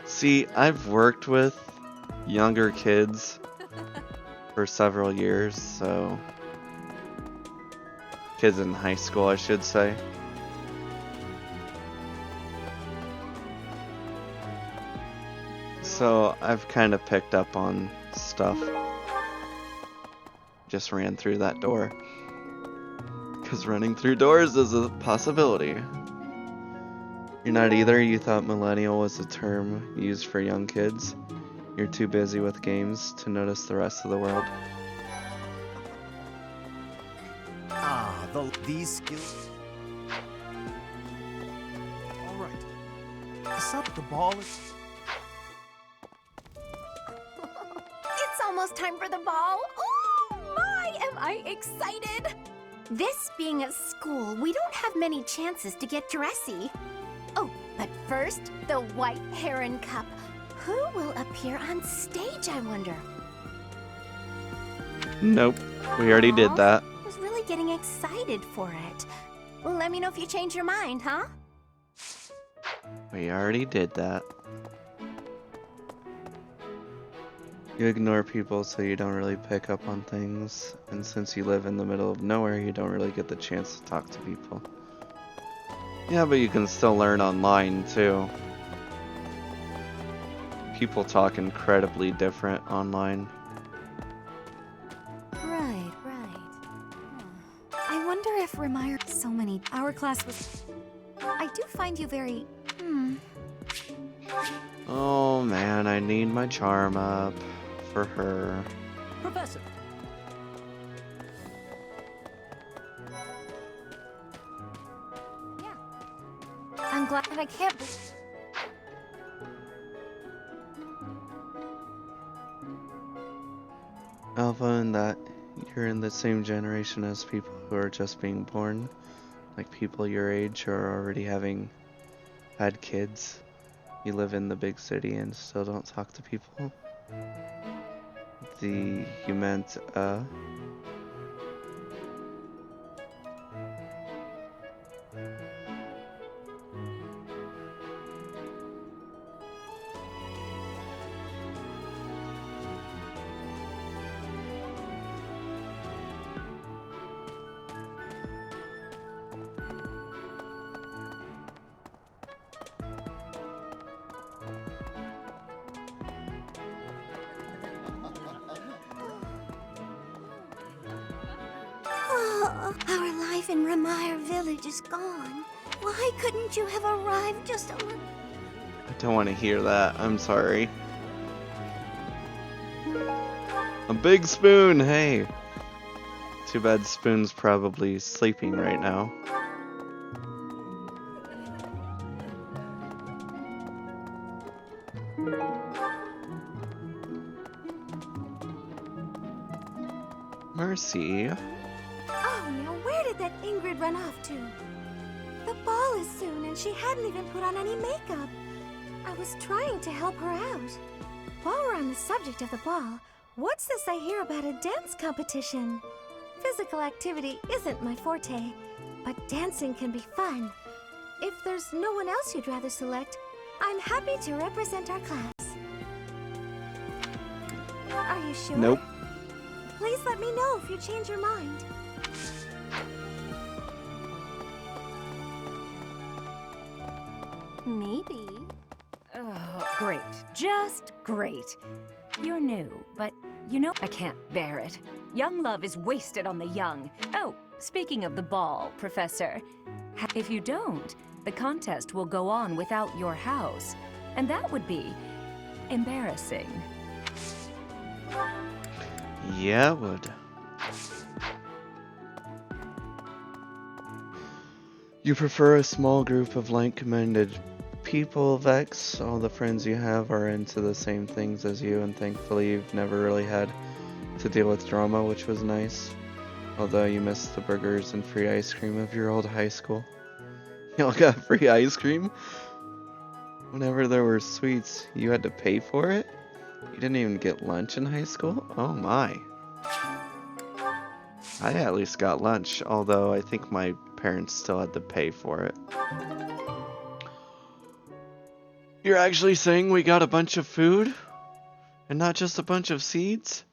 See, I've worked with younger kids for several years, so kids in high school, I should say. So I've kind of picked up on stuff. Just ran through that door. Because running through doors is a possibility. You're not either. You thought millennial was a term used for young kids. You're too busy with games to notice the rest of the world. These skills. All right. Sup, the ball is... It's almost time for the ball. Oh my, am I excited! This being a school, we don't have many chances to get dressy. Oh, but first, the White Heron Cup. Who will appear on stage, I wonder? Nope, we already did that. I was really getting excited for it. Let me know if you change your mind, huh? We already did that. You ignore people so you don't really pick up on things, and since you live in the middle of nowhere, you don't really get the chance to talk to people. Yeah, but you can still learn online too. People talk incredibly different online. Right, right. I wonder if Remire... So many... Our class was... I do find you very... Oh man, I need my charm up for her. Professor. I'm glad that I can't... Alpha, and that you're in the same generation as people who are just being born. Like people your age who are already having had kids. You live in the big city and still don't talk to people. You meant, Oh, our life in Remire Village is gone. Why couldn't you have arrived just a little... I don't want to hear that. I'm sorry. A big spoon, hey! Too bad Spoon's probably sleeping right now. Mercy. Oh, now where did that Ingrid run off to? The ball is soon, and she hadn't even put on any makeup. I was trying to help her out. While we're on the subject of the ball, what's this I hear about a dance competition? Physical activity isn't my forte, but dancing can be fun. If there's no one else you'd rather select, I'm happy to represent our class. Are you sure? Nope. Please let me know if you change your mind. Maybe. Oh, great. Just great. You're new, but you know I can't bear it. Young love is wasted on the young. Oh, speaking of the ball, Professor, if you don't, the contest will go on without your house, and that would be embarrassing. Yeah, it would. You prefer a small group of like-minded people, Vex? All the friends you have are into the same things as you, and thankfully you've never really had to deal with drama, which was nice. Although you missed the burgers and free ice cream of your old high school. Y'all got free ice cream? Whenever there were sweets, you had to pay for it? You didn't even get lunch in high school? Oh my. I at least got lunch, although I think my parents still had to pay for it. You're actually saying we got a bunch of food? And not just a bunch of seeds?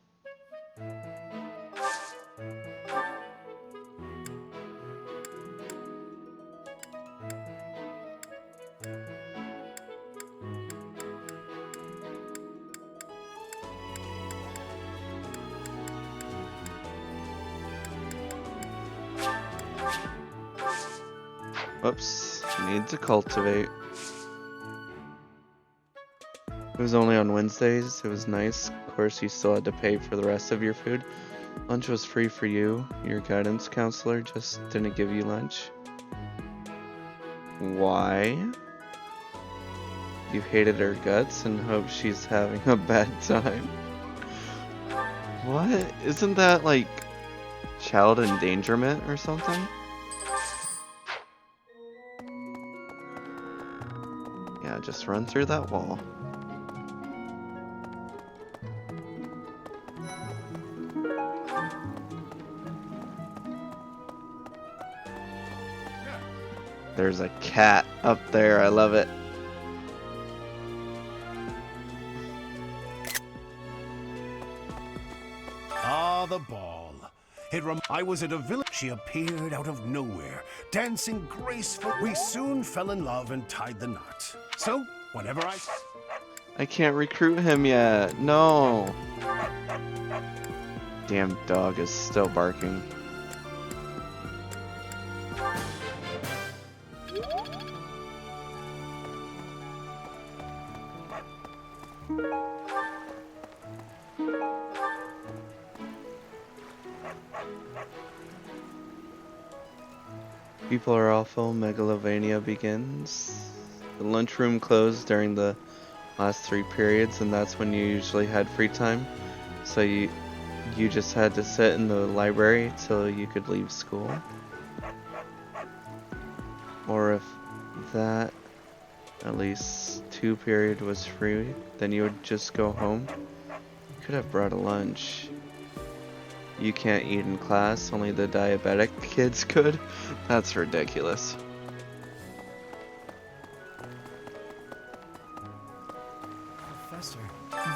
Whoops, need to cultivate. It was only on Wednesdays, it was nice. Of course, you still had to pay for the rest of your food. Lunch was free for you. Your guidance counselor just didn't give you lunch. Why? You hated her guts and hope she's having a bad time. What? Isn't that like child endangerment or something? Yeah, just run through that wall. There's a cat up there, I love it. Ah, the ball. I was at a village. She appeared out of nowhere, dancing gracefully. We soon fell in love and tied the knot. So, whenever I can't recruit him yet. No. Damn dog is still barking. People are awful. Megalovania begins. The lunchroom closed during the last 3 periods, and that's when you usually had free time. So you just had to sit in the library till you could leave school. Or if that at least 2 period was free, then you would just go home. You could have brought a lunch. You can't eat in class, only the diabetic kids could? That's ridiculous. Professor,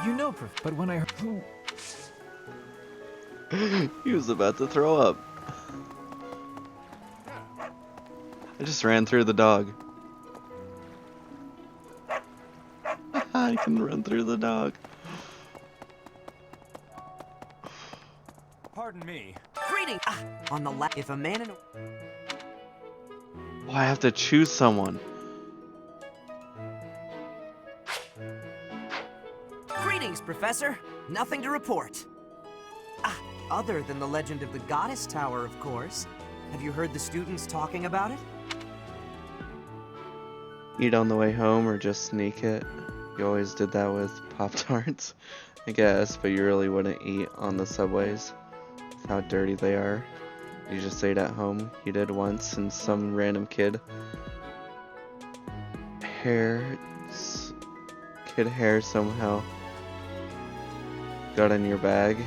you know, but when I heard... He was about to throw up. I just ran through the dog. I can run through the dog. Pardon me. Greeting! On the left, if a man and a... Oh, I have to choose someone. Greetings, Professor. Nothing to report. Other than the legend of the Goddess Tower, of course. Have you heard the students talking about it? Eat on the way home or just sneak it. You always did that with Pop-Tarts, I guess, but you really wouldn't eat on the subways. How dirty they are. You just ate at home. You did once, and some random kid hair somehow got in your bag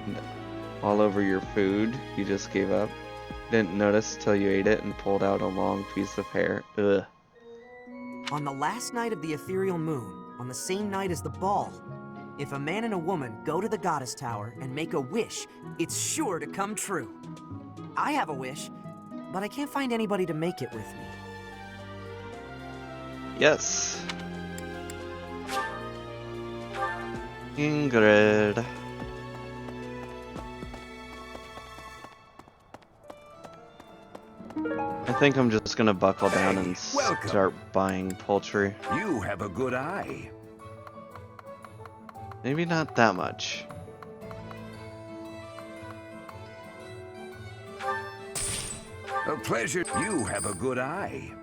and all over your food. You just gave up. Didn't notice till you ate it and pulled out a long piece of hair. Ugh. On the last night of the ethereal moon, on the same night as the ball, if a man and a woman go to the Goddess Tower and make a wish, it's sure to come true. I have a wish, but I can't find anybody to make it with me. Yes. Ingrid. I think I'm just gonna buckle down and start buying poultry. You have a good eye. Maybe not that much. A pleasure. You have a good eye.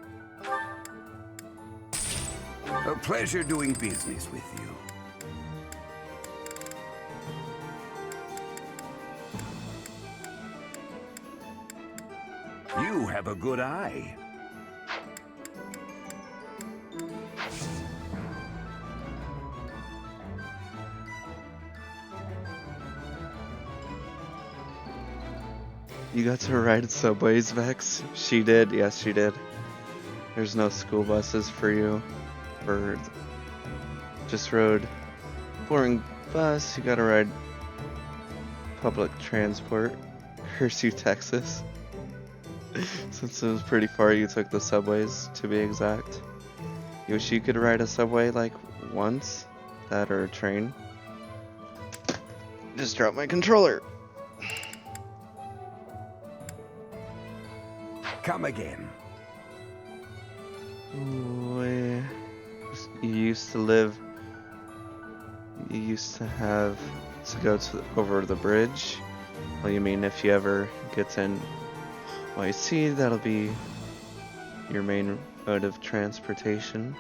A pleasure doing business with you. You have a good eye. You got to ride subways, Vex? She did, yes she did. There's no school buses for you. Or just rode boring bus, you gotta ride public transport. Curse you, Texas. Since it was pretty far, you took the subways, to be exact. You wish you could ride a subway like once? That or a train? Just dropped my controller. Come again. You used to live. You used to have to go over the bridge. Well, you mean if you ever get in? Well, I see that'll be your main mode of transportation.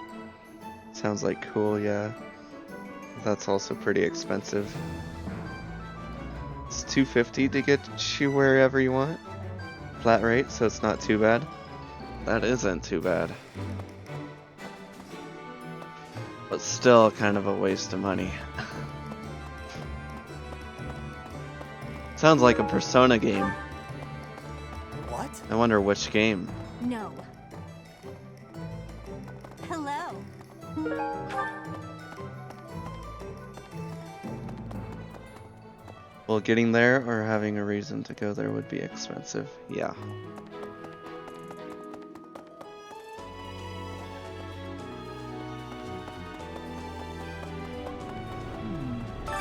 Sounds like cool, yeah. That's also pretty expensive. It's $250 to get you wherever you want. Flat rate, so it's not too bad. That isn't too bad. But still kind of a waste of money. Sounds like a Persona game. What? I wonder which game. No. Hello. Well, getting there or having a reason to go there would be expensive. Yeah.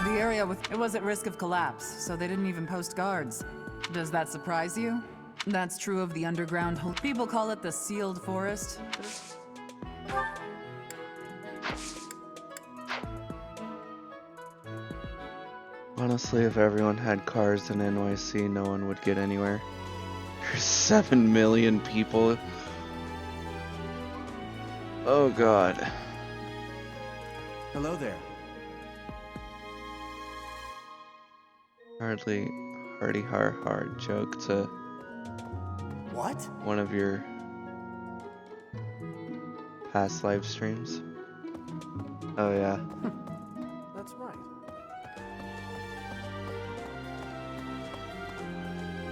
The area it was at risk of collapse, so they didn't even post guards. Does that surprise you? That's true of the underground. People call it the sealed forest. Honestly, if everyone had cars in NYC, no one would get anywhere. There's 7 million people. Oh god. Hello there. Hardy hard joke to What? one of your past live streams. Oh yeah. That's right.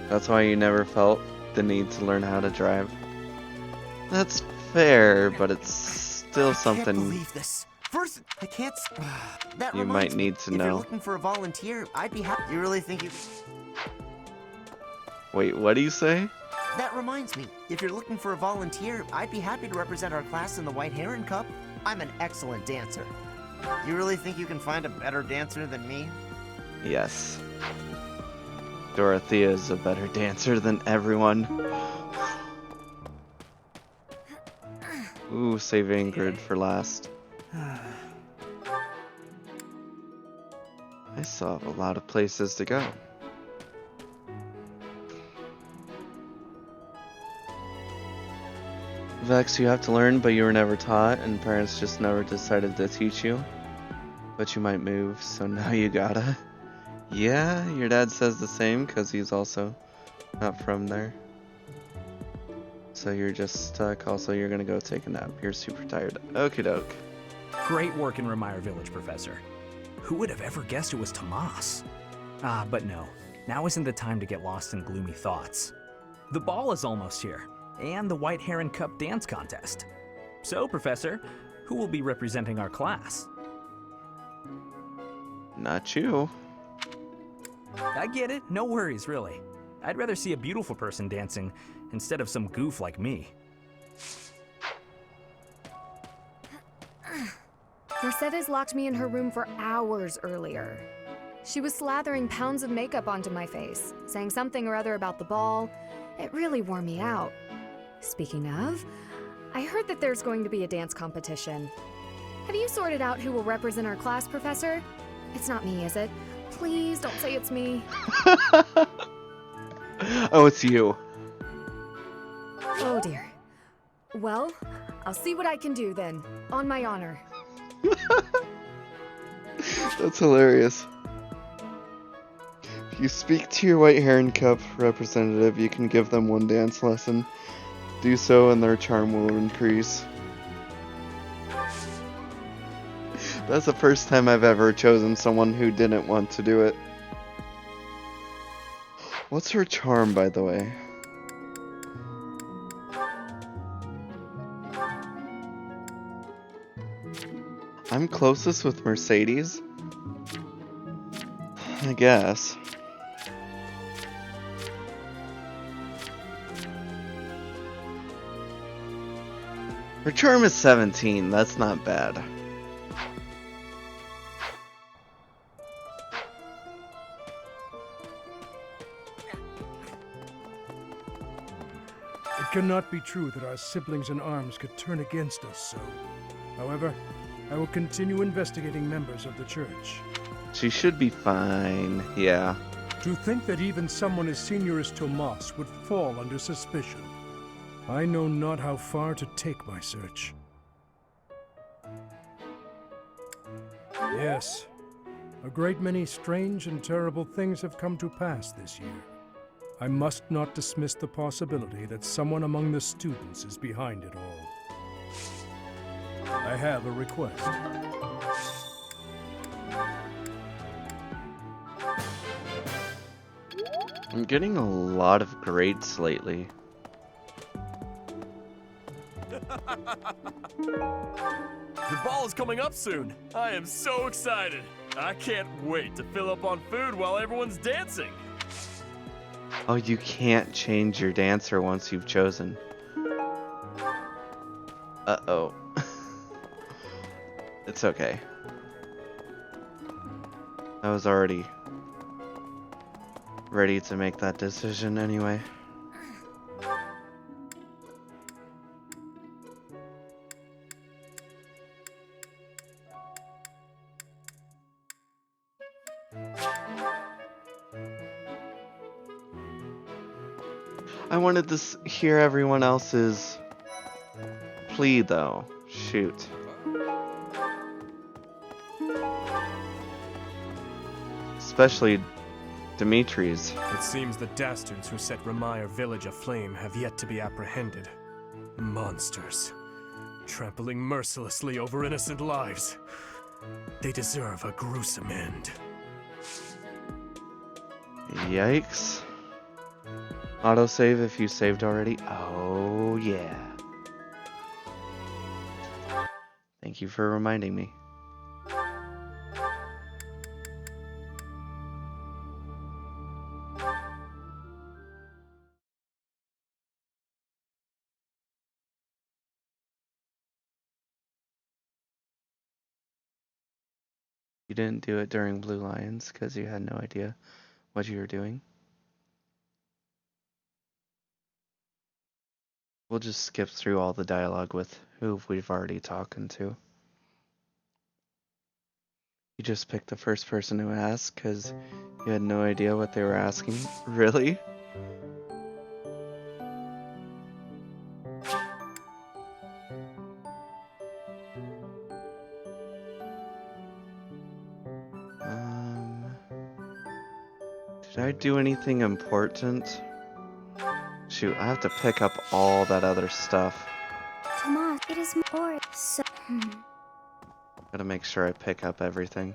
That's why you never felt the need to learn how to drive. That's fair, but it's still I can't something believe this. First, I can't. That you reminds might me, need to if you're know. looking for a volunteer, I'd be happy. You really think you? Wait, what do you say? That reminds me, if you're looking for a volunteer, I'd be happy to represent our class in the White Heron Cup. I'm an excellent dancer. You really think you can find a better dancer than me? Yes. Dorothea is a better dancer than everyone. Ooh, save Ingrid for last. I still have a lot of places to go. Vex, you have to learn, but you were never taught, and parents just never decided to teach you. But you might move, so now you gotta. Yeah, your dad says the same, because he's also not from there. So you're just stuck. Also, you're gonna go take a nap. You're super tired. Okie doke. Great work in Remire Village, Professor. Who would have ever guessed it was Tomas? Ah, but no. Now isn't the time to get lost in gloomy thoughts. The ball is almost here, and the White Heron Cup dance contest. So, Professor, who will be representing our class? Not you. I get it. No worries, really. I'd rather see a beautiful person dancing instead of some goof like me. Mercedes locked me in her room for hours earlier. She was slathering pounds of makeup onto my face, saying something or other about the ball. It really wore me out. Speaking of, I heard that there's going to be a dance competition. Have you sorted out who will represent our class, Professor? It's not me, is it? Please don't say it's me. Oh, it's you. Oh dear. Well, I'll see what I can do then, on my honor. That's hilarious. If you speak to your White Heron Cup representative, you can give them one dance lesson. Do so and their charm will increase. That's the first time I've ever chosen someone who didn't want to do it. What's her charm, by the way? I'm closest with Mercedes? I guess. Her charm is 17, that's not bad. It cannot be true that our siblings in arms could turn against us so. However, I will continue investigating members of the church. She should be fine, yeah. To think that even someone as senior as Tomas would fall under suspicion. I know not how far to take my search. Yes, a great many strange and terrible things have come to pass this year. I must not dismiss the possibility that someone among the students is behind it all. I have a request. I'm getting a lot of grades lately. The ball is coming up soon. I am so excited. I can't wait to fill up on food while everyone's dancing. Oh, you can't change your dancer once you've chosen. Uh-oh. It's okay. I was already ready to make that decision anyway. I wanted to hear everyone else's plea, though. Shoot. Especially Dimitri's. It seems the dastards who set Remire village aflame have yet to be apprehended. Monsters. Trampling mercilessly over innocent lives. They deserve a gruesome end. Yikes. Autosave if you saved already. Oh, yeah. Thank you for reminding me. You didn't do it during Blue Lions because you had no idea what you were doing. We'll just skip through all the dialogue with who we've already talking to. You just picked the first person to ask because you had no idea what they were asking? Really? Did I do anything important? Shoot, I have to pick up all that other stuff. Tomas, it is more so. Gotta make sure I pick up everything.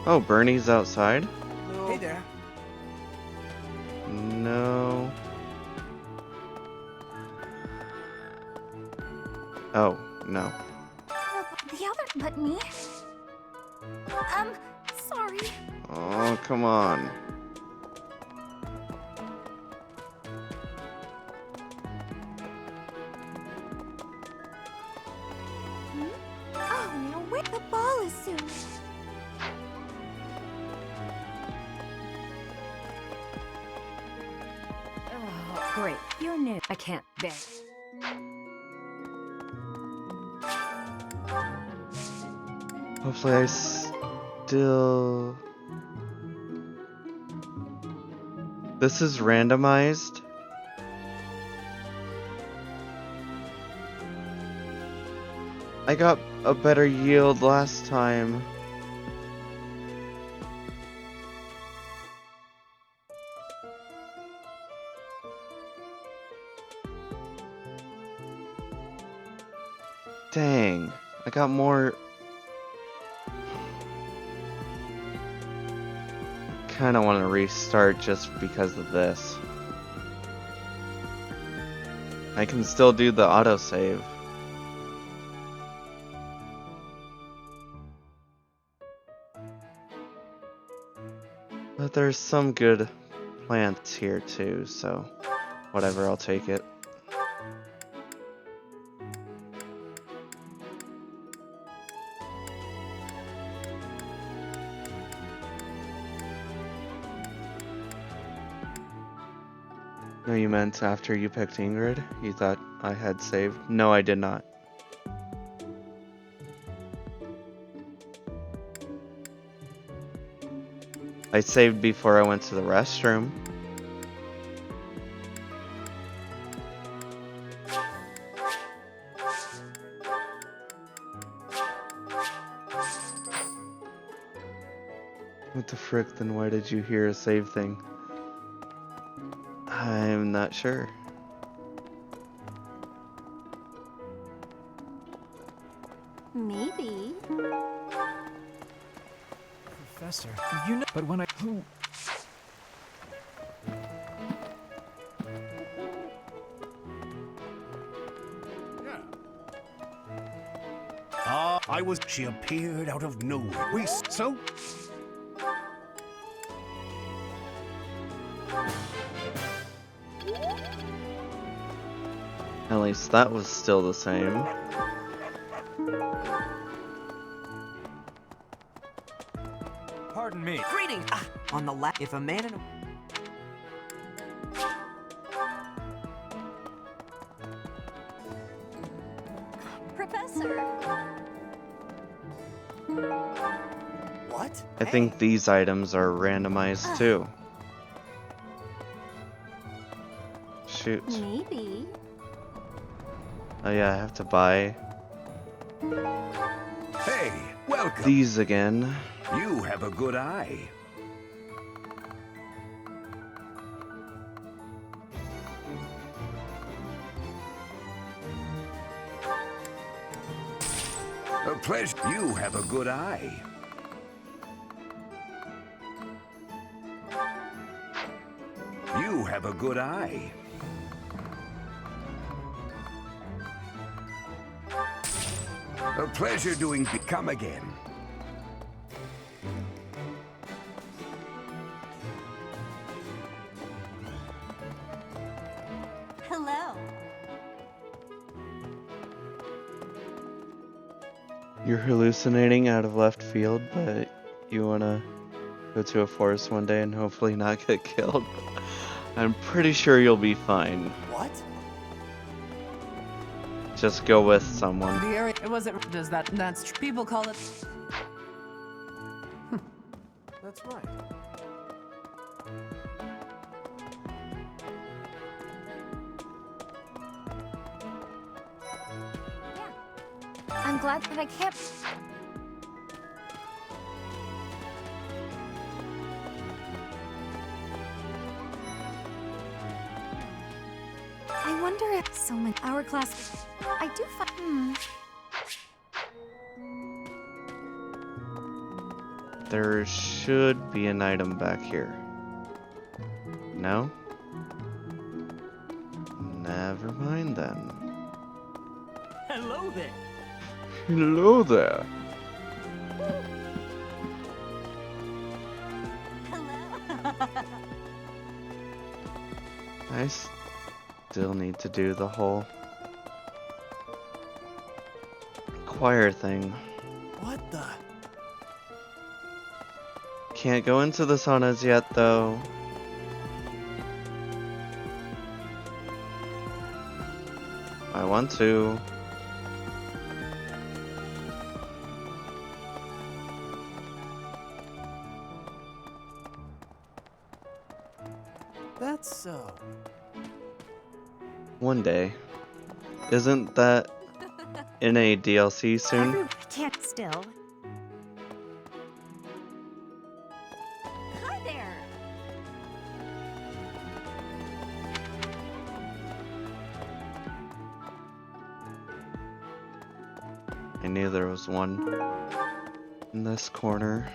Oh, Bernie's outside? Hey there. No. Oh, no. The other, but me? Sorry. Oh, come on. Oh, now where the ball is soon. Oh, great. You're new. I can't bear it. Hopefully I still... This is randomized? I got a better yield last time. Dang, I got more... Kinda want to restart just because of this. I can still do the autosave. But there's some good plants here too, so whatever, I'll take it. No, you meant after you picked Ingrid? You thought I had saved? No, I did not. I saved before I went to the restroom. What the frick, then why did you hear a save thing? I'm not sure. Maybe. Professor, you know, but when I... She appeared out of nowhere. So? At least that was still the same. Pardon me. Greeting! On the left, if a man in a... Professor! What? I think these items are randomized too. Shoot. Maybe. Oh yeah, I have to buy Hey, welcome. these again. You have a good eye. A pleasure. You have a good eye. You have a good eye. A pleasure doing. Come again. Hello. You're hallucinating out of left field, but you wanna go to a forest one day and hopefully not get killed. I'm pretty sure you'll be fine. What? Just go with someone. The area, it wasn't, that's true. People call it... That's right. I'm glad that I can't... I wonder if someone our class. I do find. There should be an item back here. No? Never mind then. Hello there. Hello there. I still need to do the whole choir thing. What the? Can't go into the saunas yet though. I want to. That's so. One day. Isn't that in a DLC soon? Can't still. Hi there. I knew there was one in this corner.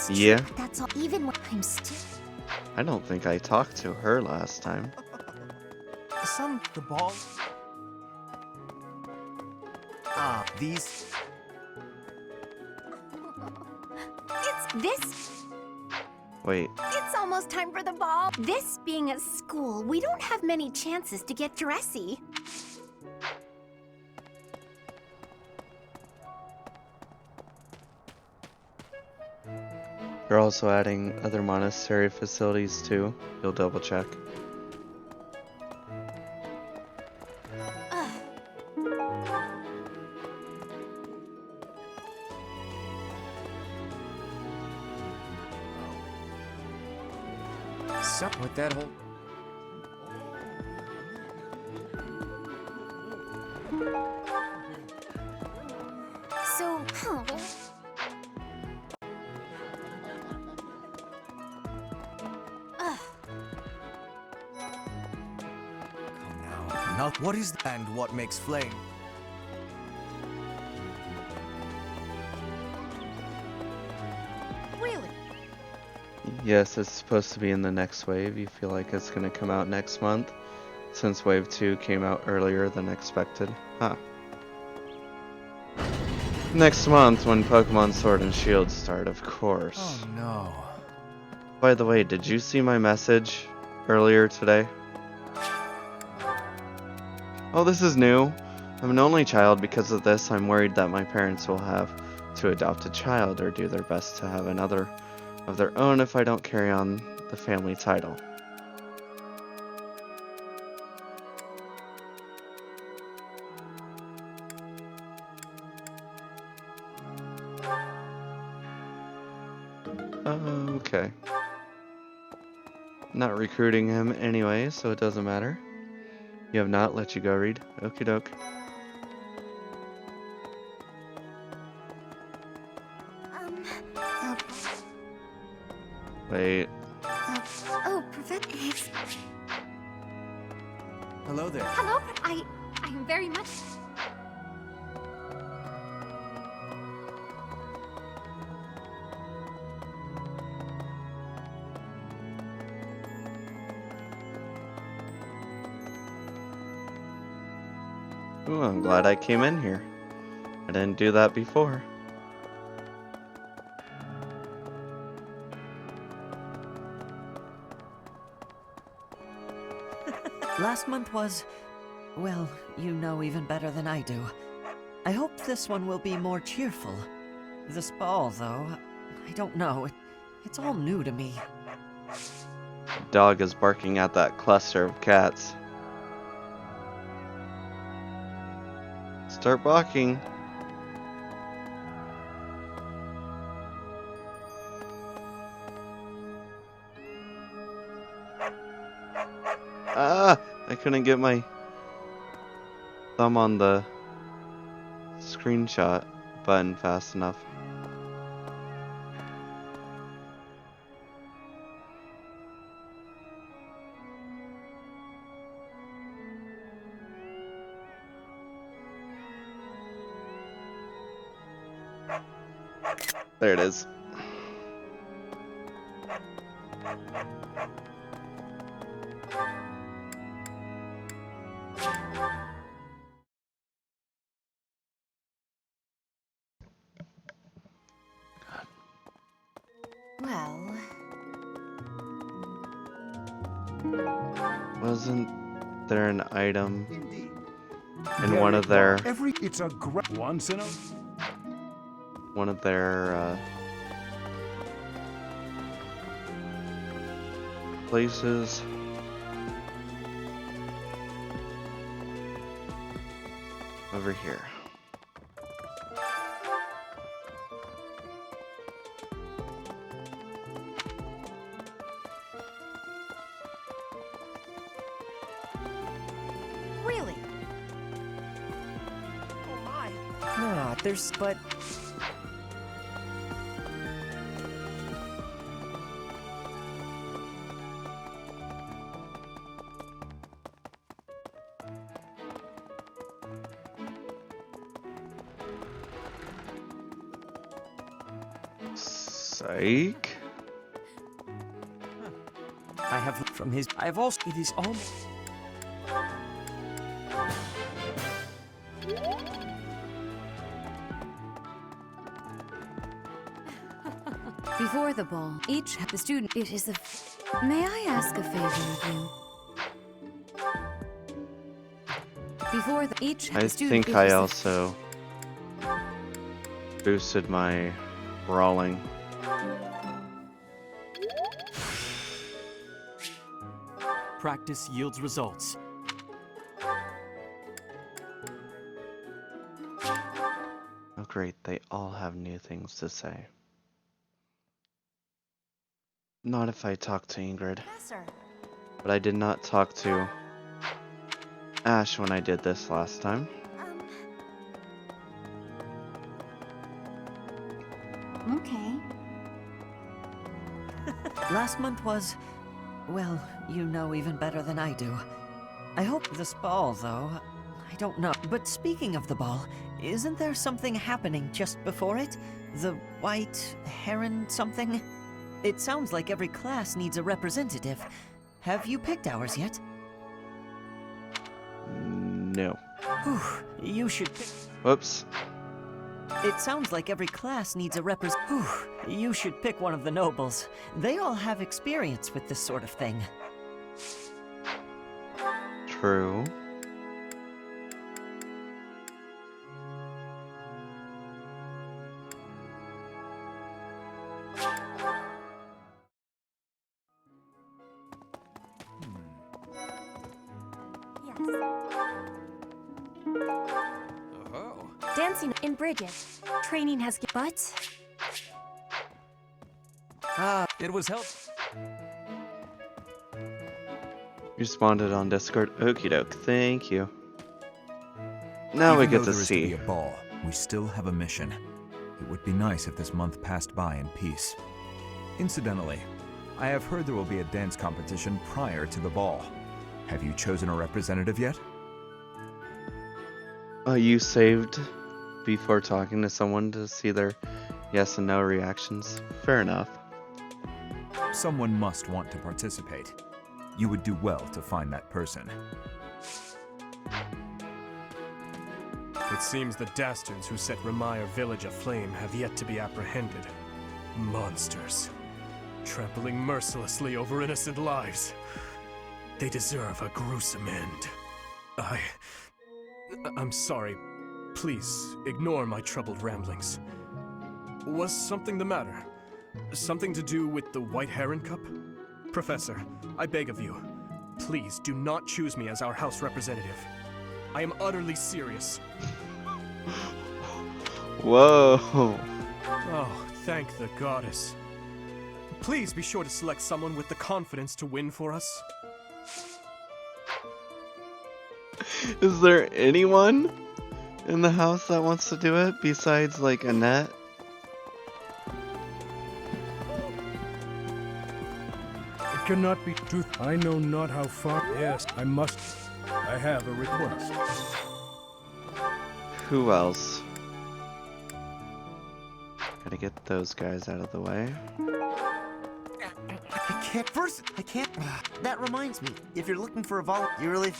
Yeah. That's all. Even when I'm still. I don't think I talked to her last time. The ball. These. It's this. Wait, It's almost time for the ball. This being at school, we don't have many chances to get dressy. they're also adding other monastery facilities too. You'll double check. Sup with that whole... So, Not what is and what makes flame. Really? Yes, it's supposed to be in the next wave. You feel like it's going to come out next month, since Wave 2 came out earlier than expected. Huh. Next month when Pokemon Sword and Shield start, of course. Oh no. By the way, did you see my message earlier today? Oh, this is new. I'm an only child. Because of this, I'm worried that my parents will have to adopt a child or do their best to have another of their own if I don't carry on the family title. Okay. Not recruiting him anyway, so it doesn't matter. You have not let you go read. Okie doke. Wait. Oh, Professor. Hello there. Hello? I am very much... Ooh, I'm glad I came in here. I didn't do that before. Last month was, well, you know even better than I do. I hope this one will be more cheerful. This ball, though, I don't know. It's all new to me. The dog is barking at that cluster of cats. Start barking. Ah! I couldn't get my thumb on the screenshot button fast enough. There it is. Well... Wasn't there an item in one of their... It's a great once in a... One of their, places? Over here. Really? Oh my. Ah, there's but... Psych? I have from his. I have also. It is all. Before the ball, each the student. It is a. May I ask a favor of you? Before each I student. think I also boosted my brawling. Practice yields results. Oh great, they all have new things to say. Not if I talk to Ingrid. Professor. But I did not talk to Ash when I did this last time. Okay. Last month was, well, you know even better than I do. I hope this ball, though, I don't know. But speaking of the ball, isn't there something happening just before it? The white heron something? It sounds like every class needs a representative. Have you picked ours yet? No. Whew, you should pick... Whoops. It sounds like every class needs a You should pick one of the nobles. They all have experience with this sort of thing. True. Dancing in bridges. Training has but It was help. Responded on Discord. Okie doke. Thank you. Now we Even get though to there is see. be a ball, we still have a mission. It would be nice if this month passed by in peace. Incidentally, I have heard there will be a dance competition prior to the ball. Have you chosen a representative yet? You saved before talking to someone to see their yes and no reactions. Fair enough. Someone must want to participate. You would do well to find that person. It seems the dastards who set Remire village aflame have yet to be apprehended. Monsters. Trampling mercilessly over innocent lives. They deserve a gruesome end. I'm sorry. Please, ignore my troubled ramblings. Was something the matter? Something to do with the White Heron Cup? Professor, I beg of you, please do not choose me as our house representative. I am utterly serious. Whoa. Oh, thank the goddess. Please be sure to select someone with the confidence to win for us. Is there anyone in the house that wants to do it besides, like, Annette? It cannot be truth. I know not how far. Yes, I must. I have a request. Who else? Gotta get those guys out of the way. I can't. That reminds me, if you're looking for a volunteer, you really.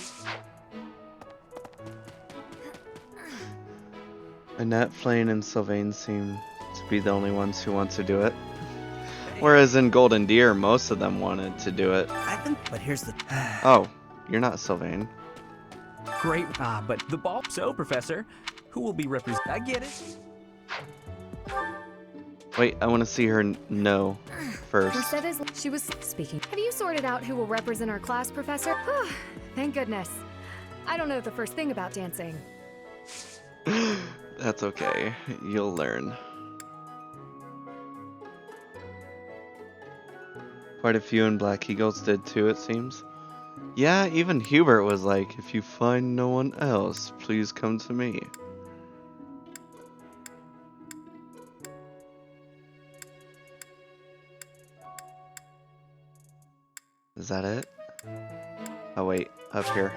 Annette, Flane, and Sylvain seem to be the only ones who want to do it. Whereas in Golden Deer, most of them wanted to do it. But here's the... Oh, you're not Sylvain. Great, but the ball... So, Professor, who will be represented? I get it. Wait, I want to see her no first. She was speaking. Have you sorted out who will represent our class, Professor? Thank goodness. I don't know the first thing about dancing. That's okay. You'll learn. Quite a few in Black Eagles did too, it seems. Yeah, even Hubert was like, if you find no one else, please come to me. Is that it? Oh wait, up here.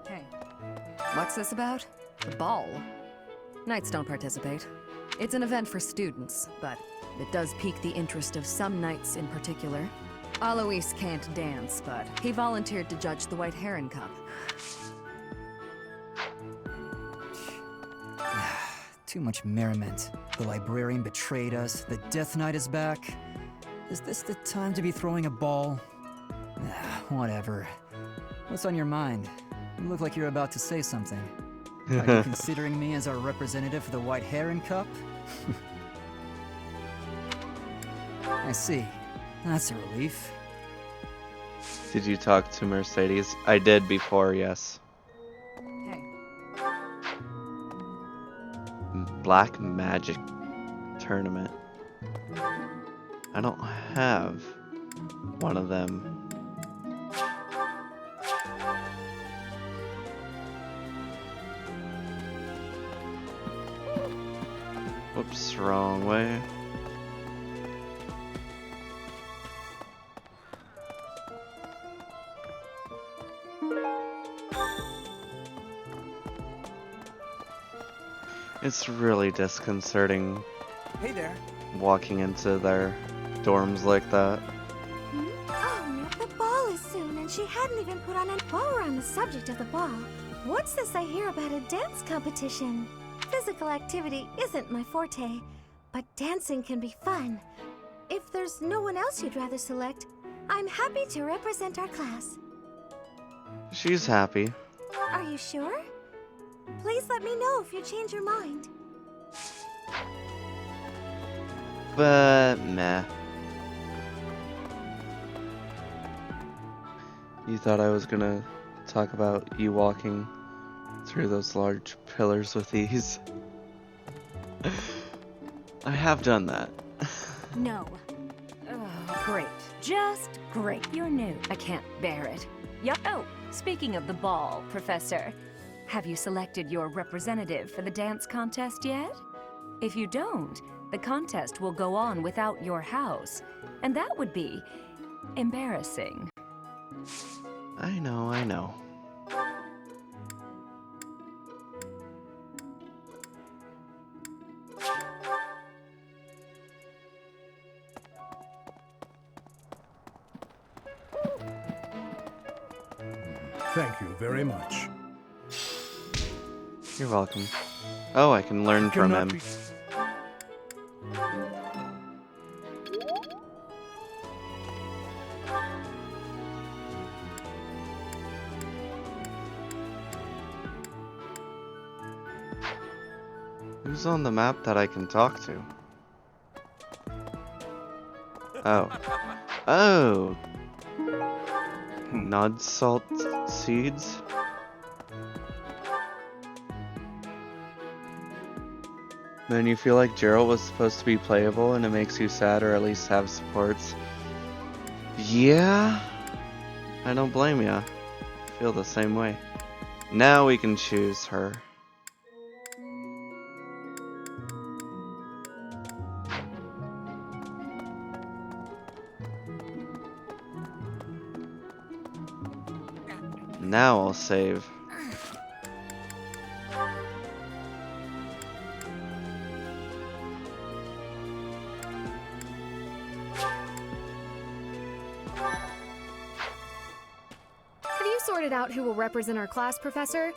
Hey, what's this about? The ball? Knights don't participate. It's an event for students, but it does pique the interest of some knights in particular. Alois can't dance, but he volunteered to judge the White Heron Cup. Too much merriment. The librarian betrayed us. The Death Knight is back. Is this the time to be throwing a ball? Whatever. What's on your mind? You look like you're about to say something. Are you considering me as our representative for the White Heron Cup? I see. That's a relief. Did you talk to Mercedes? I did before, yes. Black Magic Tournament. I don't have one of them. Whoops, wrong way. It's really disconcerting Hey there. walking into their dorms like that. Oh, no, the ball is soon, and she hadn't even put on an... While we're on the subject of the ball, what's this I hear about a dance competition? Physical activity isn't my forte, but dancing can be fun. If there's no one else you'd rather select, I'm happy to represent our class. She's happy. Are you sure? Please let me know if you change your mind. But meh. You thought I was gonna talk about you walking through those large pillars with ease? I have done that. No. Oh, great. Just great. You're new. I can't bear it. Yup. Oh, speaking of the ball, Professor, have you selected your representative for the dance contest yet? If you don't, the contest will go on without your house, and that would be embarrassing. I know, I know. Thank you very much. You're welcome. Oh, I can learn from Cannot him. be- Who's on the map that I can talk to? Oh. Oh! Nod salt seeds? Then you feel like Gerald was supposed to be playable and it makes you sad or at least have supports. Yeah? I don't blame ya. I feel the same way. Now we can choose her. Now I'll save. Have you sorted out who will represent our class, Professor?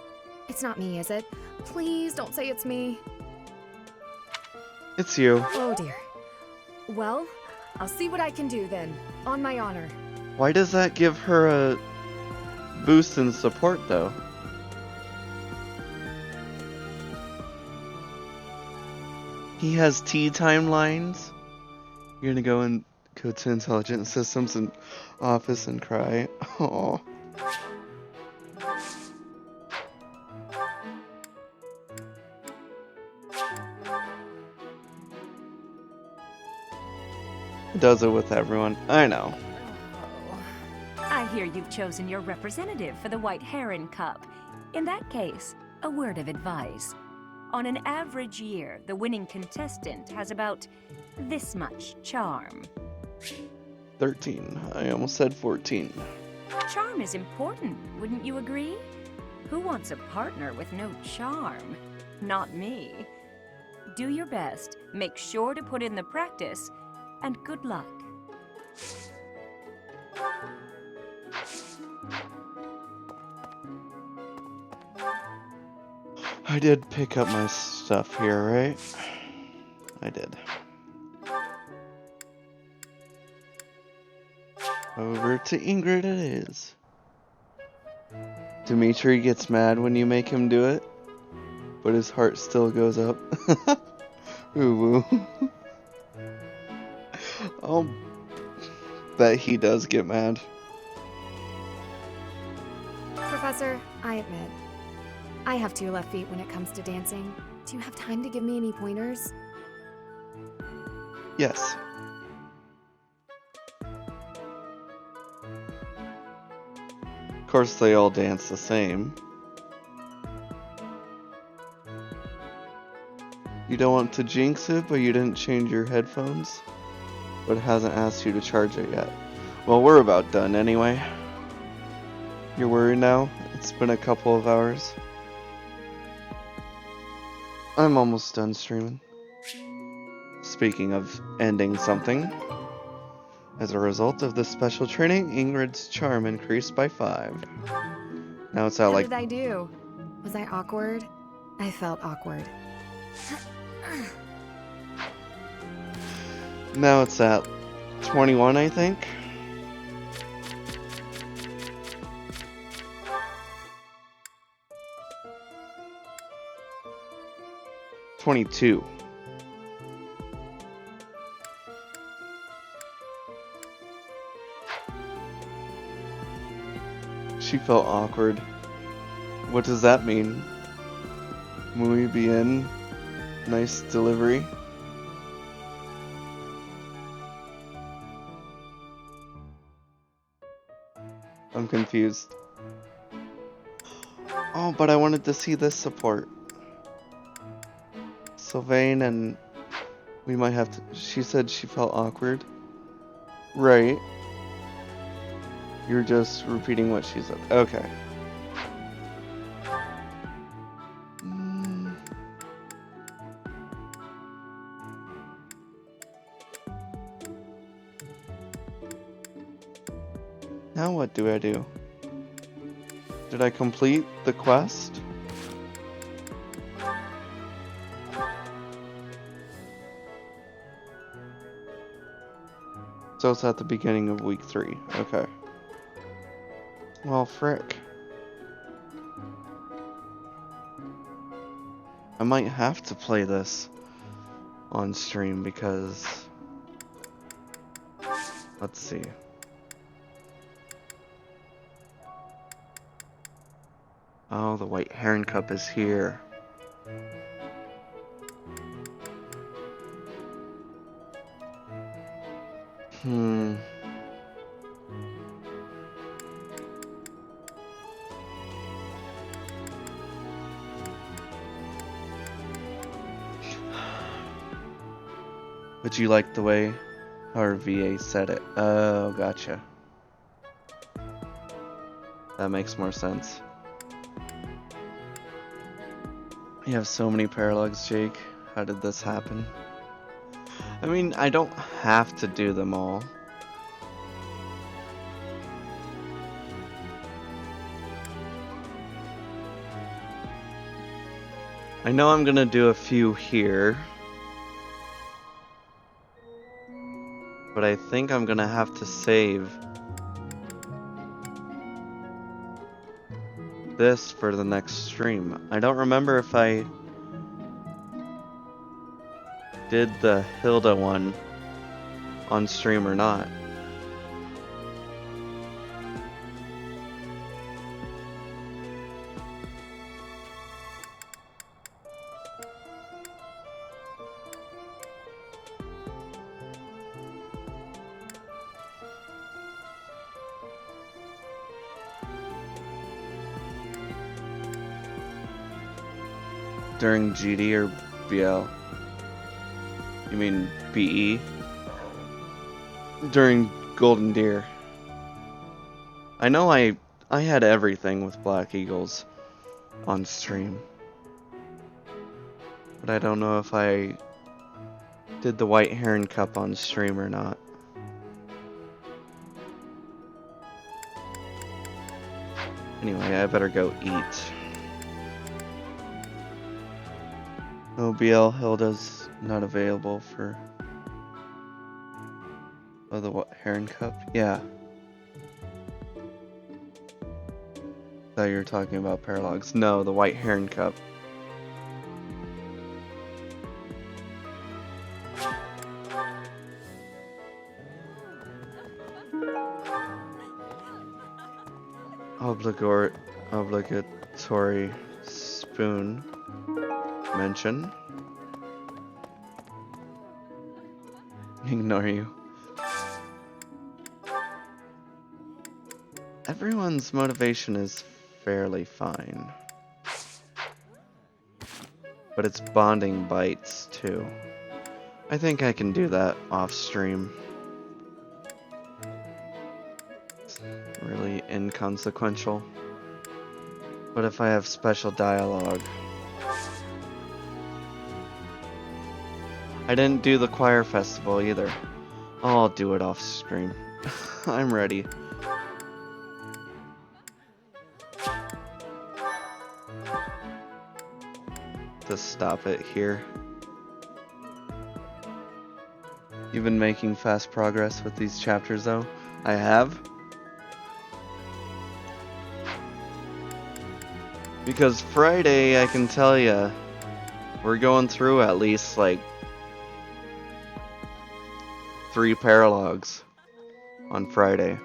It's not me, is it? Please don't say it's me. It's you. Oh dear. Well, I'll see what I can do then, on my honor. Why does that give her a boost in support though? He has tea timelines. You're gonna go to intelligent systems and office and cry. Oh. Does it with everyone. I know. I hear you've chosen your representative for the White Heron Cup. In that case, a word of advice. On an average year, the winning contestant has about this much charm. 13. I almost said 14. Charm is important, wouldn't you agree? Who wants a partner with no charm? Not me. Do your best, make sure to put in the practice, and good luck. I did pick up my stuff here, right? I did. Over to Ingrid it is. Dimitri gets mad when you make him do it, but his heart still goes up. Ooh woo. I'll bet he does get mad. Professor, I admit, I have 2 left feet when it comes to dancing. Do you have time to give me any pointers? Yes. Of course they all dance the same. You don't want to jinx it, but you didn't change your headphones? But it hasn't asked you to charge it yet. Well, we're about done anyway. You're worried now? It's been a couple of hours. I'm almost done streaming. Speaking of ending something, as a result of this special training, Ingrid's charm increased by 5. Now it's at How like... did I do? Was I awkward? I felt awkward. Now it's at 21, I think. $22. She felt awkward. What does that mean? Muy bien. Nice delivery. I'm confused. Oh, but I wanted to see this support. Sylvain and we might have to... She said she felt awkward. Right. You're just repeating what she said. Okay. Now what do I do? Did I complete the quest? So it's at the beginning of week 3. Okay. Well, frick. I might have to play this on stream because... Let's see. Oh, the White Heron Cup is here. Would you like the way our VA said it? Oh, gotcha. That makes more sense. You have so many paralogs, Jake. How did this happen? I mean, I don't have to do them all. I know I'm gonna do a few here. But I think I'm gonna have to save this for the next stream. I don't remember if I did the Hilda one on stream or not. During GD or BL? You mean BE? During Golden Deer. I know I had everything with Black Eagles on stream. But I don't know if I did the White Heron Cup on stream or not. Anyway, I better go eat. OBL Hilda's not available for... Oh, the what, Heron Cup? Yeah. Thought you were talking about paralogs. No, the White Heron Cup. Obligatory spoon mention. Ignore you. Everyone's motivation is fairly fine. But it's bonding bites too. I think I can do that off stream. It's really inconsequential. But if I have special dialogue, I didn't do the choir festival either. I'll do it off stream. I'm ready. Just stop it here. You've been making fast progress with these chapters though? I have. Because Friday, I can tell ya, we're going through at least like 3 paralogs on Friday.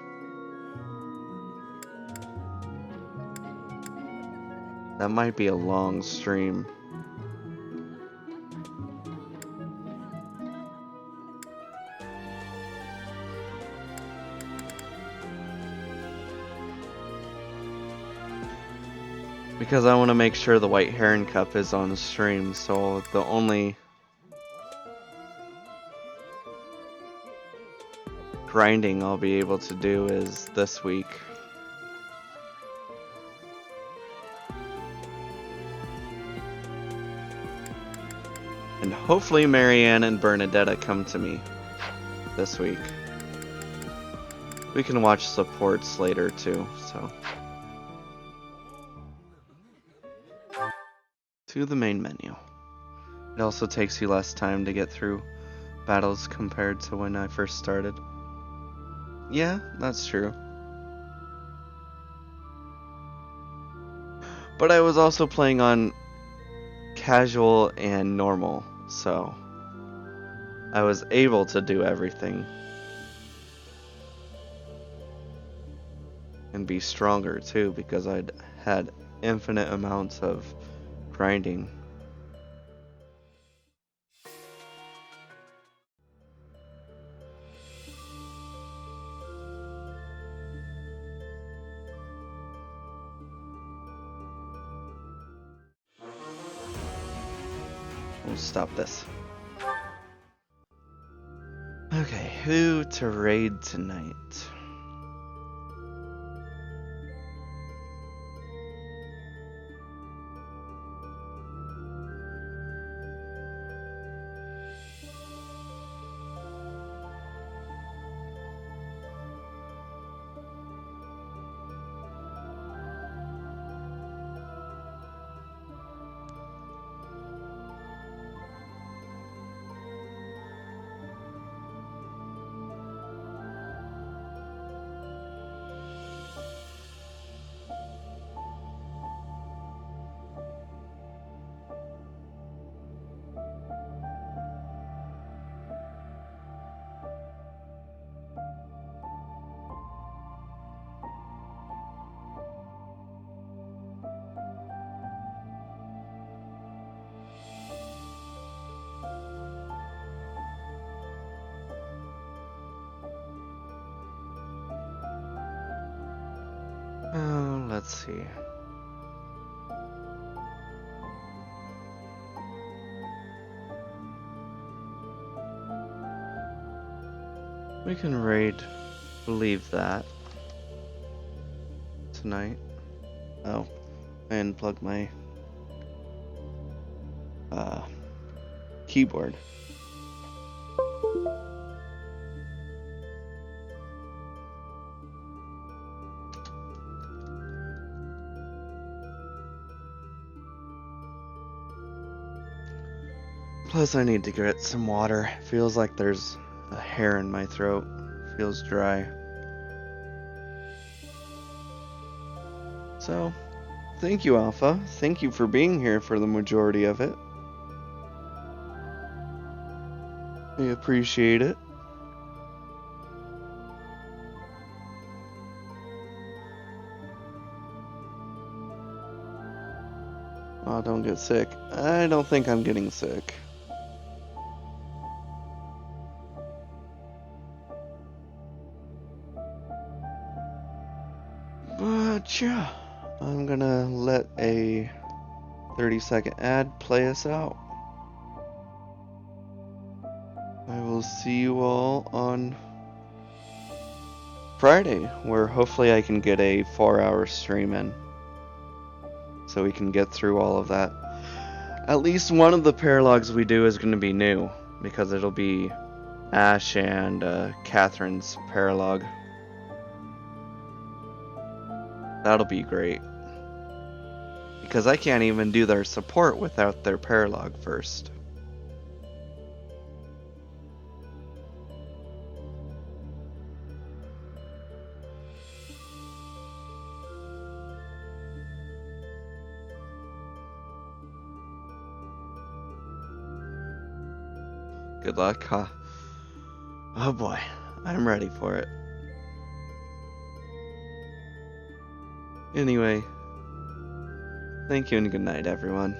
That might be a long stream. Because I want to make sure the White Heron Cup is on the stream, so the only grinding I'll be able to do is this week. And hopefully Marianne and Bernadetta come to me this week. We can watch supports later too, so. To the main menu. It also takes you less time to get through battles compared to when I first started. Yeah, that's true. But I was also playing on casual and normal, so I was able to do everything. And be stronger too, because I'd had infinite amounts of grinding. We'll stop this. Okay, who to raid tonight? Oh, let's see. We can raid Believe That tonight. Oh, and plug my keyboard. Plus I need to get some water. Feels like there's a hair in my throat. Feels dry. So, thank you, Alpha. Thank you for being here for the majority of it. We appreciate it. Oh, don't get sick. I don't think I'm getting sick. But yeah, I'm gonna let a 30-second ad play us out. I will see you all on Friday, where hopefully I can get a 4-hour stream in, so we can get through all of that. At least one of the paralogs we do is going to be new, because it'll be Ash and Catherine's paralogue. That'll be great. Because I can't even do their support without their paralogue first. Good luck, huh? Oh boy, I'm ready for it. Anyway, thank you and good night, everyone.